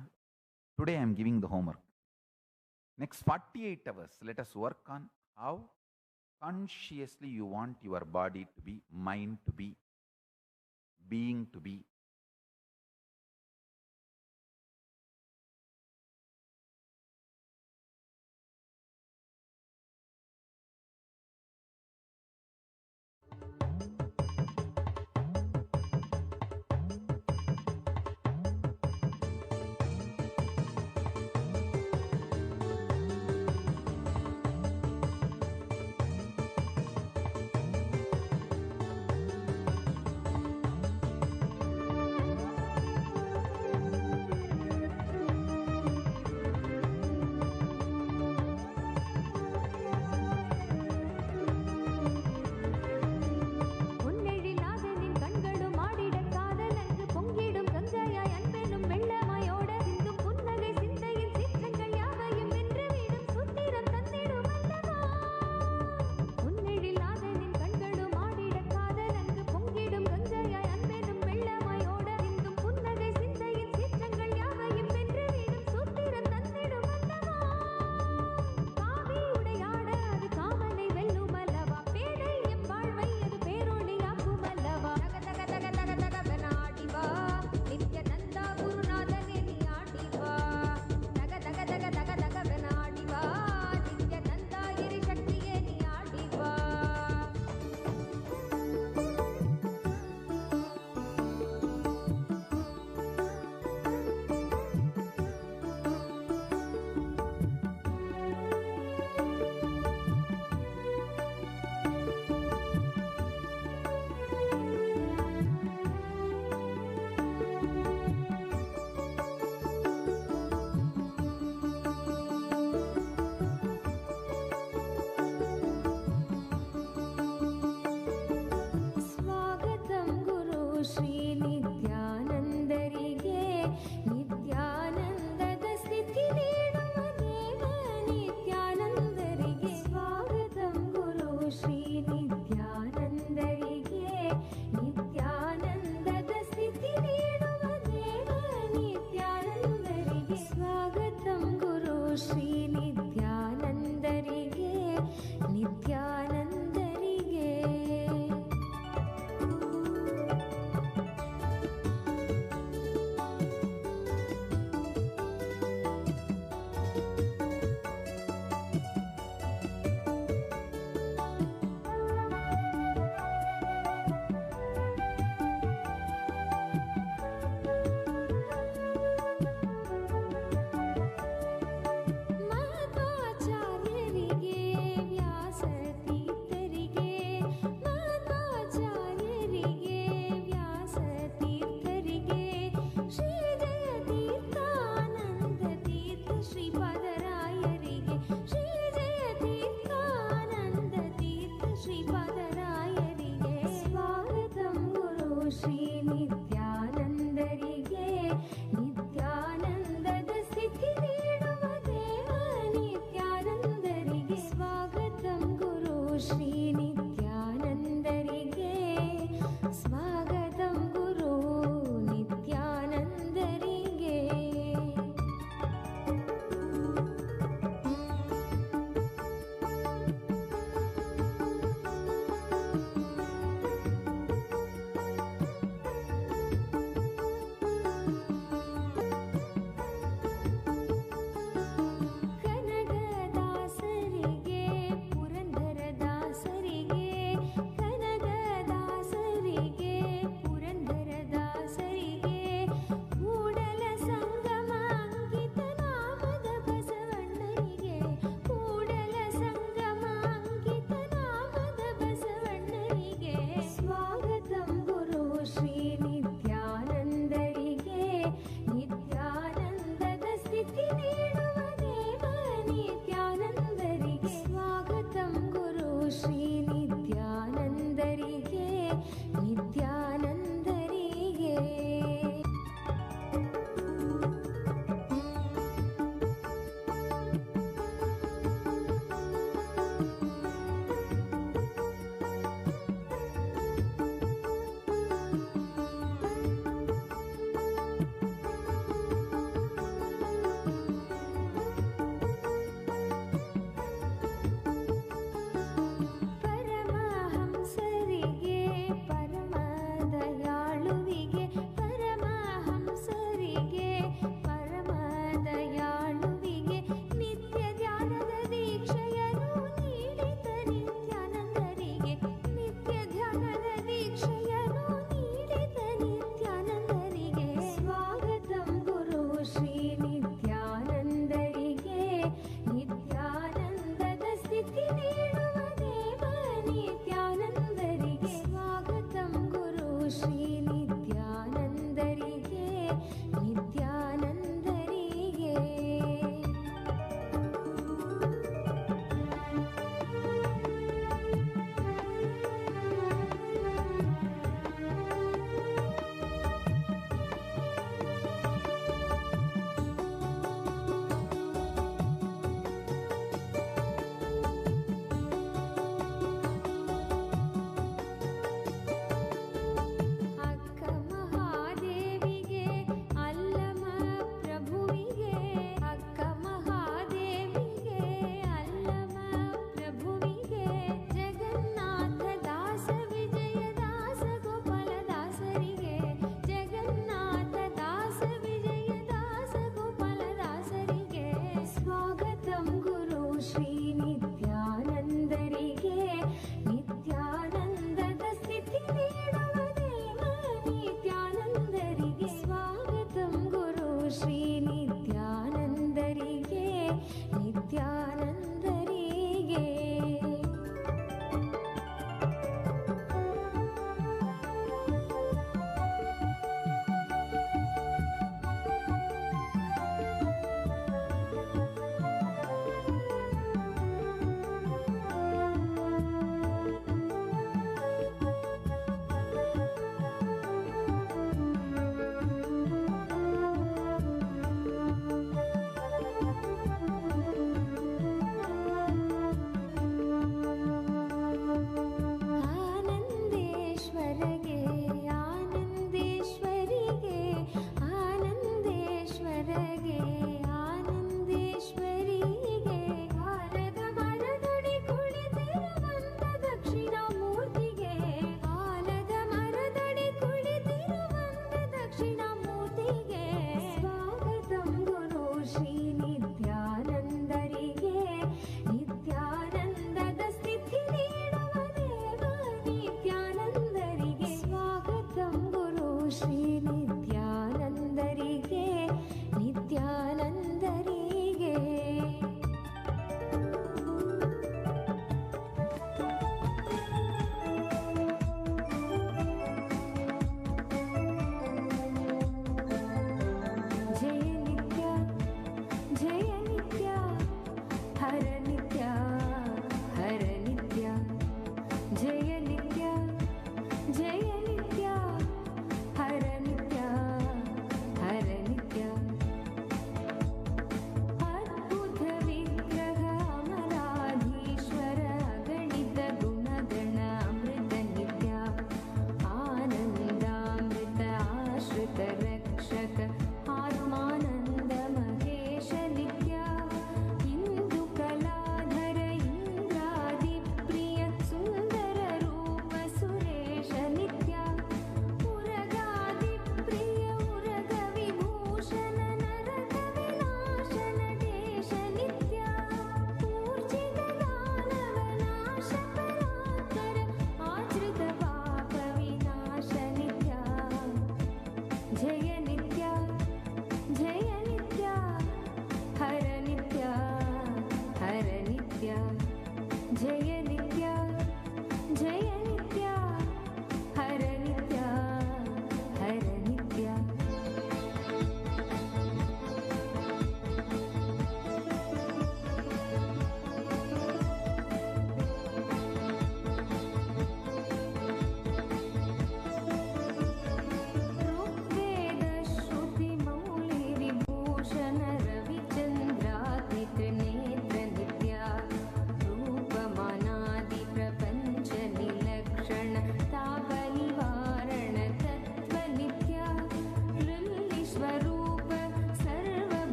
Today I am giving the homework. Next 48 hours, let us work on how consciously you want your body to be, mind to be, being to be.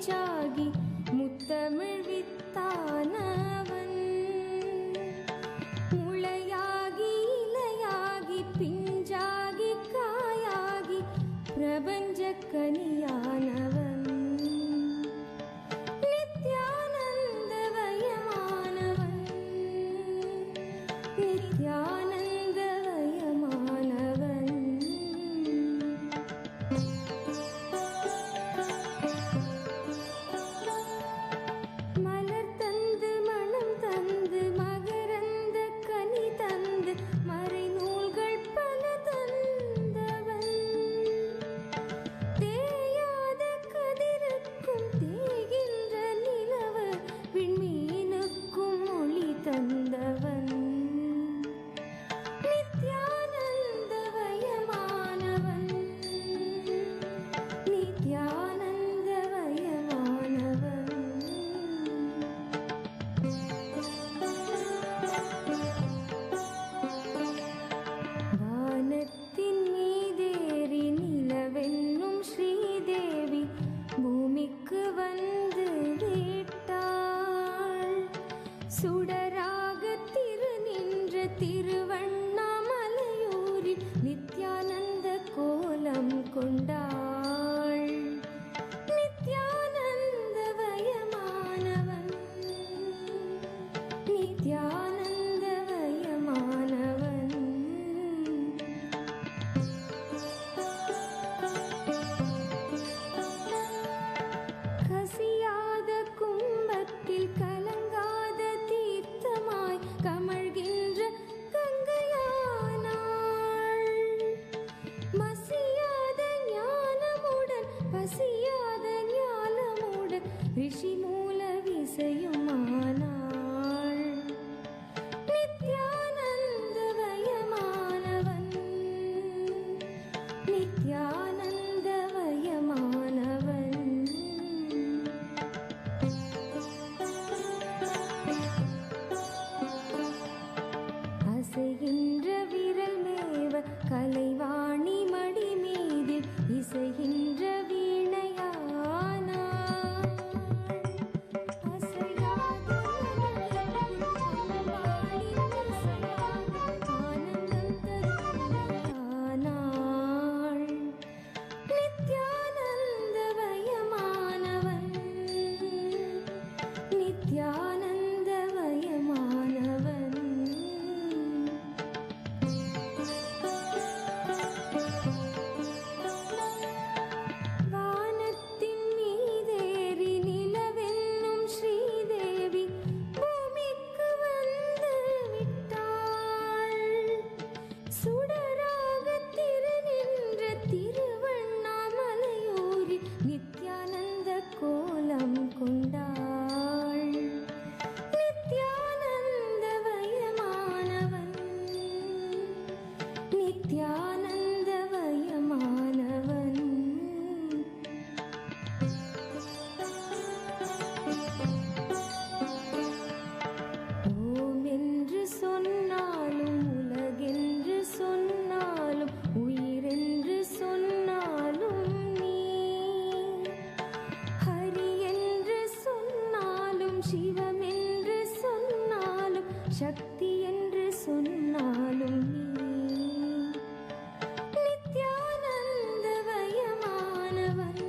மூச்சாகி முத்தமிழ் வித்தானவன் முளையாகி இலையாகி பிஞ்சாகி காயாகி பிரபஞ்ச கனியானவன் நித்யானந்தவயமானவன் நித்யானந்தவயமானவன் மலர் தந்து மணம் தந்து மகரந்த கனி தந்து மறைநூல்கள் பல தந்தவன் தேயாத கதிருக்கும் தேகின்ற நிலவு விண்மீனுக்கும் ஒளி தந்தவன் நித்யானந்தவயமானவன் நித்யானந்தவயமானவன் வானத்தின் மீதேறி நிலவென்னும் ஸ்ரீதேவி பூமிக்கு வந்து விட்டாள் சுடராக திரு நின்ற திருவண்ணாமலையூரில் நித்யானந்த கோலம் கொண்டாள் நித்யானந்தவயமானவன் நித்யானந்தவயமானவன் கசியாத கும்பத்தில் கலங்காத தீர்த்தமாய் கமழ்கின்ற கங்கையானாள் மசியாத ஞானமுடன் பசியாத ஞானமுடன் ரிஷி மூல விசையுமானாள் நித்யானந்தவயமானவன் நித்யானந்தவயமானவன் அசைகின்ற விரல் மேவ கலைவாணி மடி மீதில் இசைகின்ற வீணையானாள் அசையாத மனதில் இசையாக ஆனந்தம் தருவானாள் நித்யானந்தவயமானவன் நித்யானந்தவயமானவன் வானத்தின் மீதேறி நிலவென்னும் ஸ்ரீதேவி பூமிக்கு வந்து விட்டாள் சுடராக திரு நின்ற திருவண்ணாமலையூரில் நித்யானந்த கோலம் கொண்டாள் நித்யானந்தவயமானவன் நித்யானந்தவயமானவன் ஓம் என்று சொன்னாலும் உலகென்று சொன்னாலும் உயிரென்று சொன்னாலும் நீ ஹரி என்று சொன்னாலும் சிவம் என்று சொன்னாலும் சக்தி என்று சொன்னாலும் நீ நித்யானந்தவயமானவன்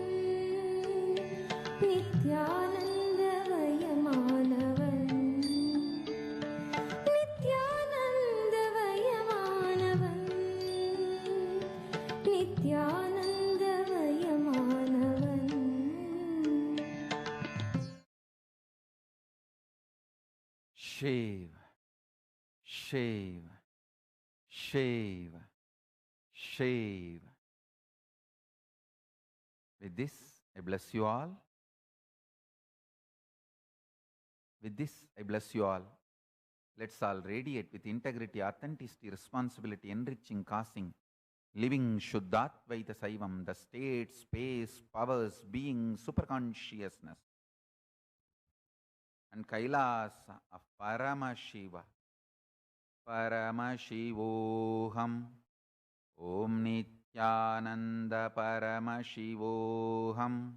நித்யானந்தவயமானவன் நித்யானந்தவயமானவன் நித்யானந்தவயமானவன் Shave, shave, shave, shave. With this, I bless you all. With this, I bless you all. Let's all radiate with integrity, authenticity, responsibility, enriching, causing, living Shuddhatvaita Saivam, the state, space, powers, being, superconsciousness, and Kailasa of Paramashiva. Paramashivoham. Om Nithyananda Paramashivoham.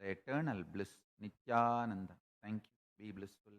the eternal bliss, Nithyananda. Thank you. Be blissful.